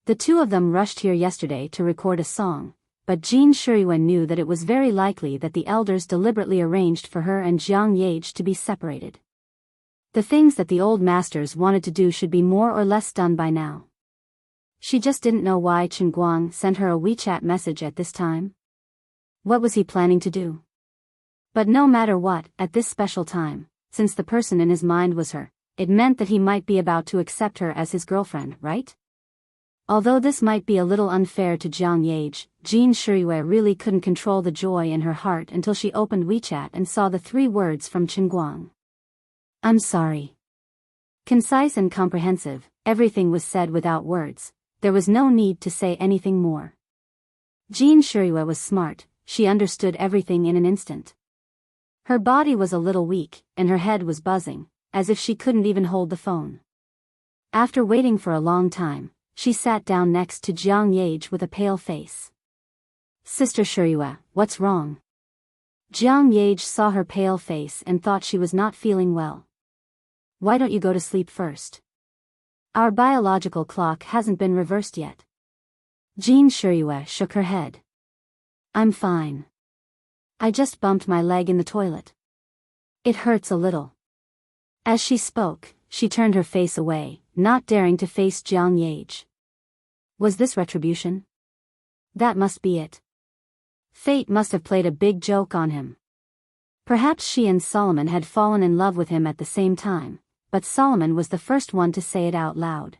The two of them rushed here yesterday to record a song, but Jin Shiyue knew that it was very likely that the elders deliberately arranged for her and Jiang Yage to be separated. The things that the old masters wanted to do should be more or less done by now. She just didn't know why Chen Guang sent her a WeChat message at this time. What was he planning to do? But no matter what, at this special time, since the person in his mind was her, it meant that he might be about to accept her as his girlfriend, right? Although this might be a little unfair to Jiang Yage, Jin Shiyue really couldn't control the joy in her heart until she opened WeChat and saw the 3 words from Chen Guang. I'm sorry. Concise and comprehensive, everything was said without words. There was no need to say anything more. Jin Shiyue was smart, she understood everything in an instant. Her body was a little weak, and her head was buzzing, as if she couldn't even hold the phone. After waiting for a long time, she sat down next to Jiang Yage with a pale face. Sister Shiyue, what's wrong? Jiang Yage saw her pale face and thought she was not feeling well. Why don't you go to sleep first? Our biological clock hasn't been reversed yet. Jin Shiyue shook her head. I'm fine. I just bumped my leg in the toilet. It hurts a little. As she spoke, she turned her face away, not daring to face Jiang Yage. Was this retribution? That must be it. Fate must have played a big joke on him. Perhaps she and Solomon had fallen in love with him at the same time, but Solomon was the first one to say it out loud.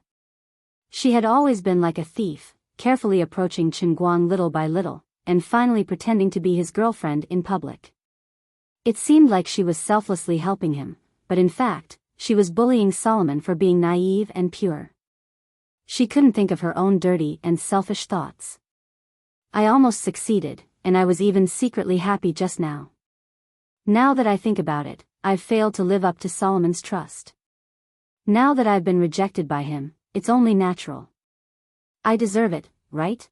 She had always been like a thief, carefully approaching Chen Guang little by little, and finally pretending to be his girlfriend in public. It seemed like she was selflessly helping him, but in fact, she was bullying Solomon for being naive and pure. She couldn't think of her own dirty and selfish thoughts. I almost succeeded, and I was even secretly happy just now. Now that I think about it, I've failed to live up to Solomon's trust. Now that I've been rejected by him, it's only natural. I deserve it, right?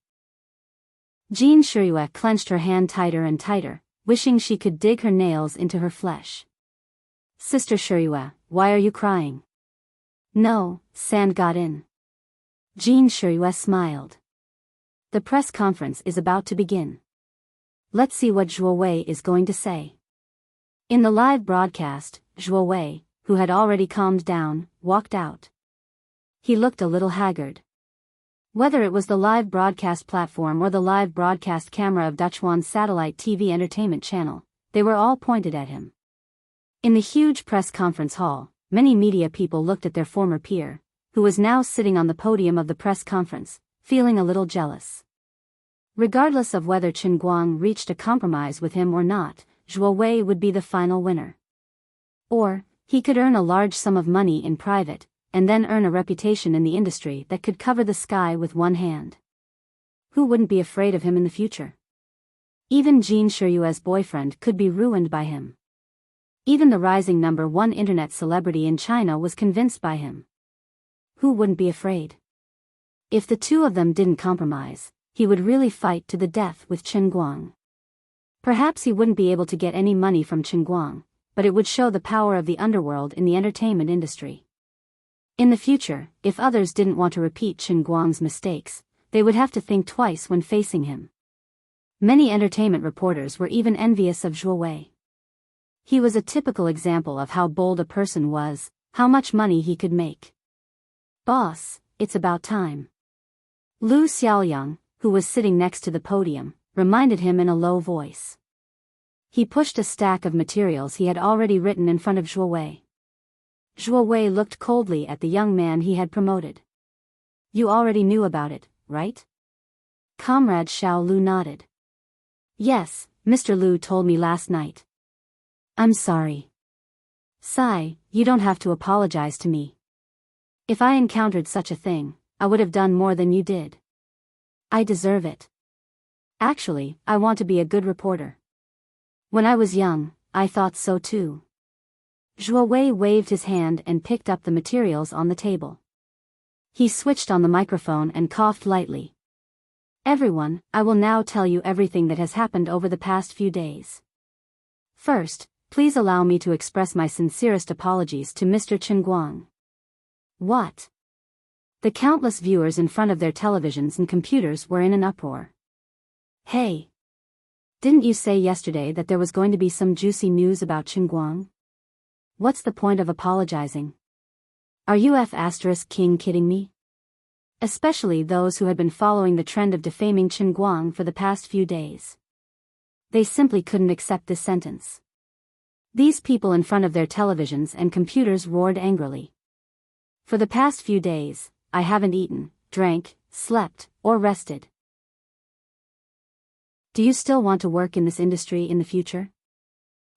Jean Shirue clenched her hand tighter and tighter, wishing she could dig her nails into her flesh. Sister Shirue, why are you crying? No, sand got in. Jean Shirue smiled. The press conference is about to begin. Let's see what Zhuo Wei is going to say. In the live broadcast, Zhuo Wei, who had already calmed down, walked out. He looked a little haggard. Whether it was the live broadcast platform or the live broadcast camera of Duchuan's satellite TV entertainment channel, they were all pointed at him. In the huge press conference hall, many media people looked at their former peer, who was now sitting on the podium of the press conference, feeling a little jealous. Regardless of whether Chen Guang reached a compromise with him or not, Zhuo Wei would be the final winner. Or, he could earn a large sum of money in private, and then earn a reputation in the industry that could cover the sky with one hand. Who wouldn't be afraid of him in the future? Even Jean Shirue's boyfriend could be ruined by him. Even the rising #1 internet celebrity in China was convinced by him. Who wouldn't be afraid? If the two of them didn't compromise, he would really fight to the death with Chen Guang. Perhaps he wouldn't be able to get any money from Chen Guang, but it would show the power of the underworld in the entertainment industry. In the future, if others didn't want to repeat Chen Guang's mistakes, they would have to think twice when facing him. Many entertainment reporters were even envious of Zhuo Wei. He was a typical example of how bold a person was, how much money he could make. Boss, it's about time. Lu Xiaoyang, who was sitting next to the podium, reminded him in a low voice. He pushed a stack of materials he had already written in front of Zhuo Wei. Zhuo Wei looked coldly at the young man he had promoted. You already knew about it, right? Comrade Xiao Lu nodded. Yes, Mr. Lu told me last night. I'm sorry. Sai, you don't have to apologize to me. If I encountered such a thing, I would have done more than you did. I deserve it. Actually, I want to be a good reporter. When I was young, I thought so too. Zhuo Wei waved his hand and picked up the materials on the table. He switched on the microphone and coughed lightly. Everyone, I will now tell you everything that has happened over the past few days. First, please allow me to express my sincerest apologies to Mr. Chen Guang. What? The countless viewers in front of their televisions and computers were in an uproar. Hey! Didn't you say yesterday that there was going to be some juicy news about Chen Guang? What's the point of apologizing? Are you King kidding me? Especially those who had been following the trend of defaming Chen Guang for the past few days. They simply couldn't accept this sentence. These people in front of their televisions and computers roared angrily. For the past few days, I haven't eaten, drank, slept, or rested. Do you still want to work in this industry in the future?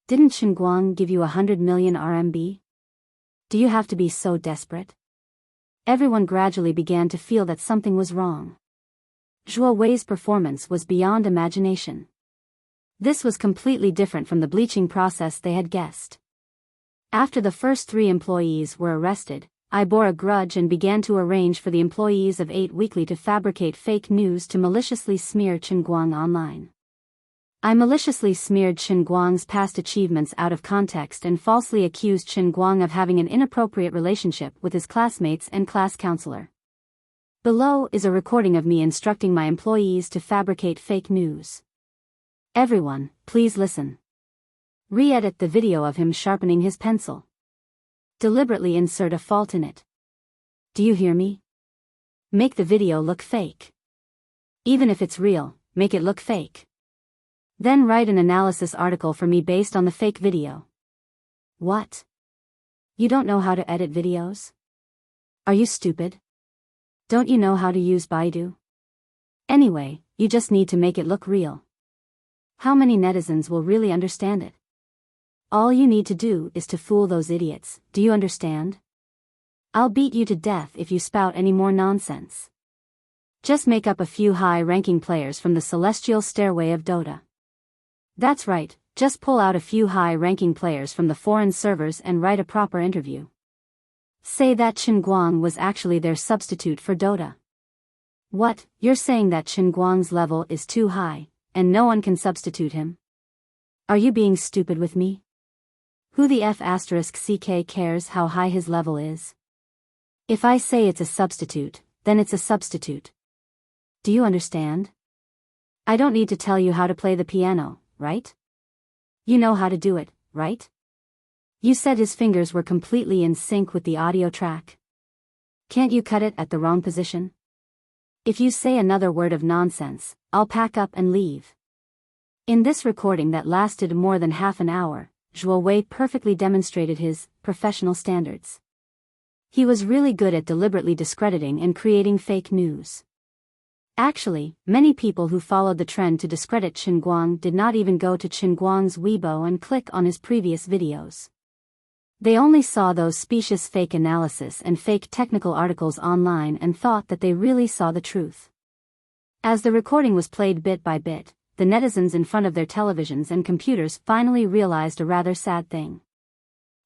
Didn't Chen Guang give you 100 million RMB? Do you have to be so desperate? Everyone gradually began to feel that something was wrong. Zhuo Wei's performance was beyond imagination. This was completely different from the bleaching process they had guessed. After the first 3 employees were arrested, I bore a grudge and began to arrange for the employees of 8 Weekly to fabricate fake news to maliciously smear Chen Guang online. I maliciously smeared Chen Guang's past achievements out of context and falsely accused Chen Guang of having an inappropriate relationship with his classmates and class counselor. Below is a recording of me instructing my employees to fabricate fake news. Everyone, please listen. Re-edit the video of him sharpening his pencil. Deliberately insert a fault in it. Do you hear me? Make the video look fake. Even if it's real, make it look fake. Then write an analysis article for me based on the fake video. What? You don't know how to edit videos? Are you stupid? Don't you know how to use Baidu? Anyway, you just need to make it look real. How many netizens will really understand it? All you need to do is to fool those idiots, do you understand? I'll beat you to death if you spout any more nonsense. Just make up a few high-ranking players from the celestial stairway of Dota. That's right, just pull out a few high-ranking players from the foreign servers and write a proper interview. Say that Chen Guang was actually their substitute for Dota. What, you're saying that Chen Guang's level is too high, and no one can substitute him? Are you being stupid with me? Who the F***ck cares how high his level is? If I say it's a substitute, then it's a substitute. Do you understand? I don't need to tell you how to play the piano, right? You know how to do it, right? You said his fingers were completely in sync with the audio track. Can't you cut it at the wrong position? If you say another word of nonsense, I'll pack up and leave. In this recording that lasted more than half an hour, Zhuo Wei perfectly demonstrated his professional standards. He was really good at deliberately discrediting and creating fake news. Actually, many people who followed the trend to discredit Chen Guang did not even go to Chen Guang's Weibo and click on his previous videos. They only saw those specious fake analysis and fake technical articles online and thought that they really saw the truth. As the recording was played bit by bit, the netizens in front of their televisions and computers finally realized a rather sad thing.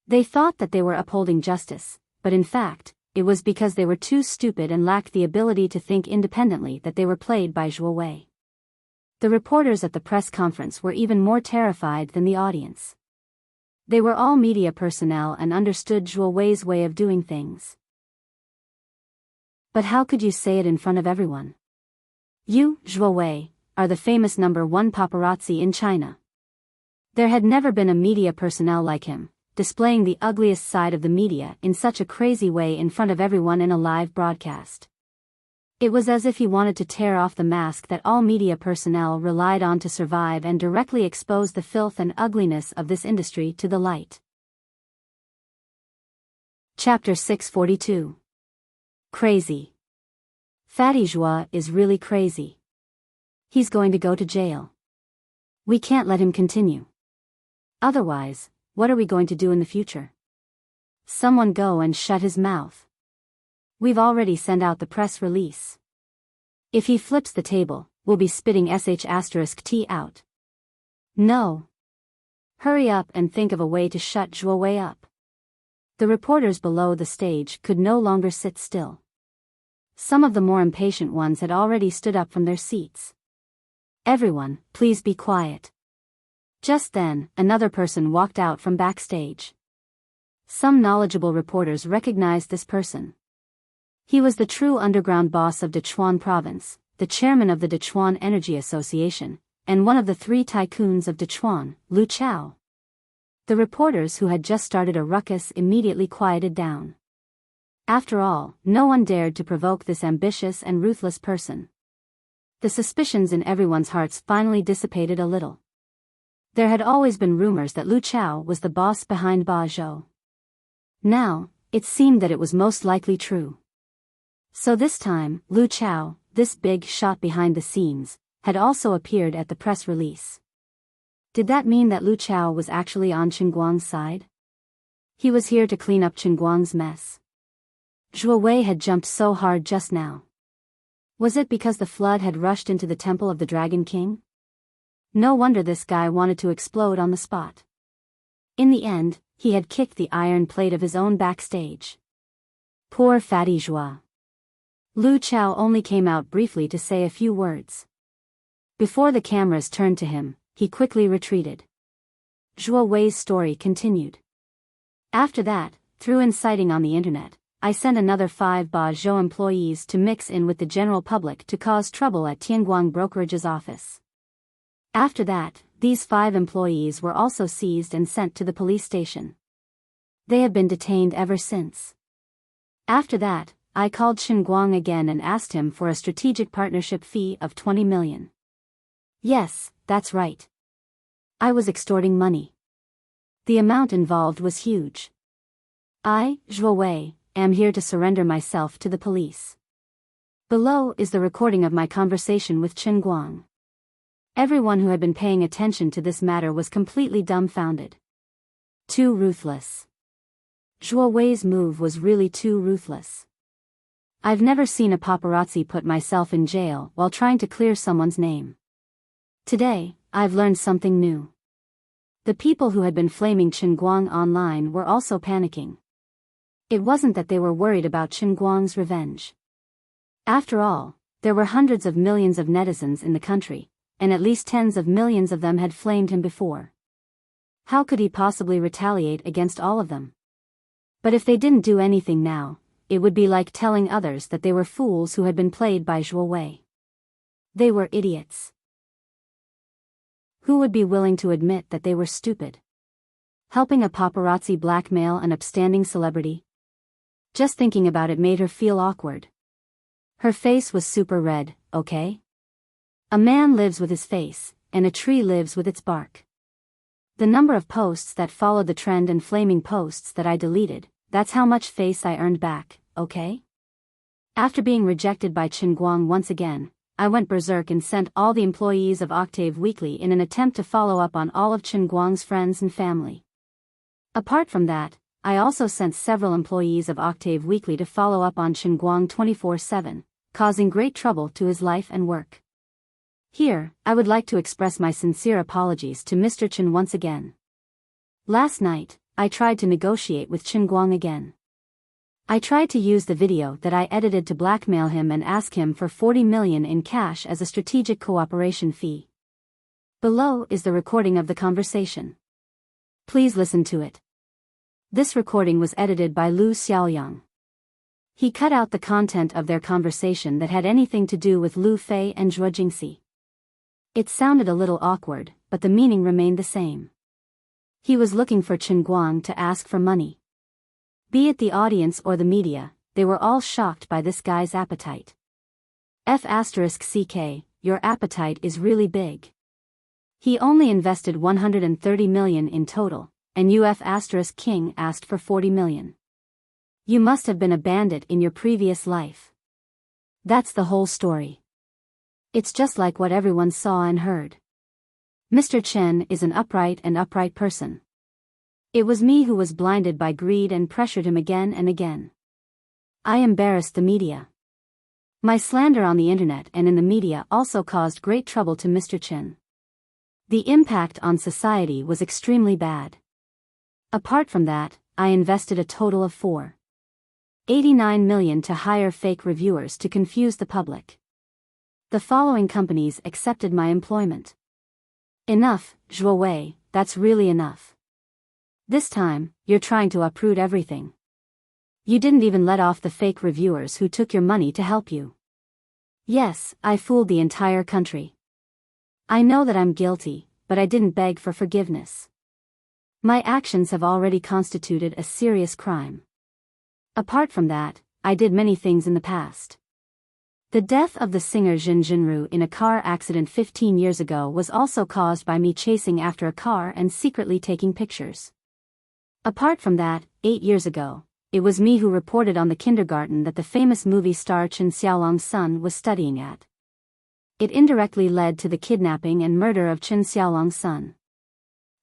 They thought that they were upholding justice, but in fact, it was because they were too stupid and lacked the ability to think independently that they were played by Zhuo Wei. The reporters at the press conference were even more terrified than the audience. They were all media personnel and understood Zhuo Wei's way of doing things. But how could you say it in front of everyone? You, Zhuo Wei, are the famous #1 paparazzi in China. There had never been a media personnel like him, displaying the ugliest side of the media in such a crazy way in front of everyone in a live broadcast. It was as if he wanted to tear off the mask that all media personnel relied on to survive and directly expose the filth and ugliness of this industry to the light. Chapter 642. Crazy. Fatty Zhuo is really crazy. He's going to go to jail. We can't let him continue. Otherwise, what are we going to do in the future? Someone go and shut his mouth. We've already sent out the press release. If he flips the table, we'll be spitting sh*t out. No. Hurry up and think of a way to shut Zhuo Wei up. The reporters below the stage could no longer sit still. Some of the more impatient ones had already stood up from their seats. Everyone, please be quiet. Just then, another person walked out from backstage. Some knowledgeable reporters recognized this person. He was the true underground boss of Dechuan Province, the chairman of the Dechuan Energy Association, and one of the 3 tycoons of Dechuan, Lu Chao. The reporters who had just started a ruckus immediately quieted down. After all, no one dared to provoke this ambitious and ruthless person. The suspicions in everyone's hearts finally dissipated a little. There had always been rumors that Lu Chao was the boss behind Ba Zhou. Now, it seemed that it was most likely true. So this time, Lu Chao, this big shot behind the scenes, had also appeared at the press release. Did that mean that Lu Chao was actually on Chen Guang's side? He was here to clean up Chen Guang's mess. Zhuo Wei had jumped so hard just now. Was it because the flood had rushed into the temple of the Dragon King? No wonder this guy wanted to explode on the spot. In the end, he had kicked the iron plate of his own backstage. Poor fatty Zhuo. Lu Chao only came out briefly to say a few words. Before the cameras turned to him, he quickly retreated. Zhuo Wei's story continued. After that, through inciting on the internet, I sent another 5 Ba Zhou employees to mix in with the general public to cause trouble at Tianguang Brokerage's office. After that, these 5 employees were also seized and sent to the police station. They have been detained ever since. After that, I called Chen Guang again and asked him for a strategic partnership fee of 20 million. Yes, that's right. I was extorting money. The amount involved was huge. I, Zhuo Wei, am here to surrender myself to the police. Below is the recording of my conversation with Chen Guang. Everyone who had been paying attention to this matter was completely dumbfounded. Too ruthless. Zhuo Wei's move was really too ruthless. I've never seen a paparazzi put myself in jail while trying to clear someone's name. Today, I've learned something new. The people who had been flaming Chen Guang online were also panicking. It wasn't that they were worried about Chen Guang's revenge. After all, there were hundreds of millions of netizens in the country, and at least tens of millions of them had flamed him before. How could he possibly retaliate against all of them? But if they didn't do anything now, it would be like telling others that they were fools who had been played by Zhuo Wei. They were idiots. Who would be willing to admit that they were stupid? Helping a paparazzi blackmail an upstanding celebrity? Just thinking about it made her feel awkward. Her face was super red, okay? A man lives with his face, and a tree lives with its bark. The number of posts that followed the trend and flaming posts that I deleted, that's how much face I earned back, okay? After being rejected by Chen Guang once again, I went berserk and sent all the employees of Octave Weekly in an attempt to follow up on all of Chen Guang's friends and family. Apart from that, I also sent several employees of Octave Weekly to follow up on Chen Guang 24/7, causing great trouble to his life and work. Here, I would like to express my sincere apologies to Mr. Chen once again. Last night, I tried to negotiate with Chen Guang again. I tried to use the video that I edited to blackmail him and ask him for 40 million in cash as a strategic cooperation fee. Below is the recording of the conversation. Please listen to it. This recording was edited by Lu Xiaoyang. He cut out the content of their conversation that had anything to do with Lu Fei and Zhuo Jingxi. It sounded a little awkward, but the meaning remained the same. He was looking for Chen Guang to ask for money. Be it the audience or the media, they were all shocked by this guy's appetite. F***ck, your appetite is really big. He only invested 130 million in total, and you F***king asked for 40 million. You must have been a bandit in your previous life. That's the whole story. It's just like what everyone saw and heard. Mr. Chen is an upright person. It was me who was blinded by greed and pressured him again and again. I embarrassed the media. My slander on the internet and in the media also caused great trouble to Mr. Chen. The impact on society was extremely bad. Apart from that, I invested a total of 489 million to hire fake reviewers to confuse the public. The following companies accepted my employment. Enough, Zhuo Wei, that's really enough. This time, you're trying to uproot everything. You didn't even let off the fake reviewers who took your money to help you. Yes, I fooled the entire country. I know that I'm guilty, but I didn't beg for forgiveness. My actions have already constituted a serious crime. Apart from that, I did many things in the past. The death of the singer Jin Jinru in a car accident 15 years ago was also caused by me chasing after a car and secretly taking pictures. Apart from that, 8 years ago, it was me who reported on the kindergarten that the famous movie star Chen Xiaolong's son was studying at. It indirectly led to the kidnapping and murder of Chen Xiaolong's son.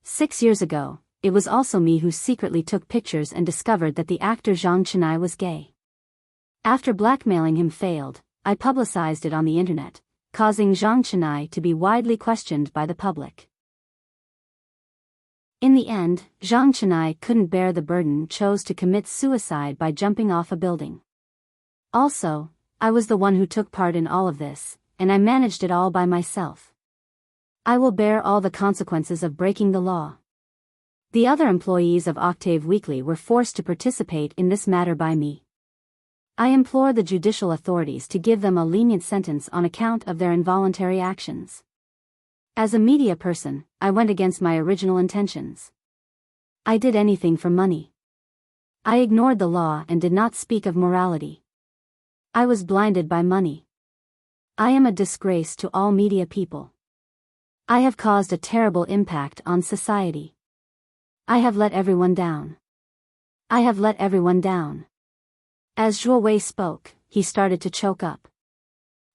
6 years ago, it was also me who secretly took pictures and discovered that the actor Zhang Chenai was gay. After blackmailing him failed, I publicized it on the internet, causing Zhang Chenai to be widely questioned by the public. In the end, Zhang Chenai couldn't bear the burden, chose to commit suicide by jumping off a building. Also, I was the one who took part in all of this, and I managed it all by myself. I will bear all the consequences of breaking the law. The other employees of Octave Weekly were forced to participate in this matter by me. I implore the judicial authorities to give them a lenient sentence on account of their involuntary actions. As a media person, I went against my original intentions. I did anything for money. I ignored the law and did not speak of morality. I was blinded by money. I am a disgrace to all media people. I have caused a terrible impact on society. I have let everyone down. I have let everyone down. As Zhuo Wei spoke, he started to choke up.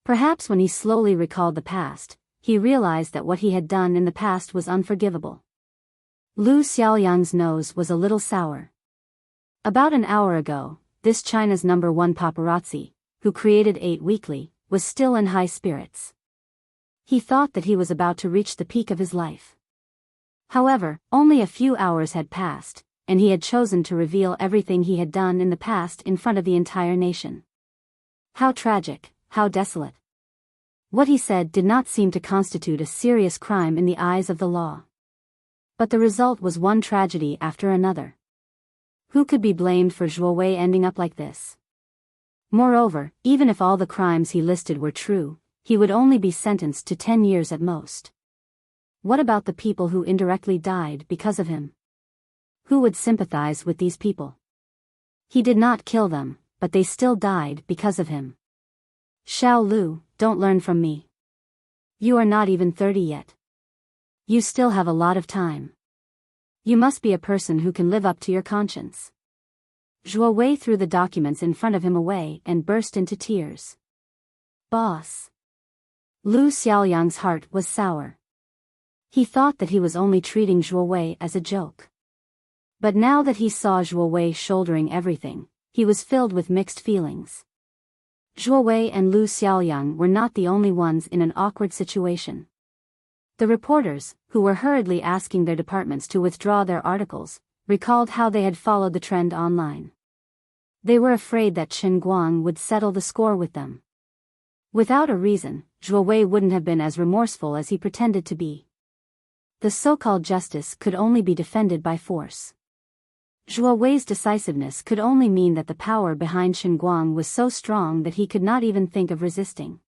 Perhaps when he slowly recalled the past, he realized that what he had done in the past was unforgivable. Lu Xiaoyang's nose was a little sour. About an hour ago, this China's #1 paparazzi, who created 8 Weekly, was still in high spirits. He thought that he was about to reach the peak of his life. However, only a few hours had passed, and he had chosen to reveal everything he had done in the past in front of the entire nation. How tragic, how desolate. What he said did not seem to constitute a serious crime in the eyes of the law. But the result was one tragedy after another. Who could be blamed for Zhuo Wei ending up like this? Moreover, even if all the crimes he listed were true, he would only be sentenced to 10 years at most. What about the people who indirectly died because of him? Who would sympathize with these people? He did not kill them, but they still died because of him. Xiao Lu, don't learn from me. You are not even 30 yet. You still have a lot of time. You must be a person who can live up to your conscience. Zhuo Wei threw the documents in front of him away and burst into tears. Boss. Lu Xiaoyang's heart was sour. He thought that he was only treating Zhuo Wei as a joke. But now that he saw Zhuo Wei shouldering everything, he was filled with mixed feelings. Zhuo Wei and Lu Xiaoyang were not the only ones in an awkward situation. The reporters, who were hurriedly asking their departments to withdraw their articles, recalled how they had followed the trend online. They were afraid that Chen Guang would settle the score with them. Without a reason, Zhuo Wei wouldn't have been as remorseful as he pretended to be. The so-called justice could only be defended by force. Zhuo Wei's decisiveness could only mean that the power behind Chen Guang was so strong that he could not even think of resisting.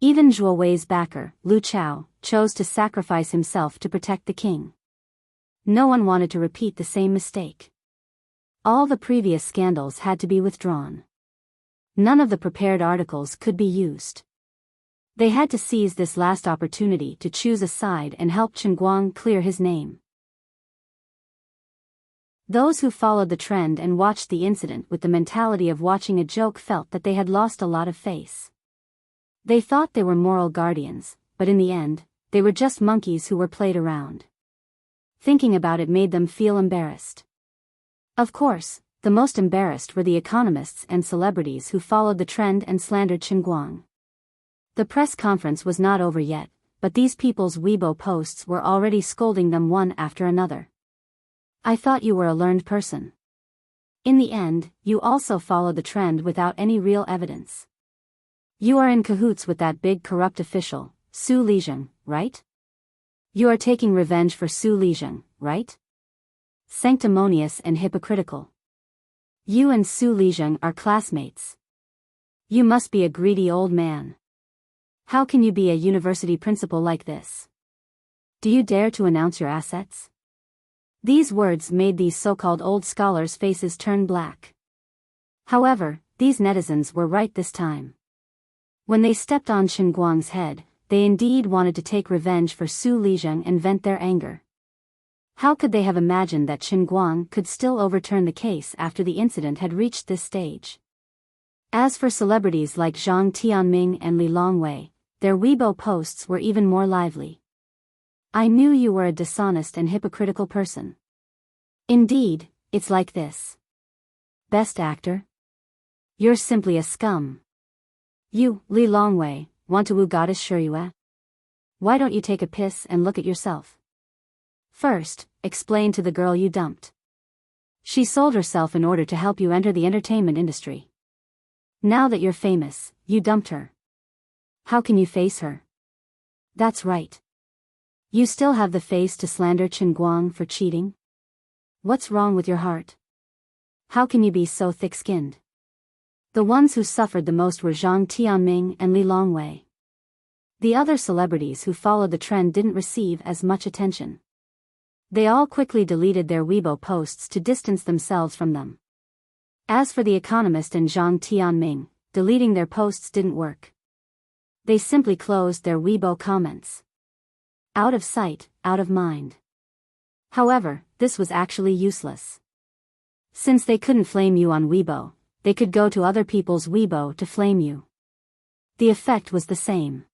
Even Zhuo Wei's backer, Lu Chao, chose to sacrifice himself to protect the king. No one wanted to repeat the same mistake. All the previous scandals had to be withdrawn. None of the prepared articles could be used. They had to seize this last opportunity to choose a side and help Chen Guang clear his name. Those who followed the trend and watched the incident with the mentality of watching a joke felt that they had lost a lot of face. They thought they were moral guardians, but in the end, they were just monkeys who were played around. Thinking about it made them feel embarrassed. Of course, the most embarrassed were the economists and celebrities who followed the trend and slandered Chen Guang. The press conference was not over yet, but these people's Weibo posts were already scolding them one after another. I thought you were a learned person. In the end, you also followed the trend without any real evidence. You are in cahoots with that big corrupt official, Su Lizheng, right? You are taking revenge for Su Lizheng, right? Sanctimonious and hypocritical. You and Su Lizheng are classmates. You must be a greedy old man. How can you be a university principal like this? Do you dare to announce your assets? These words made these so-called old scholars' faces turn black. However, these netizens were right this time. When they stepped on Chen Guang's head, they indeed wanted to take revenge for Su Lizheng and vent their anger. How could they have imagined that Chen Guang could still overturn the case after the incident had reached this stage? As for celebrities like Zhang Tianming and Li Longwei, their Weibo posts were even more lively. I knew you were a dishonest and hypocritical person. Indeed, it's like this. Best actor? You're simply a scum. You, Li Longwei, want to woo goddess Shiyue? Why don't you take a piss and look at yourself? First, explain to the girl you dumped. She sold herself in order to help you enter the entertainment industry. Now that you're famous, you dumped her. How can you face her? That's right. You still have the face to slander Chen Guang for cheating? What's wrong with your heart? How can you be so thick-skinned? The ones who suffered the most were Zhang Tianming and Li Longwei. The other celebrities who followed the trend didn't receive as much attention. They all quickly deleted their Weibo posts to distance themselves from them. As for The Economist and Zhang Tianming, deleting their posts didn't work. They simply closed their Weibo comments. Out of sight, out of mind. However, this was actually useless. Since they couldn't flame you on Weibo, they could go to other people's Weibo to flame you. The effect was the same.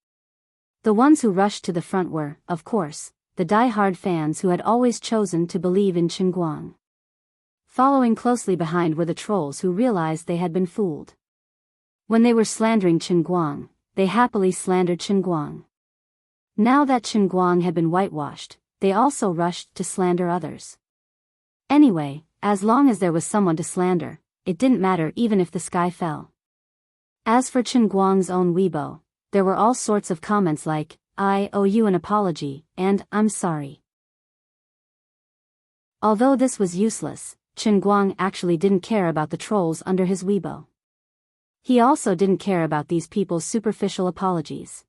The ones who rushed to the front were, of course, the die-hard fans who had always chosen to believe in Chen Guang. Following closely behind were the trolls who realized they had been fooled. When they were slandering Chen Guang, they happily slandered Chen Guang. Now that Chen Guang had been whitewashed, they also rushed to slander others. Anyway, as long as there was someone to slander, it didn't matter even if the sky fell. As for Chen Guang's own Weibo, there were all sorts of comments like, "I owe you an apology," and "I'm sorry." Although this was useless, Chen Guang actually didn't care about the trolls under his Weibo. He also didn't care about these people's superficial apologies.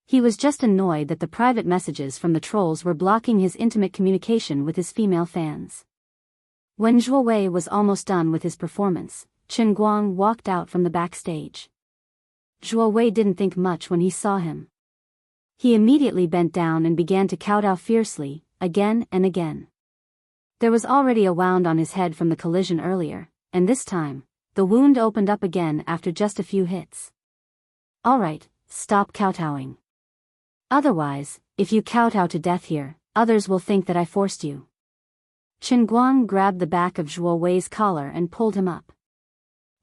He was just annoyed that the private messages from the trolls were blocking his intimate communication with his female fans. When Zhuo Wei was almost done with his performance, Chen Guang walked out from the backstage. Zhuo Wei didn't think much when he saw him. He immediately bent down and began to kowtow fiercely, again and again. There was already a wound on his head from the collision earlier, and this time, the wound opened up again after just a few hits. Alright, stop kowtowing. Otherwise, if you kowtow to death here, others will think that I forced you. Chen Guang grabbed the back of Zhuo Wei's collar and pulled him up.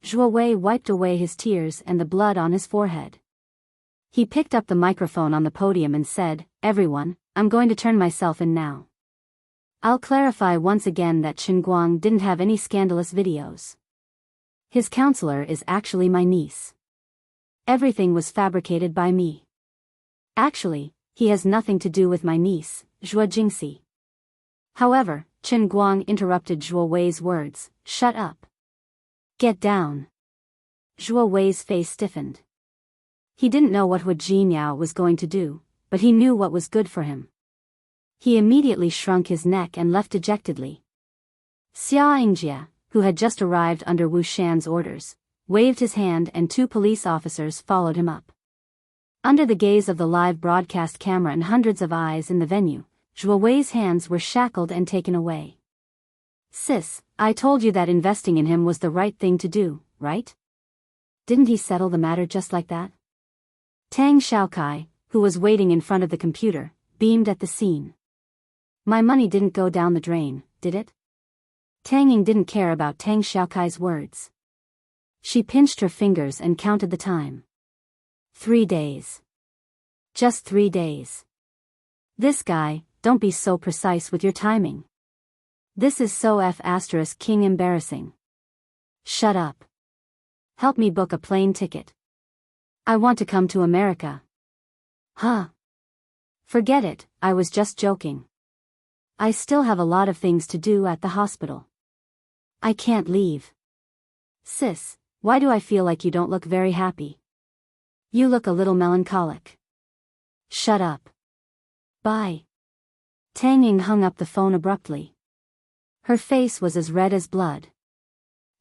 Zhuo Wei wiped away his tears and the blood on his forehead. He picked up the microphone on the podium and said, "Everyone, I'm going to turn myself in now. I'll clarify once again that Chen Guang didn't have any scandalous videos. His counselor is actually my niece. Everything was fabricated by me. Actually, he has nothing to do with my niece, Zhuo Jingxi." However, Chen Guang interrupted Zhuo Wei's words, "Shut up. Get down." Zhuo Wei's face stiffened. He didn't know what Hu Jinyao was going to do, but he knew what was good for him. He immediately shrunk his neck and left dejectedly. Xia Yingjie, who had just arrived under Wu Shan's orders, waved his hand and 2 police officers followed him up. Under the gaze of the live broadcast camera and hundreds of eyes in the venue, Zhuo Wei's hands were shackled and taken away. "Sis, I told you that investing in him was the right thing to do, right? Didn't he settle the matter just like that?" Tang Xiaokai, who was waiting in front of the computer, beamed at the scene. "My money didn't go down the drain, did it?" Tang Ying didn't care about Tang Xiaokai's words. She pinched her fingers and counted the time. 3 days. Just 3 days. This guy, don't be so precise with your timing. This is so King embarrassing. Shut up. Help me book a plane ticket. I want to come to America. Huh? Forget it, I was just joking. I still have a lot of things to do at the hospital. I can't leave. Sis, why do I feel like you don't look very happy? You look a little melancholic. Shut up. Bye. Tang Ying hung up the phone abruptly. Her face was as red as blood.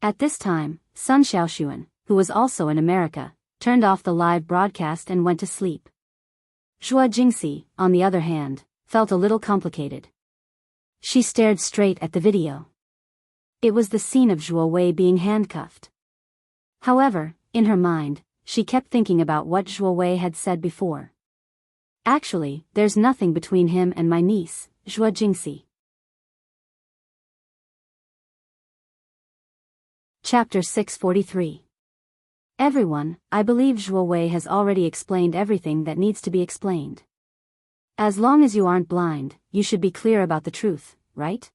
At this time, Sun Xiaoxuan, who was also in America, turned off the live broadcast and went to sleep. Zhuo Jingxi, on the other hand, felt a little complicated. She stared straight at the video. It was the scene of Zhuo Wei being handcuffed. However, in her mind, she kept thinking about what Zhuo Wei had said before. Actually, there's nothing between him and my niece, Zhuo Jingxi. Chapter 643. Everyone, I believe Zhuo Wei has already explained everything that needs to be explained. As long as you aren't blind, you should be clear about the truth, right?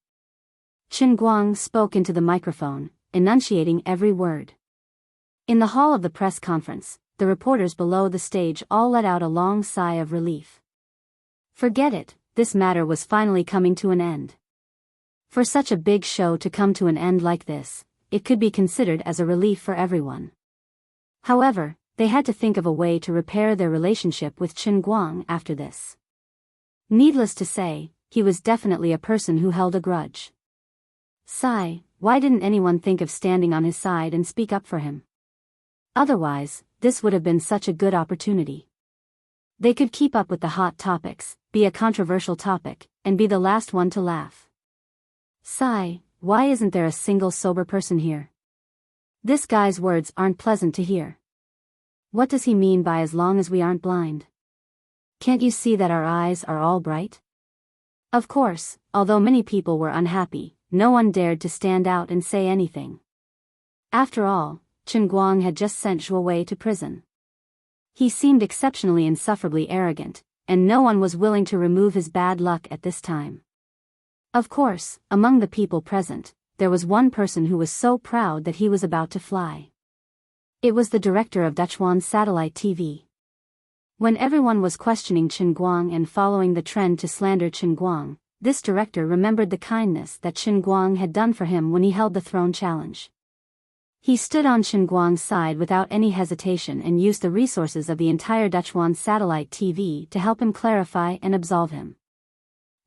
Chen Guang spoke into the microphone, enunciating every word. In the hall of the press conference, the reporters below the stage all let out a long sigh of relief. Forget it, this matter was finally coming to an end. For such a big show to come to an end like this, it could be considered as a relief for everyone. However, they had to think of a way to repair their relationship with Chen Guang after this. Needless to say, he was definitely a person who held a grudge. Sigh, why didn't anyone think of standing on his side and speak up for him? Otherwise, this would have been such a good opportunity. They could keep up with the hot topics, be a controversial topic, and be the last one to laugh. Sigh, why isn't there a single sober person here? This guy's words aren't pleasant to hear. What does he mean by as long as we aren't blind? Can't you see that our eyes are all bright? Of course, although many people were unhappy, no one dared to stand out and say anything. After all, Chen Guang had just sent Zhuo Wei to prison. He seemed exceptionally insufferably arrogant, and no one was willing to remove his bad luck at this time. Of course, among the people present, there was one person who was so proud that he was about to fly. It was the director of Duchuan satellite TV. When everyone was questioning Chen Guang and following the trend to slander Chen Guang, this director remembered the kindness that Chen Guang had done for him when he held the throne challenge. He stood on Chen Guang's side without any hesitation and used the resources of the entire Duchuan satellite TV to help him clarify and absolve him.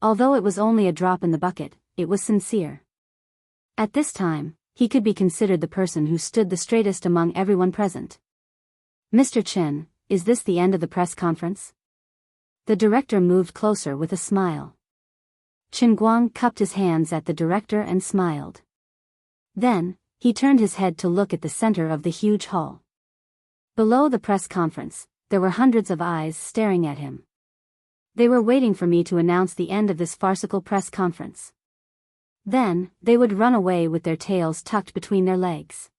Although it was only a drop in the bucket, it was sincere. At this time, he could be considered the person who stood the straightest among everyone present. Mr. Chen, is this the end of the press conference? The director moved closer with a smile. Chen Guang cupped his hands at the director and smiled. Then, he turned his head to look at the center of the huge hall. Below the press conference, there were hundreds of eyes staring at him. They were waiting for me to announce the end of this farcical press conference. Then, they would run away with their tails tucked between their legs.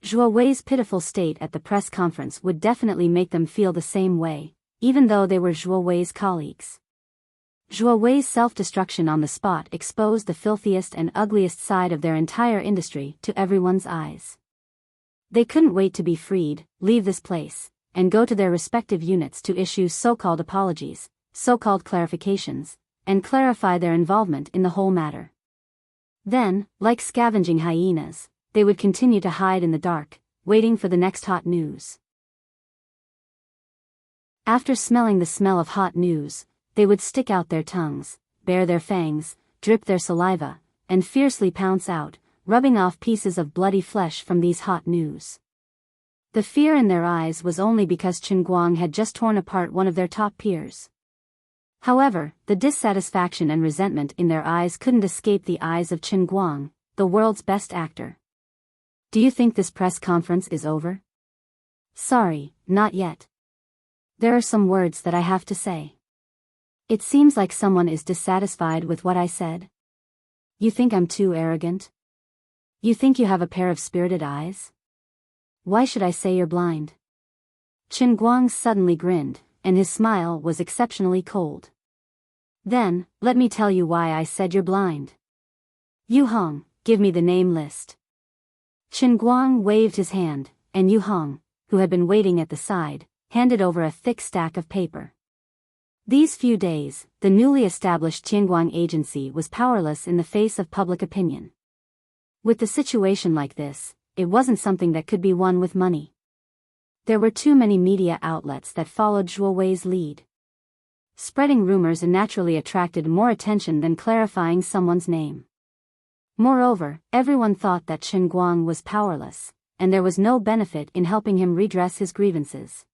Zhuo Wei's pitiful state at the press conference would definitely make them feel the same way, even though they were Zhuo Wei's colleagues. Zhuo Wei's self-destruction on the spot exposed the filthiest and ugliest side of their entire industry to everyone's eyes. They couldn't wait to be freed, leave this place, and go to their respective units to issue so-called apologies, so-called clarifications, and clarify their involvement in the whole matter. Then, like scavenging hyenas, they would continue to hide in the dark, waiting for the next hot news. After smelling the smell of hot news, they would stick out their tongues, bare their fangs, drip their saliva, and fiercely pounce out, rubbing off pieces of bloody flesh from these hot news. The fear in their eyes was only because Chen Guang had just torn apart one of their top peers. However, the dissatisfaction and resentment in their eyes couldn't escape the eyes of Chen Guang, the world's best actor. Do you think this press conference is over? Sorry, not yet. There are some words that I have to say. It seems like someone is dissatisfied with what I said. You think I'm too arrogant? You think you have a pair of spirited eyes? Why should I say you're blind? Chen Guang suddenly grinned, and his smile was exceptionally cold. Then, let me tell you why I said you're blind. Yu Hong, give me the name list. Chen Guang waved his hand, and Yu Hong, who had been waiting at the side, handed over a thick stack of paper. These few days, the newly established Tianguang agency was powerless in the face of public opinion. With the situation like this, it wasn't something that could be won with money. There were too many media outlets that followed Zhuo Wei's lead. Spreading rumors naturally attracted more attention than clarifying someone's name. Moreover, everyone thought that Chen Guang was powerless, and there was no benefit in helping him redress his grievances.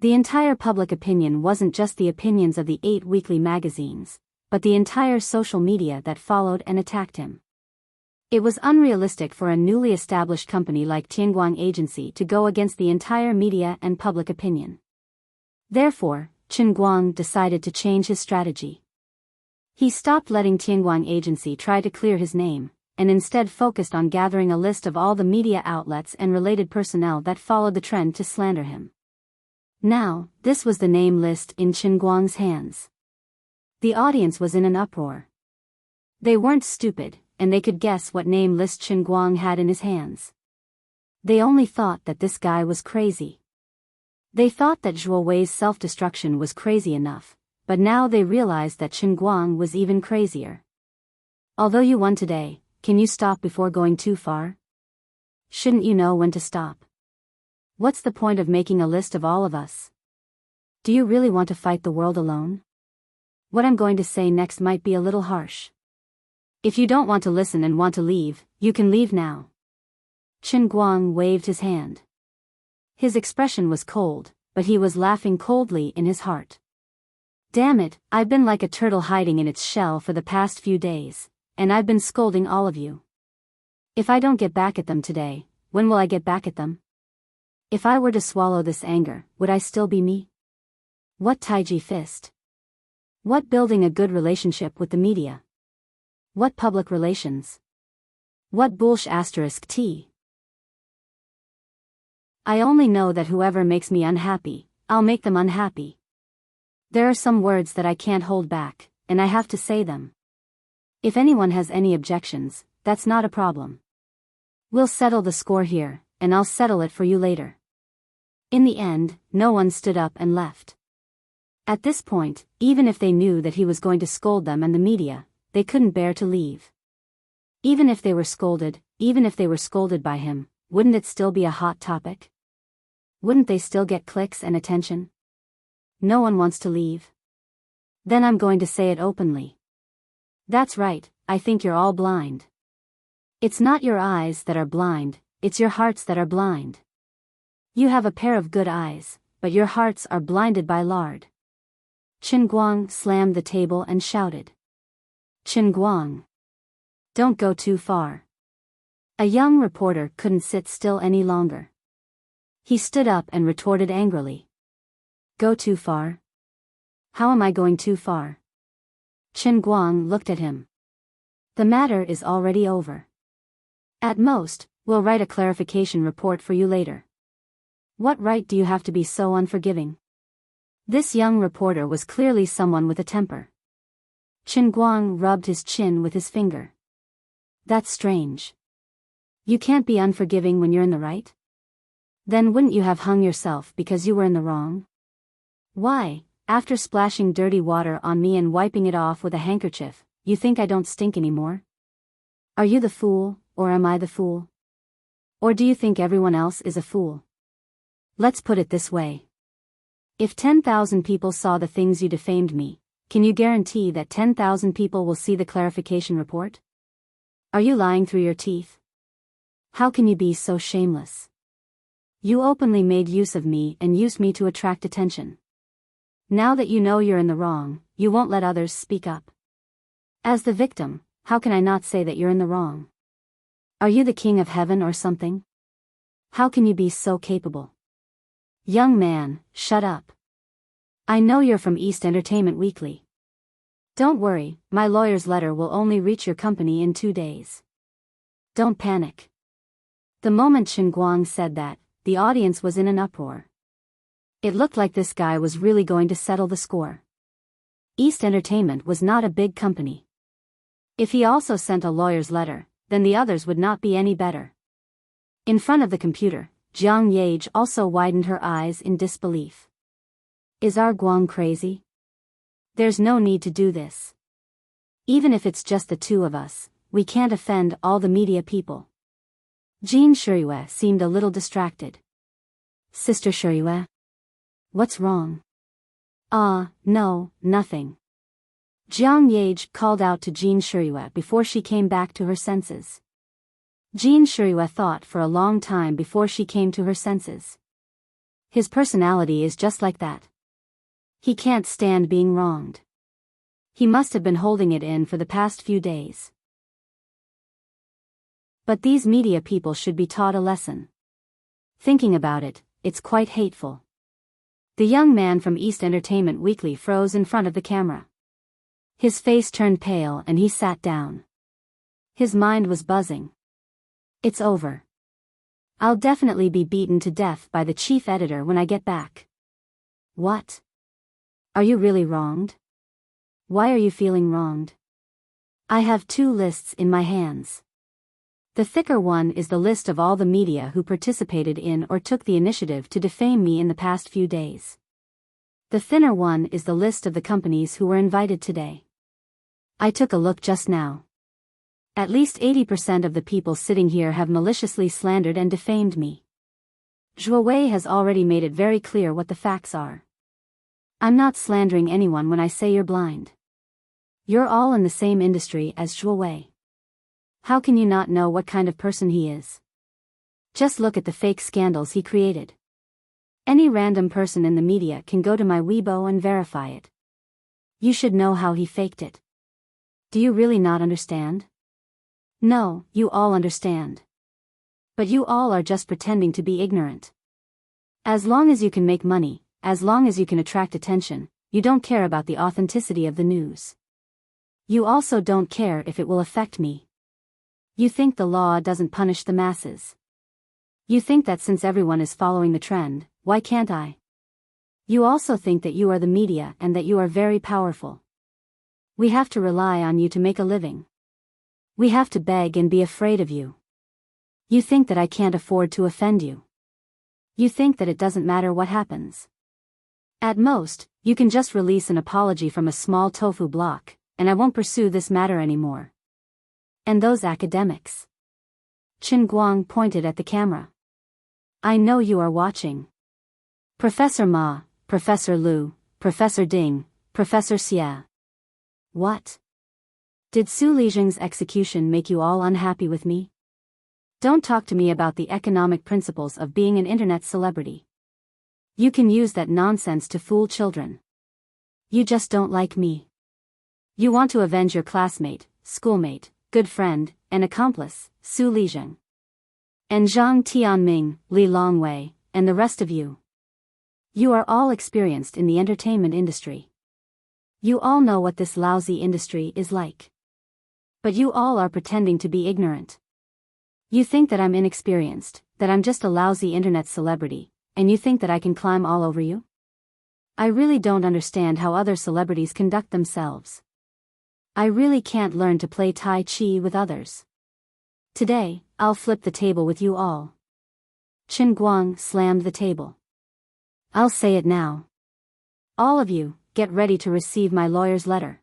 The entire public opinion wasn't just the opinions of the 8 weekly magazines, but the entire social media that followed and attacked him. It was unrealistic for a newly established company like Tianguang Agency to go against the entire media and public opinion. Therefore, Chen Guang decided to change his strategy. He stopped letting Tianguang Agency try to clear his name, and instead focused on gathering a list of all the media outlets and related personnel that followed the trend to slander him. Now, this was the name list in Chen Guang's hands. The audience was in an uproar. They weren't stupid, and they could guess what name list Chen Guang had in his hands. They only thought that this guy was crazy. They thought that Zhuo Wei's self-destruction was crazy enough, but now they realized that Chen Guang was even crazier. Although you won today, can you stop before going too far? Shouldn't you know when to stop? What's the point of making a list of all of us? Do you really want to fight the world alone? What I'm going to say next might be a little harsh. If you don't want to listen and want to leave, you can leave now. Chen Guang waved his hand. His expression was cold, but he was laughing coldly in his heart. Damn it, I've been like a turtle hiding in its shell for the past few days, and I've been scolding all of you. If I don't get back at them today, when will I get back at them? If I were to swallow this anger, would I still be me? What Taiji fist? What building a good relationship with the media? What public relations? What bullsh** t? I only know that whoever makes me unhappy, I'll make them unhappy. There are some words that I can't hold back, and I have to say them. If anyone has any objections, that's not a problem. We'll settle the score here, and I'll settle it for you later. In the end, no one stood up and left. At this point, even if they knew that he was going to scold them and the media, they couldn't bear to leave. Even if they were scolded by him, wouldn't it still be a hot topic? Wouldn't they still get clicks and attention? No one wants to leave. Then I'm going to say it openly. That's right, I think you're all blind. It's not your eyes that are blind, it's your hearts that are blind. You have a pair of good eyes, but your hearts are blinded by lard. Chen Guang slammed the table and shouted. Chen Guang. Don't go too far. A young reporter couldn't sit still any longer. He stood up and retorted angrily. Go too far? How am I going too far? Chen Guang looked at him. The matter is already over. At most, we'll write a clarification report for you later. What right do you have to be so unforgiving? This young reporter was clearly someone with a temper. Chen Guang rubbed his chin with his finger. That's strange. You can't be unforgiving when you're in the right? Then wouldn't you have hung yourself because you were in the wrong? Why, after splashing dirty water on me and wiping it off with a handkerchief, you think I don't stink anymore? Are you the fool, or am I the fool? Or do you think everyone else is a fool? Let's put it this way. If 10,000 people saw the things you defamed me, can you guarantee that 10,000 people will see the clarification report? Are you lying through your teeth? How can you be so shameless? You openly made use of me and used me to attract attention. Now that you know you're in the wrong, you won't let others speak up. As the victim, how can I not say that you're in the wrong? Are you the king of heaven or something? How can you be so capable? Young man, shut up. I know you're from East Entertainment Weekly. Don't worry, my lawyer's letter will only reach your company in 2 days. Don't panic. The moment Chen Guang said that, the audience was in an uproar. It looked like this guy was really going to settle the score. East Entertainment was not a big company. If he also sent a lawyer's letter, then the others would not be any better. In front of the computer, Jiang Yage also widened her eyes in disbelief. Is our Guang crazy? There's no need to do this. Even if it's just the two of us, we can't offend all the media people. Jean Shuyue seemed a little distracted. Sister Shuyue? What's wrong? No, nothing. Jiang Yage called out to Jean Shuyue before she came back to her senses. Jean Shuyue thought for a long time before she came to her senses. His personality is just like that. He can't stand being wronged. He must have been holding it in for the past few days. But these media people should be taught a lesson. Thinking about it, it's quite hateful. The young man from East Entertainment Weekly froze in front of the camera. His face turned pale and he sat down. His mind was buzzing. It's over. I'll definitely be beaten to death by the chief editor when I get back. What? Are you really wronged? Why are you feeling wronged? I have 2 lists in my hands. The thicker one is the list of all the media who participated in or took the initiative to defame me in the past few days. The thinner one is the list of the companies who were invited today. I took a look just now. At least 80% of the people sitting here have maliciously slandered and defamed me. Zhuo Wei has already made it very clear what the facts are. I'm not slandering anyone when I say you're blind. You're all in the same industry as Zhuo Wei. How can you not know what kind of person he is? Just look at the fake scandals he created. Any random person in the media can go to my Weibo and verify it. You should know how he faked it. Do you really not understand? No, you all understand. But you all are just pretending to be ignorant. As long as you can make money, as long as you can attract attention, you don't care about the authenticity of the news. You also don't care if it will affect me. You think the law doesn't punish the masses. You think that since everyone is following the trend, why can't I? You also think that you are the media and that you are very powerful. We have to rely on you to make a living. We have to beg and be afraid of you. You think that I can't afford to offend you. You think that it doesn't matter what happens. At most, you can just release an apology from a small tofu block, and I won't pursue this matter anymore. And those academics. Chen Guang pointed at the camera. I know you are watching. Professor Ma, Professor Lu, Professor Ding, Professor Xie. What? Did Su Lijing's execution make you all unhappy with me? Don't talk to me about the economic principles of being an internet celebrity. You can use that nonsense to fool children. You just don't like me. You want to avenge your classmate, schoolmate, good friend, and accomplice, Su Lijing. And Zhang Tianming, Li Longwei, and the rest of you. You are all experienced in the entertainment industry. You all know what this lousy industry is like. But you all are pretending to be ignorant. You think that I'm inexperienced, that I'm just a lousy internet celebrity, and you think that I can climb all over you? I really don't understand how other celebrities conduct themselves. I really can't learn to play Tai Chi with others. Today, I'll flip the table with you all. Chen Guang slammed the table. I'll say it now. All of you, get ready to receive my lawyer's letter.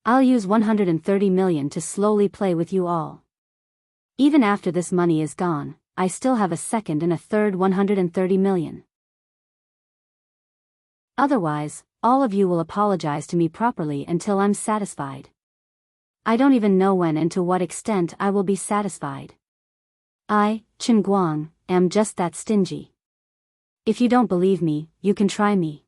I'll use 130 million to slowly play with you all. Even after this money is gone, I still have a second and a third 130 million. Otherwise, all of you will apologize to me properly until I'm satisfied. I don't even know when and to what extent I will be satisfied. I, Chen Guang, am just that stingy. If you don't believe me, you can try me.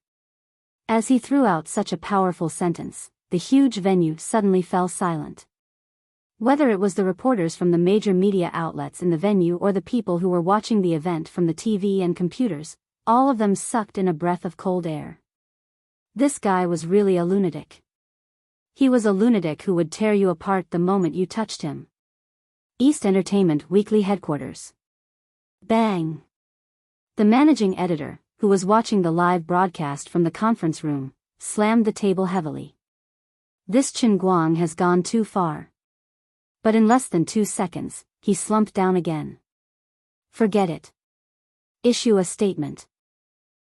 As he threw out such a powerful sentence, the huge venue suddenly fell silent. Whether it was the reporters from the major media outlets in the venue or the people who were watching the event from the TV and computers, all of them sucked in a breath of cold air. This guy was really a lunatic. He was a lunatic who would tear you apart the moment you touched him. East Entertainment Weekly Headquarters. Bang! The managing editor, who was watching the live broadcast from the conference room, slammed the table heavily. This Chen Guang has gone too far. But in less than 2 seconds, he slumped down again. Forget it. Issue a statement.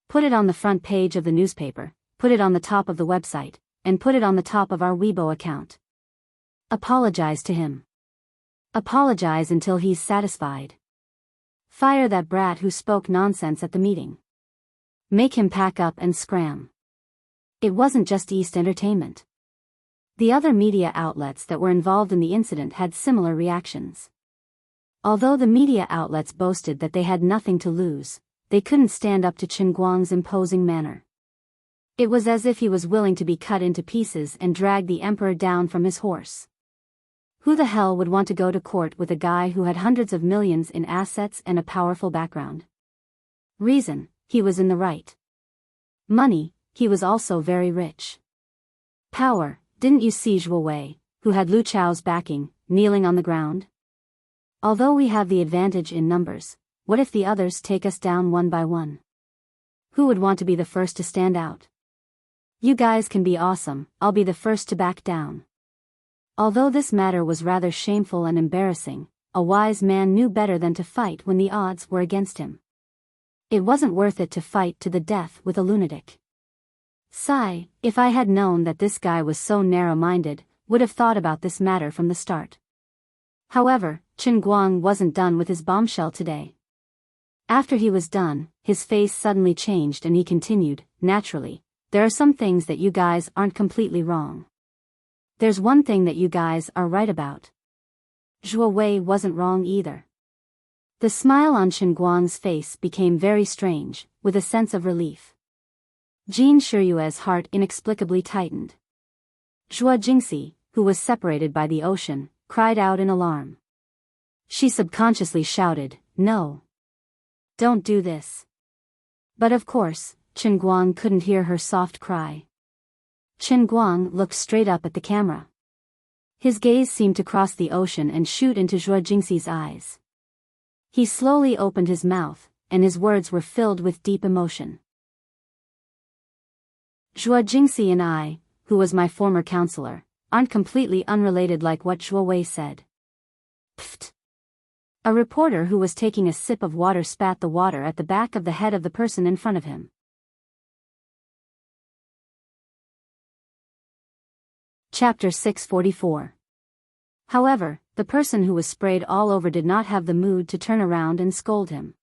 Put it on the front page of the newspaper, put it on the top of the website, and put it on the top of our Weibo account. Apologize to him. Apologize until he's satisfied. Fire that brat who spoke nonsense at the meeting. Make him pack up and scram. It wasn't just East Entertainment. The other media outlets that were involved in the incident had similar reactions. Although the media outlets boasted that they had nothing to lose, they couldn't stand up to Chen Guang's imposing manner. It was as if he was willing to be cut into pieces and drag the emperor down from his horse. Who the hell would want to go to court with a guy who had hundreds of millions in assets and a powerful background? Reason, he was in the right. Money, he was also very rich. Power, didn't you see Zhuo Wei, who had Lu Chao's backing, kneeling on the ground? Although we have the advantage in numbers, what if the others take us down one by one? Who would want to be the first to stand out? You guys can be awesome, I'll be the first to back down. Although this matter was rather shameful and embarrassing, a wise man knew better than to fight when the odds were against him. It wasn't worth it to fight to the death with a lunatic. Sigh, if I had known that this guy was so narrow-minded, would have thought about this matter from the start. However, Chen Guang wasn't done with his bombshell today. After he was done, his face suddenly changed and he continued, naturally, there are some things that you guys aren't completely wrong. There's one thing that you guys are right about. Zhuo Wei wasn't wrong either. The smile on Chen Guang's face became very strange, with a sense of relief. Jin Shiyue's heart inexplicably tightened. Zhuo Jingxi, who was separated by the ocean, cried out in alarm. She subconsciously shouted, "No! Don't do this!" But of course, Chen Guang couldn't hear her soft cry. Chen Guang looked straight up at the camera. His gaze seemed to cross the ocean and shoot into Zhuo Jingxi's eyes. He slowly opened his mouth, and his words were filled with deep emotion. Zhuo Jingxi and I, who was my former counselor, aren't completely unrelated like what Zhuo Wei said. Pfft. A reporter who was taking a sip of water spat the water at the back of the head of the person in front of him. Chapter 644. However, the person who was sprayed all over did not have the mood to turn around and scold him.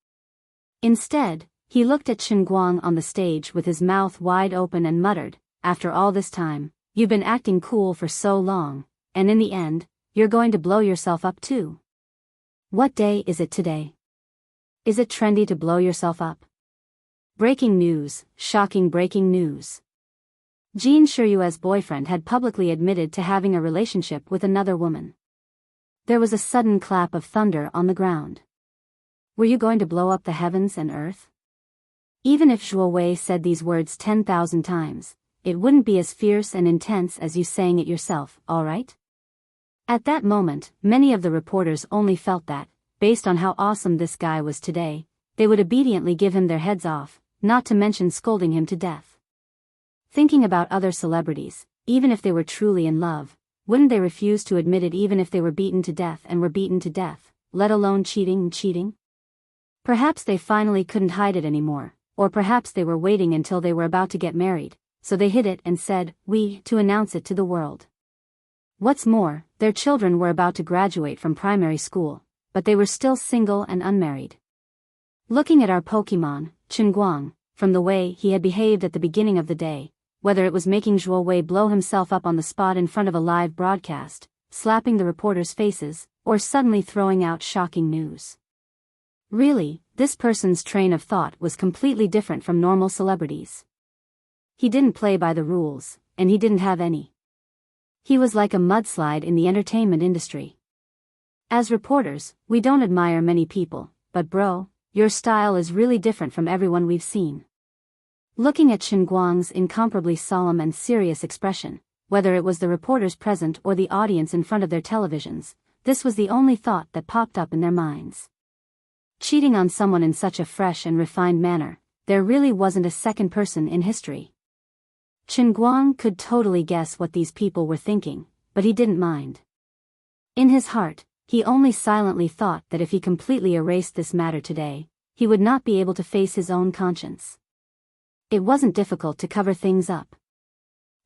Instead, he looked at Chen Guang on the stage with his mouth wide open and muttered, "After all this time, you've been acting cool for so long, and in the end, you're going to blow yourself up too. What day is it today? Is it trendy to blow yourself up?" Breaking news, shocking breaking news. Jin Shiyue's boyfriend had publicly admitted to having a relationship with another woman. There was a sudden clap of thunder on the ground. Were you going to blow up the heavens and earth? Even if Zhuo Wei said these words 10,000 times, it wouldn't be as fierce and intense as you saying it yourself, all right? At that moment, many of the reporters only felt that, based on how awesome this guy was today, they would obediently give him their heads off, not to mention scolding him to death. Thinking about other celebrities, even if they were truly in love, wouldn't they refuse to admit it even if they were beaten to death and were beaten to death, let alone cheating? Perhaps they finally couldn't hide it anymore, or perhaps they were waiting until they were about to get married, so they hid it and said, "We," to announce it to the world. What's more, their children were about to graduate from primary school, but they were still single and unmarried. Looking at our Pokemon, Chen Guang, from the way he had behaved at the beginning of the day, whether it was making Zhuo Wei blow himself up on the spot in front of a live broadcast, slapping the reporters' faces, or suddenly throwing out shocking news. Really, this person's train of thought was completely different from normal celebrities. He didn't play by the rules, and he didn't have any. He was like a mudslide in the entertainment industry. As reporters, we don't admire many people, but bro, your style is really different from everyone we've seen. Looking at Chen Guang's incomparably solemn and serious expression, whether it was the reporters present or the audience in front of their televisions, this was the only thought that popped up in their minds. Cheating on someone in such a fresh and refined manner, there really wasn't a second person in history. Chen Guang could totally guess what these people were thinking, but he didn't mind. In his heart, he only silently thought that if he completely erased this matter today, he would not be able to face his own conscience. It wasn't difficult to cover things up.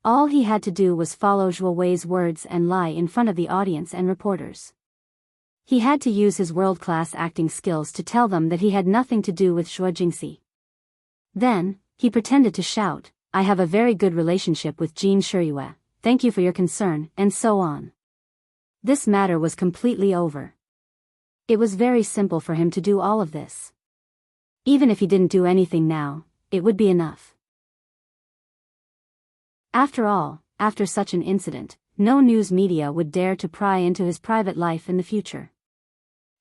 All he had to do was follow Zhuo Wei's words and lie in front of the audience and reporters. He had to use his world-class acting skills to tell them that he had nothing to do with Zhuo Jingxi. Then, he pretended to shout, "I have a very good relationship with Jin Shiyue, thank you for your concern," and so on. This matter was completely over. It was very simple for him to do all of this. Even if he didn't do anything now, it would be enough. After all, after such an incident, no news media would dare to pry into his private life in the future.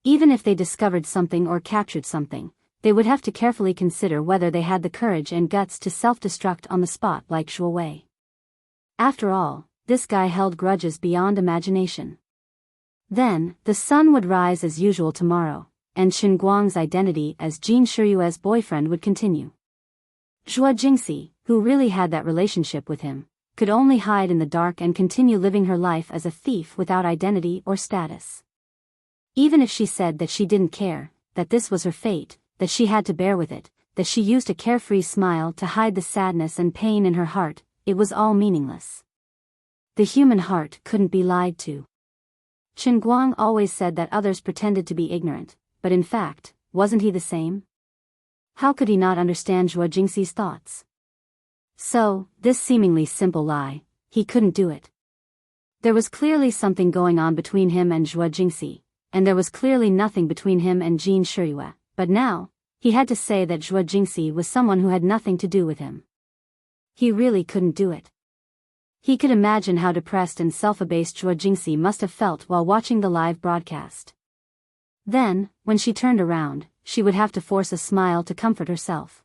Even if they discovered something or captured something, they would have to carefully consider whether they had the courage and guts to self-destruct on the spot like Zhuo Wei. After all, this guy held grudges beyond imagination. Then, the sun would rise as usual tomorrow, and Chen Guang's identity as Jin Shiyue's boyfriend would continue. Zhuo Jingxi, who really had that relationship with him, could only hide in the dark and continue living her life as a thief without identity or status. Even if she said that she didn't care, that this was her fate, that she had to bear with it, that she used a carefree smile to hide the sadness and pain in her heart, it was all meaningless. The human heart couldn't be lied to. Chen Guang always said that others pretended to be ignorant, but in fact, wasn't he the same? How could he not understand Zhuo Jingxi's thoughts? So, this seemingly simple lie, he couldn't do it. There was clearly something going on between him and Zhuo Jingxi, and there was clearly nothing between him and Jin Shiyue, but now, he had to say that Zhuo Jingxi was someone who had nothing to do with him. He really couldn't do it. He could imagine how depressed and self-abased Zhuo Jingxi must have felt while watching the live broadcast. Then, when she turned around, she would have to force a smile to comfort herself.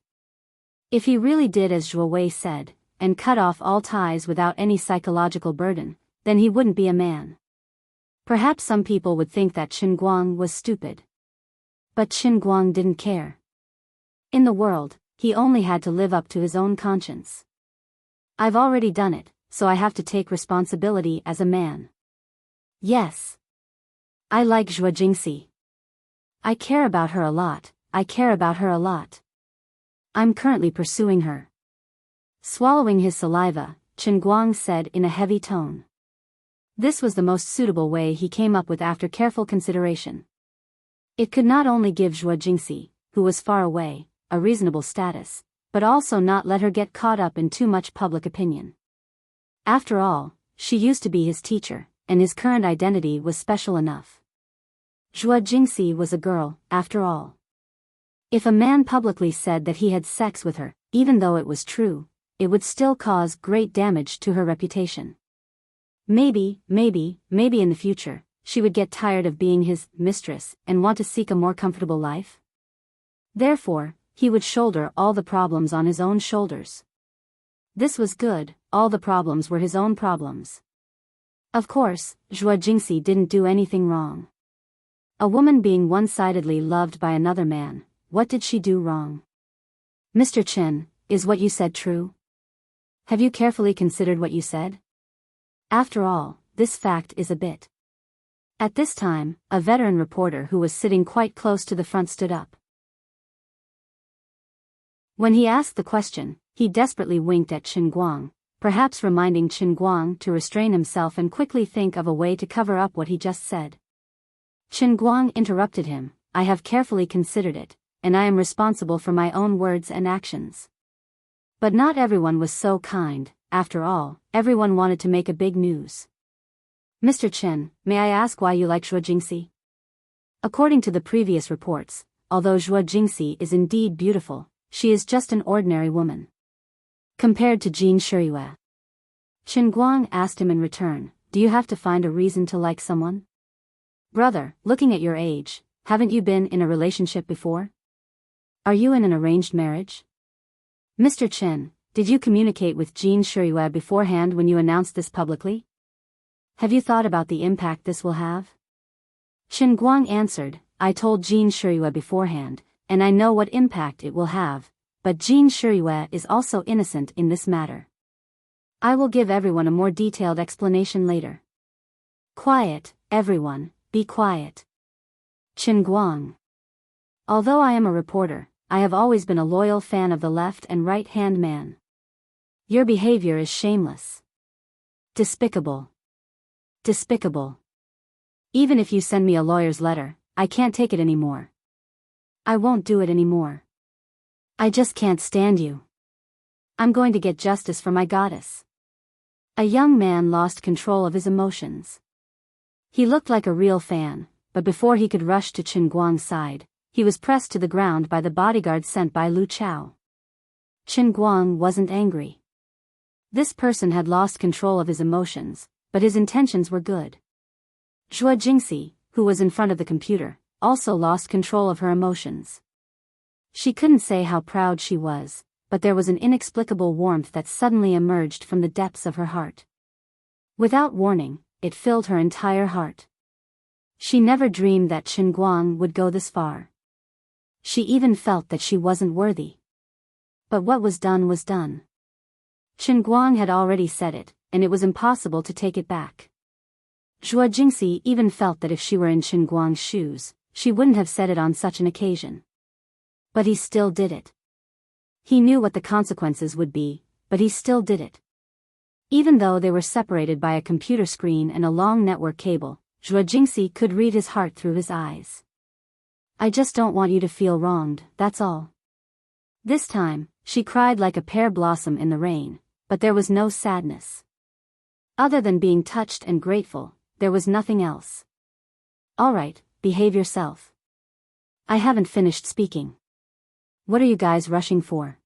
If he really did as Zhuo Wei said, and cut off all ties without any psychological burden, then he wouldn't be a man. Perhaps some people would think that Qin Guang was stupid. But Qin Guang didn't care. In the world, he only had to live up to his own conscience. I've already done it, so I have to take responsibility as a man. Yes. I like Zhuo Jingxi. I care about her a lot, I care about her a lot. I'm currently pursuing her. Swallowing his saliva, Qin Guang said in a heavy tone. This was the most suitable way he came up with after careful consideration. It could not only give Zhuo Jingxi, who was far away, a reasonable status, but also not let her get caught up in too much public opinion. After all, she used to be his teacher, and his current identity was special enough. Zhuo Jingxi was a girl, after all. If a man publicly said that he had sex with her, even though it was true, it would still cause great damage to her reputation. Maybe in the future, she would get tired of being his mistress and want to seek a more comfortable life. Therefore, he would shoulder all the problems on his own shoulders. This was good, all the problems were his own problems. Of course, Zhuo Jingxi didn't do anything wrong. A woman being one-sidedly loved by another man, what did she do wrong? Mr. Chen, is what you said true? Have you carefully considered what you said? After all, this fact is a bit. At this time, a veteran reporter who was sitting quite close to the front stood up. When he asked the question, he desperately winked at Qin Guang, perhaps reminding Qin Guang to restrain himself and quickly think of a way to cover up what he just said. Qin Guang interrupted him, I have carefully considered it, and I am responsible for my own words and actions. But not everyone was so kind, after all, everyone wanted to make a big news. Mr. Chen, may I ask why you like Zhuo Jingxi? According to the previous reports, although Zhuo Jingxi is indeed beautiful, she is just an ordinary woman. Compared to Jin Shiyue. Qin Guang asked him in return, do you have to find a reason to like someone? Brother, looking at your age, haven't you been in a relationship before? Are you in an arranged marriage? Mr. Chen, did you communicate with Jin Shiyue beforehand when you announced this publicly? Have you thought about the impact this will have? Qin Guang answered, I told Jin Shiyue beforehand, and I know what impact it will have, but Jin Shiyue is also innocent in this matter. I will give everyone a more detailed explanation later. Quiet, everyone, be quiet. Qin Guang. Although I am a reporter, I have always been a loyal fan of the left and right-hand man. Your behavior is shameless. Despicable. Despicable. Even if you send me a lawyer's letter, I can't take it anymore. I won't do it anymore. I just can't stand you. I'm going to get justice for my goddess. A young man lost control of his emotions. He looked like a real fan, but before he could rush to Qin Guang's side, he was pressed to the ground by the bodyguard sent by Lu Chao. Qin Guang wasn't angry. This person had lost control of his emotions, but his intentions were good. Zhuo Jingxi, who was in front of the computer, also lost control of her emotions. She couldn't say how proud she was, but there was an inexplicable warmth that suddenly emerged from the depths of her heart. Without warning, it filled her entire heart. She never dreamed that Qin Guang would go this far. She even felt that she wasn't worthy. But what was done was done. Qin Guang had already said it, and it was impossible to take it back. Zhuo Jingxi even felt that if she were in Qin Guang's shoes, she wouldn't have said it on such an occasion. But he still did it. He knew what the consequences would be, but he still did it. Even though they were separated by a computer screen and a long network cable, Zhuo Jingxi could read his heart through his eyes. I just don't want you to feel wronged, that's all. This time, she cried like a pear blossom in the rain, but there was no sadness. Other than being touched and grateful, there was nothing else. All right, behave yourself. I haven't finished speaking. What are you guys rushing for?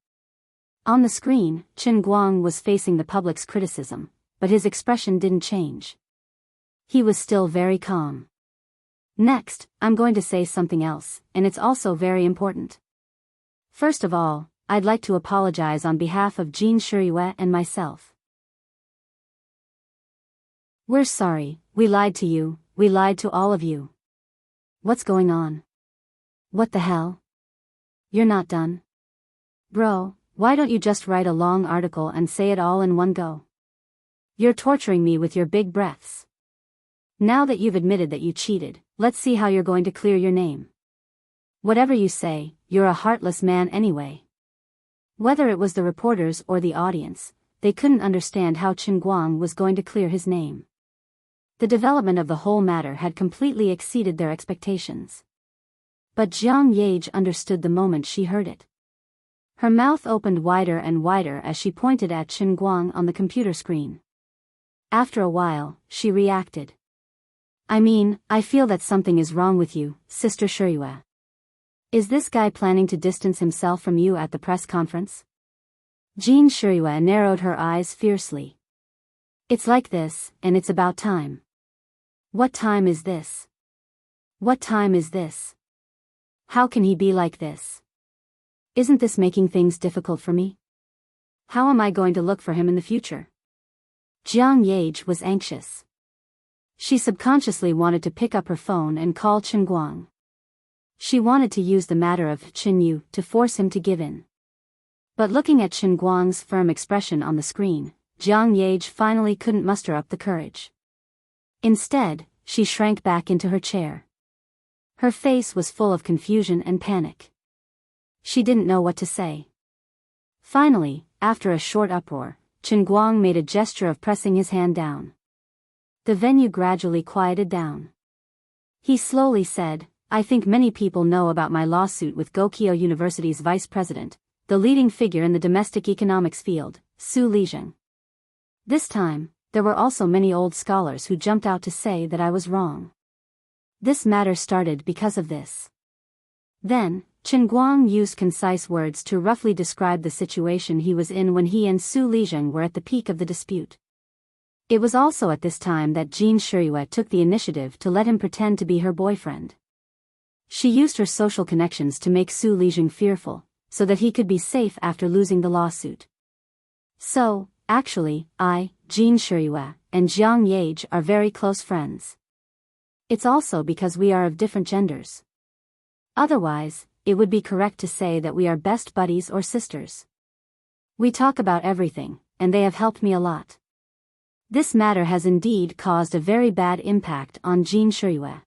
On the screen, Chen Guang was facing the public's criticism, but his expression didn't change. He was still very calm. Next, I'm going to say something else, and it's also very important. First of all, I'd like to apologize on behalf of Jin Shiyue and myself. We're sorry, we lied to you, we lied to all of you. What's going on? What the hell? You're not done? Bro, why don't you just write a long article and say it all in one go? You're torturing me with your big breaths. Now that you've admitted that you cheated, let's see how you're going to clear your name. Whatever you say, you're a heartless man anyway. Whether it was the reporters or the audience, they couldn't understand how Chen Guang was going to clear his name. The development of the whole matter had completely exceeded their expectations. But Jiang Yage understood the moment she heard it. Her mouth opened wider and wider as she pointed at Chen Guang on the computer screen. After a while, she reacted. I feel that something is wrong with you, Sister Shiyue. Is this guy planning to distance himself from you at the press conference? Jin Shiyue narrowed her eyes fiercely. It's like this, and it's about time. What time is this? What time is this? How can he be like this? Isn't this making things difficult for me? How am I going to look for him in the future? Jiang Yage was anxious. She subconsciously wanted to pick up her phone and call Chen Guang. She wanted to use the matter of Chen Yu to force him to give in. But looking at Chen Guang's firm expression on the screen, Jiang Yage finally couldn't muster up the courage. Instead, she shrank back into her chair. Her face was full of confusion and panic. She didn't know what to say. Finally, after a short uproar, Chen Guang made a gesture of pressing his hand down. The venue gradually quieted down. He slowly said, I think many people know about my lawsuit with Gokyo University's vice president, the leading figure in the domestic economics field, Su Lijing. This time, there were also many old scholars who jumped out to say that I was wrong. This matter started because of this. Then, Chen Guang used concise words to roughly describe the situation he was in when he and Su Lijing were at the peak of the dispute. It was also at this time that Jin Shiyue took the initiative to let him pretend to be her boyfriend. She used her social connections to make Su Lijing fearful, so that he could be safe after losing the lawsuit. So, actually, Jin Shiyue, and Jiang Yage are very close friends. It's also because we are of different genders. Otherwise, it would be correct to say that we are best buddies or sisters. We talk about everything, and they have helped me a lot. This matter has indeed caused a very bad impact on Jin Shiyue.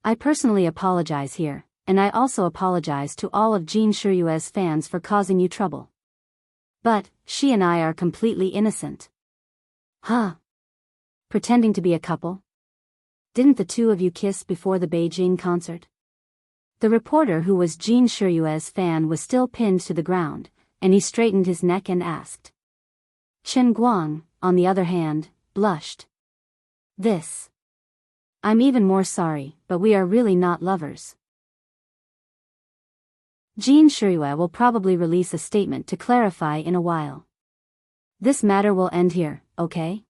I personally apologize here, and I also apologize to all of Jin Shiyue's fans for causing you trouble. But, she and I are completely innocent. Huh? Pretending to be a couple? Didn't the two of you kiss before the Beijing concert? The reporter who was Jin Shiyue's fan was still pinned to the ground, and he straightened his neck and asked. Chen Guang, on the other hand, blushed. I'm even more sorry, but we are really not lovers. Jin Shiyue will probably release a statement to clarify in a while. This matter will end here, okay?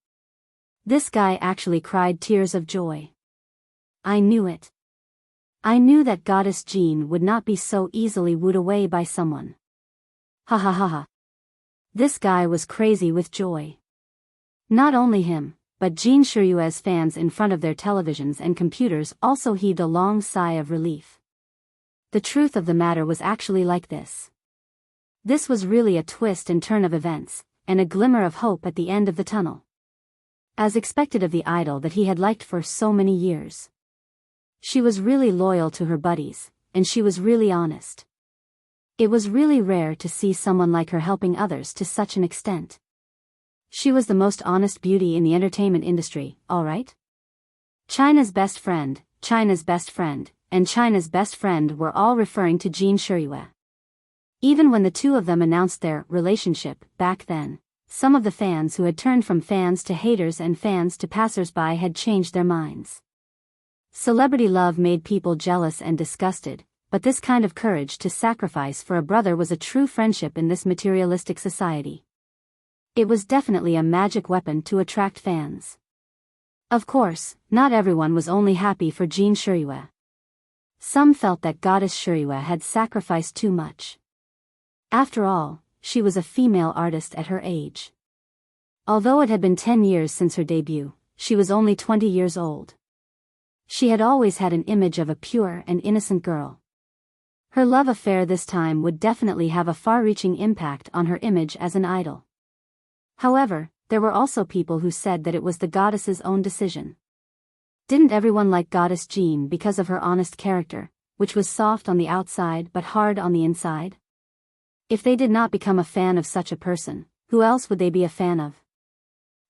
This guy actually cried tears of joy. I knew it. I knew that Goddess Jin would not be so easily wooed away by someone. Ha ha ha ha. This guy was crazy with joy. Not only him, but Jin Shiyue's fans in front of their televisions and computers also heaved a long sigh of relief. The truth of the matter was actually like this. This was really a twist and turn of events, and a glimmer of hope at the end of the tunnel. As expected of the idol that he had liked for so many years. She was really loyal to her buddies, and she was really honest. It was really rare to see someone like her helping others to such an extent. She was the most honest beauty in the entertainment industry, alright? China's best friend, and China's best friend were all referring to Jin Shiyue. Even when the two of them announced their relationship, back then, Some of the fans who had turned from fans to haters and fans to passers-by had changed their minds. Celebrity love made people jealous and disgusted, but this kind of courage to sacrifice for a brother was a true friendship in this materialistic society. It was definitely a magic weapon to attract fans. Of course, not everyone was only happy for Jin Shiryu. Some felt that Goddess Shiryu had sacrificed too much. After all, she was a female artist at her age. Although it had been 10 years since her debut, she was only 20 years old. She had always had an image of a pure and innocent girl. Her love affair this time would definitely have a far-reaching impact on her image as an idol. However, there were also people who said that it was the goddess's own decision. Didn't everyone like Goddess Jean because of her honest character, which was soft on the outside but hard on the inside? If they did not become a fan of such a person, who else would they be a fan of?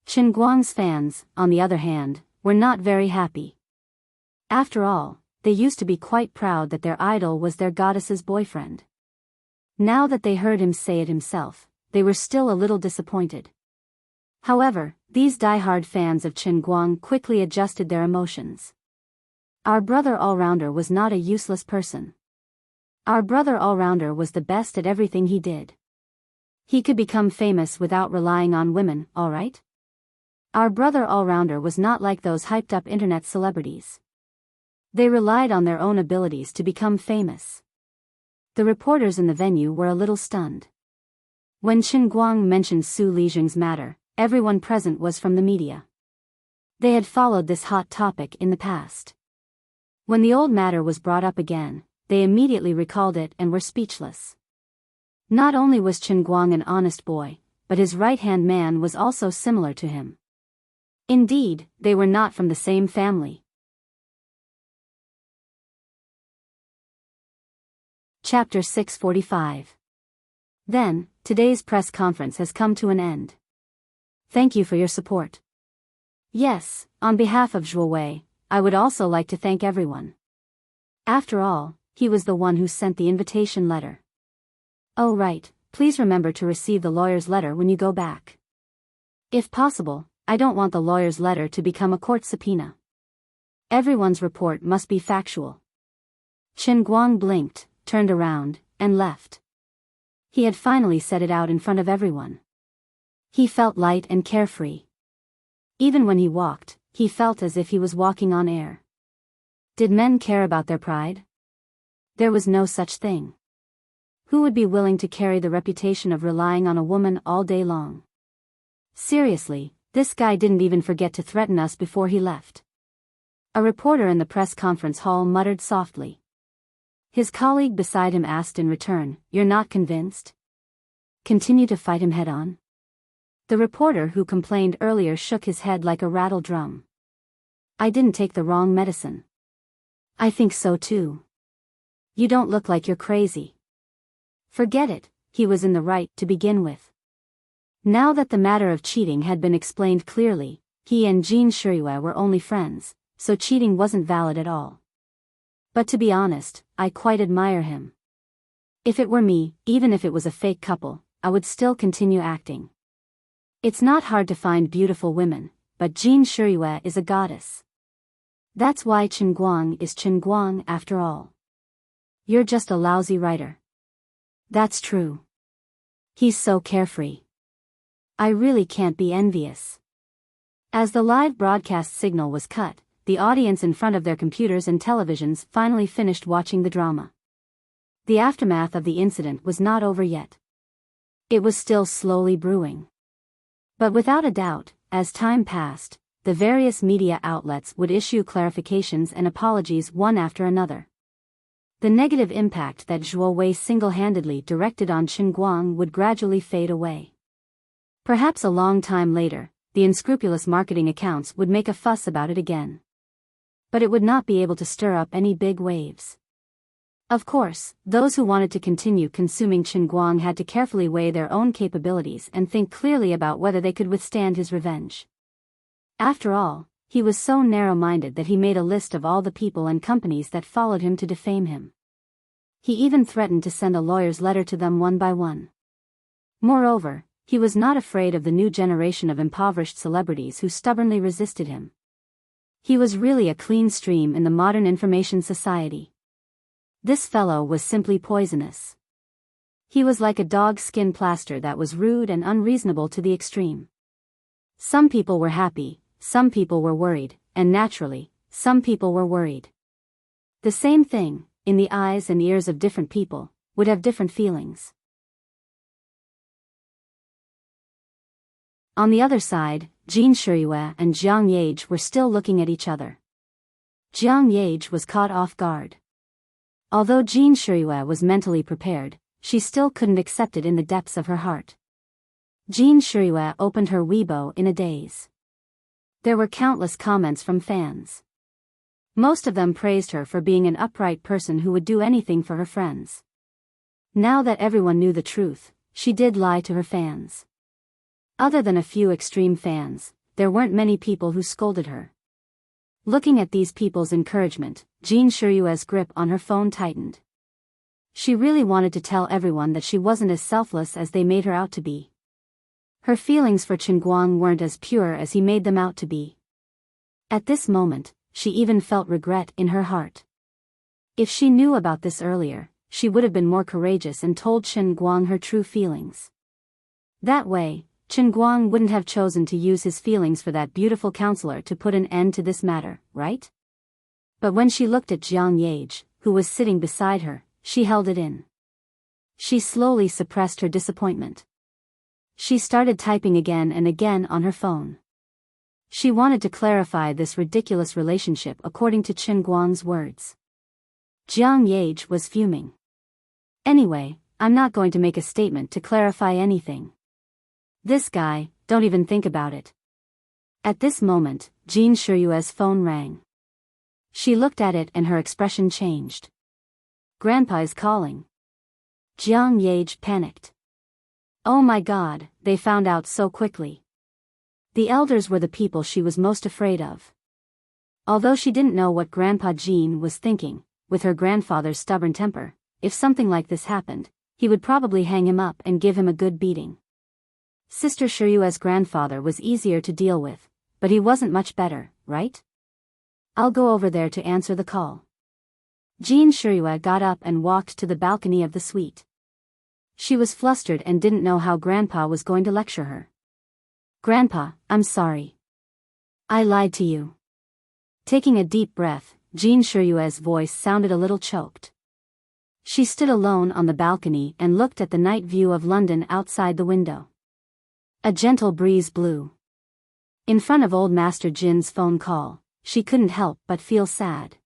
Chen Guang's fans, on the other hand, were not very happy. After all, they used to be quite proud that their idol was their goddess's boyfriend. Now that they heard him say it himself, they were still a little disappointed. However, these die-hard fans of Chen Guang quickly adjusted their emotions. Our brother all-rounder was not a useless person. Our brother all-rounder was the best at everything he did. He could become famous without relying on women, alright? Our brother all-rounder was not like those hyped-up internet celebrities. They relied on their own abilities to become famous. The reporters in the venue were a little stunned. When Chen Guang mentioned Su Lijing's matter, everyone present was from the media. They had followed this hot topic in the past. When the old matter was brought up again, they immediately recalled it and were speechless. Not only was Chen Guang an honest boy, but his right-hand man was also similar to him. Indeed, they were not from the same family. Chapter 645. Then, today's press conference has come to an end. Thank you for your support. Yes, on behalf of Zhuo Wei, I would also like to thank everyone. After all, he was the one who sent the invitation letter. Oh right, please remember to receive the lawyer's letter when you go back. If possible, I don't want the lawyer's letter to become a court subpoena. Everyone's report must be factual. Chen Guang blinked, turned around, and left. He had finally said it out in front of everyone. He felt light and carefree. Even when he walked, he felt as if he was walking on air. Did men care about their pride? There was no such thing. Who would be willing to carry the reputation of relying on a woman all day long? Seriously, this guy didn't even forget to threaten us before he left. A reporter in the press conference hall muttered softly. His colleague beside him asked in return, "You're not convinced? Continue to fight him head-on?" The reporter who complained earlier shook his head like a rattle drum. I didn't take the wrong medicine. I think so too. You don't look like you're crazy. Forget it, he was in the right to begin with. Now that the matter of cheating had been explained clearly, he and Jin Shiryu were only friends, so cheating wasn't valid at all. But to be honest, I quite admire him. If it were me, even if it was a fake couple, I would still continue acting. It's not hard to find beautiful women, but Jin Shiryu is a goddess. That's why Chen Guang is Chen Guang after all. You're just a lousy writer. That's true. He's so carefree. I really can't be envious. As the live broadcast signal was cut, the audience in front of their computers and televisions finally finished watching the drama. The aftermath of the incident was not over yet. It was still slowly brewing. But without a doubt, as time passed, the various media outlets would issue clarifications and apologies one after another. The negative impact that Zhuo Wei single-handedly directed on Chen Guang would gradually fade away. Perhaps a long time later, the unscrupulous marketing accounts would make a fuss about it again. But it would not be able to stir up any big waves. Of course, those who wanted to continue consuming Chen Guang had to carefully weigh their own capabilities and think clearly about whether they could withstand his revenge. After all, he was so narrow-minded that he made a list of all the people and companies that followed him to defame him. He even threatened to send a lawyer's letter to them one by one. Moreover, He was not afraid of the new generation of impoverished celebrities who stubbornly resisted him. He was really a clean stream in the modern information society. This fellow was simply poisonous. He was like a dog's skin plaster that was rude and unreasonable to the extreme. Some people were happy, some people were worried, and naturally, some people were worried. The same thing, in the eyes and ears of different people, would have different feelings. On the other side, Jin Shiyue and Jiang Yage were still looking at each other. Jiang Yage was caught off guard. Although Jin Shiyue was mentally prepared, she still couldn't accept it in the depths of her heart. Jin Shiyue opened her Weibo in a daze. There were countless comments from fans. Most of them praised her for being an upright person who would do anything for her friends. Now that everyone knew the truth, she did lie to her fans. Other than a few extreme fans, there weren't many people who scolded her. Looking at these people's encouragement, Jin Shiyue's grip on her phone tightened. She really wanted to tell everyone that she wasn't as selfless as they made her out to be. Her feelings for Chen Guang weren't as pure as he made them out to be. At this moment, she even felt regret in her heart. If she knew about this earlier, she would have been more courageous and told Chen Guang her true feelings. That way, Chen Guang wouldn't have chosen to use his feelings for that beautiful counselor to put an end to this matter, right? But when she looked at Jiang Yage, who was sitting beside her, she held it in. She slowly suppressed her disappointment. She started typing again and again on her phone. She wanted to clarify this ridiculous relationship according to Chen Guang's words. Jiang Yage was fuming. Anyway, I'm not going to make a statement to clarify anything. This guy, don't even think about it. At this moment, Jin Shiyue's phone rang. She looked at it and her expression changed. Grandpa is calling. Jiang Yage panicked. Oh my God, they found out so quickly. The elders were the people she was most afraid of. Although she didn't know what Grandpa Jin was thinking, with her grandfather's stubborn temper, if something like this happened, he would probably hang him up and give him a good beating. Sister Shiyue's grandfather was easier to deal with, but he wasn't much better, right? I'll go over there to answer the call. Jin Shiyue got up and walked to the balcony of the suite. She was flustered and didn't know how Grandpa was going to lecture her. Grandpa, I'm sorry. I lied to you. Taking a deep breath, Jin Shiyue's voice sounded a little choked. She stood alone on the balcony and looked at the night view of London outside the window. A gentle breeze blew. In front of Old Master Jin's phone call, she couldn't help but feel sad.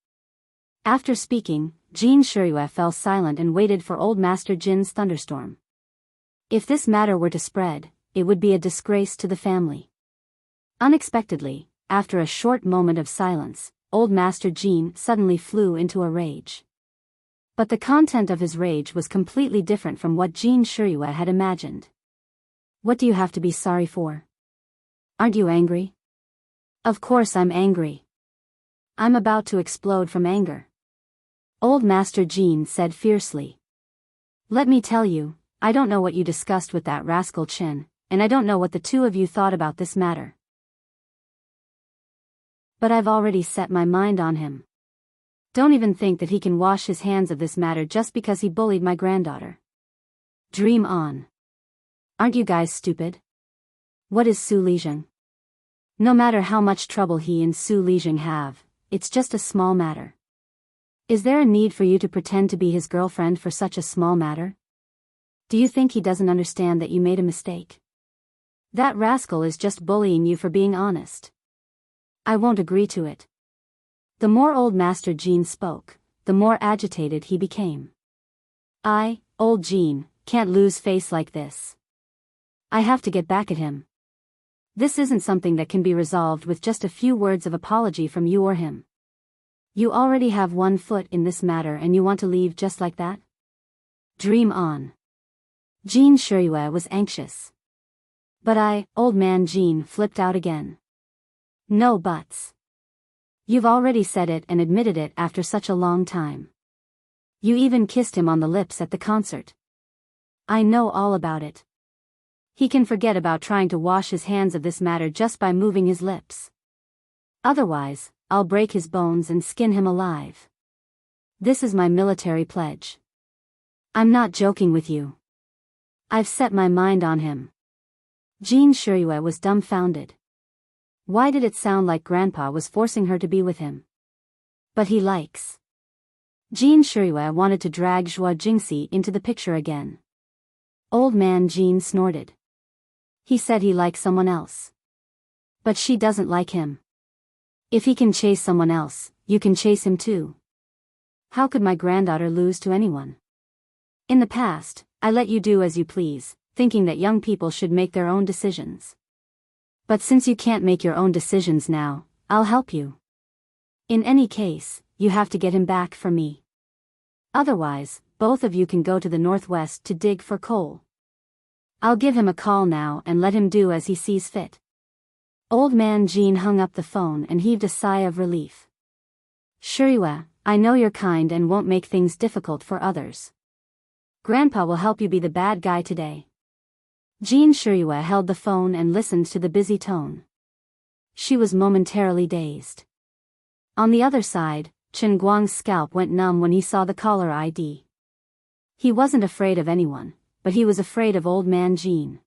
After speaking, Jin Shiyue fell silent and waited for Old Master Jin's thunderstorm. If this matter were to spread, it would be a disgrace to the family. Unexpectedly, after a short moment of silence, Old Master Jin suddenly flew into a rage. But the content of his rage was completely different from what Jin Shiyue had imagined. What do you have to be sorry for? Aren't you angry? Of course I'm angry. I'm about to explode from anger. Old Master Jin said fiercely. Let me tell you, I don't know what you discussed with that rascal Chen, and I don't know what the two of you thought about this matter. But I've already set my mind on him. Don't even think that he can wash his hands of this matter just because he bullied my granddaughter. Dream on. Aren't you guys stupid? What is Su Lijing? No matter how much trouble he and Su Lijing have, it's just a small matter. Is there a need for you to pretend to be his girlfriend for such a small matter? Do you think he doesn't understand that you made a mistake? That rascal is just bullying you for being honest. I won't agree to it. The more Old Master Jin spoke, the more agitated he became. Old Jin, can't lose face like this. I have to get back at him. This isn't something that can be resolved with just a few words of apology from you or him. You already have one foot in this matter and you want to leave just like that? Dream on. Jin Shiyue was anxious. But Old Man Jin flipped out again. No buts. You've already said it and admitted it after such a long time. You even kissed him on the lips at the concert. I know all about it. He can forget about trying to wash his hands of this matter just by moving his lips. Otherwise, I'll break his bones and skin him alive. This is my military pledge. I'm not joking with you. I've set my mind on him. Jean Shirue was dumbfounded. Why did it sound like Grandpa was forcing her to be with him? But he likes. Jean Shirue wanted to drag Zhua Jingxi into the picture again. Old man Jean snorted. He said he likes someone else. But she doesn't like him. If he can chase someone else, you can chase him too. How could my granddaughter lose to anyone? In the past, I let you do as you please, thinking that young people should make their own decisions. But since you can't make your own decisions now, I'll help you. In any case, you have to get him back for me. Otherwise, both of you can go to the northwest to dig for coal. I'll give him a call now and let him do as he sees fit. Old man Jean hung up the phone and heaved a sigh of relief. Shirue, I know you're kind and won't make things difficult for others. Grandpa will help you be the bad guy today. Jean Shirue held the phone and listened to the busy tone. She was momentarily dazed. On the other side, Chen Guang's scalp went numb when he saw the caller ID. He wasn't afraid of anyone, but he was afraid of old man Jean.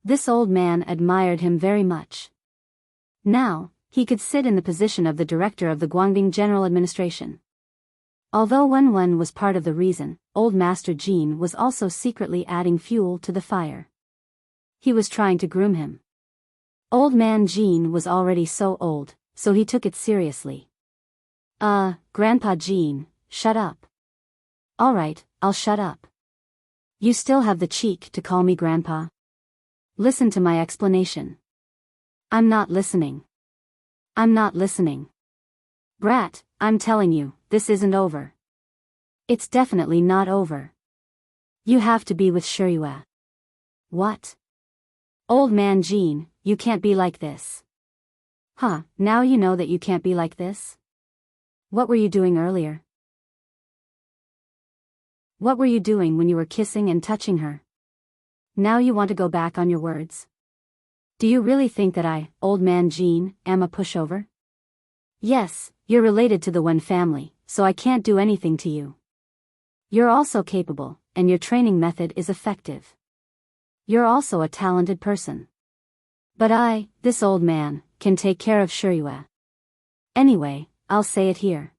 This old man admired him very much. Now, he could sit in the position of the director of the Guangding General Administration. Although Wen was part of the reason, old Master Jean was also secretly adding fuel to the fire. He was trying to groom him. Old man Jean was already so old, so he took it seriously. Grandpa Jean, shut up. All right, I'll shut up. You still have the cheek to call me Grandpa? Listen to my explanation. I'm not listening. I'm not listening. Brat, I'm telling you, this isn't over. It's definitely not over. You have to be with Shirue. What? Old man Jean, you can't be like this. Huh, now you know that you can't be like this? What were you doing earlier? What were you doing when you were kissing and touching her? Now you want to go back on your words? Do you really think that I, old man Jean, am a pushover? Yes, you're related to the Wen family, so I can't do anything to you. You're also capable, and your training method is effective. You're also a talented person. But I, this old man, can take care of Shirue. Anyway, I'll say it here.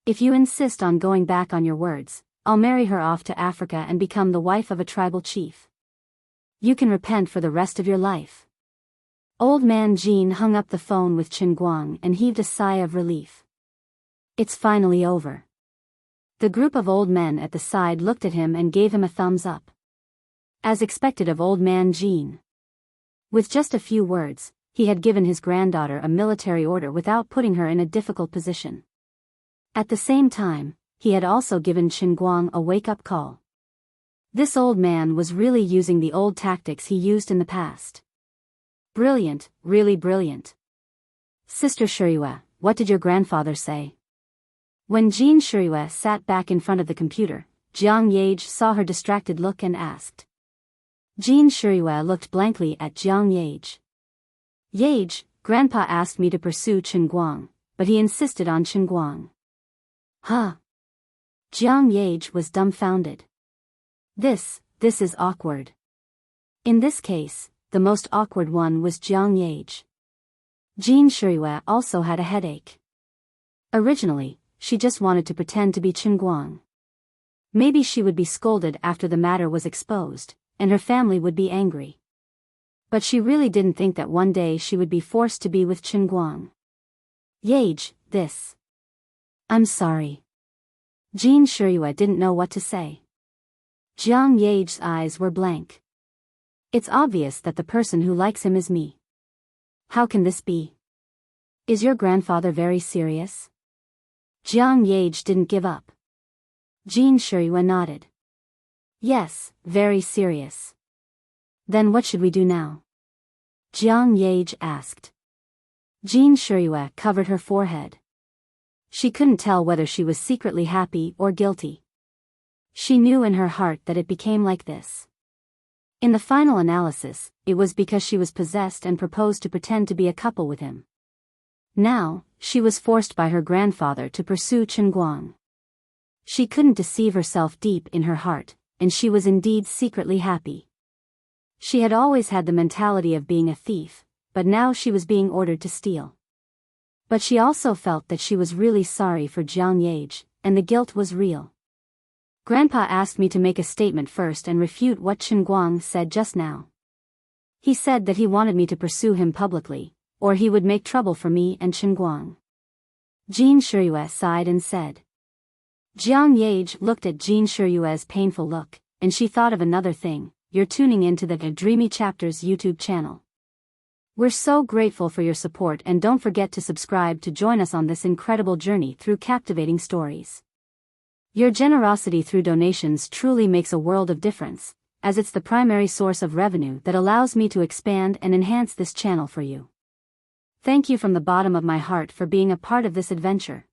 If you insist on going back on your words, I'll marry her off to Africa and become the wife of a tribal chief. You can repent for the rest of your life. Old man Jean hung up the phone with Chen Guang and heaved a sigh of relief. It's finally over. The group of old men at the side looked at him and gave him a thumbs up. As expected of old man Jean. With just a few words, he had given his granddaughter a military order without putting her in a difficult position. At the same time, he had also given Chen Guang a wake-up call. This old man was really using the old tactics he used in the past. Brilliant, really brilliant. Sister Shirue, what did your grandfather say? When Jean Shirue sat back in front of the computer, Jiang Yage saw her distracted look and asked. Jean Shirue looked blankly at Jiang Yage. Yage, Grandpa asked me to pursue Chen Guang, but he insisted on Chen Guang. Huh? Jiang Yage was dumbfounded. This is awkward. In this case, the most awkward one was Jiang Yage. Jean Shirue also had a headache. Originally, she just wanted to pretend to be Chen Guang. Maybe she would be scolded after the matter was exposed, and her family would be angry. But she really didn't think that one day she would be forced to be with Chen Guang. Yage, this. I'm sorry. Jean Shirue didn't know what to say. Jiang Yage's eyes were blank. It's obvious that the person who likes him is me. How can this be? Is your grandfather very serious? Jiang Yage didn't give up. Jean Shirue nodded. Yes, very serious. Then what should we do now? Jiang Yage asked. Jean Shirue covered her forehead. She couldn't tell whether she was secretly happy or guilty. She knew in her heart that it became like this. In the final analysis, it was because she was possessed and proposed to pretend to be a couple with him. Now, she was forced by her grandfather to pursue Chen Guang. She couldn't deceive herself deep in her heart, and she was indeed secretly happy. She had always had the mentality of being a thief, but now she was being ordered to steal. But she also felt that she was really sorry for Jiang Yage, and the guilt was real. Grandpa asked me to make a statement first and refute what Chen Guang said just now. He said that he wanted me to pursue him publicly, or he would make trouble for me and Chen Guang. Jin Shiyue sighed and said. Jiang Yage looked at Jin Shiyue's painful look, and she thought of another thing. You're tuning into the Dreamy Chapters YouTube channel. We're so grateful for your support, and don't forget to subscribe to join us on this incredible journey through captivating stories. Your generosity through donations truly makes a world of difference, as it's the primary source of revenue that allows me to expand and enhance this channel for you. Thank you from the bottom of my heart for being a part of this adventure.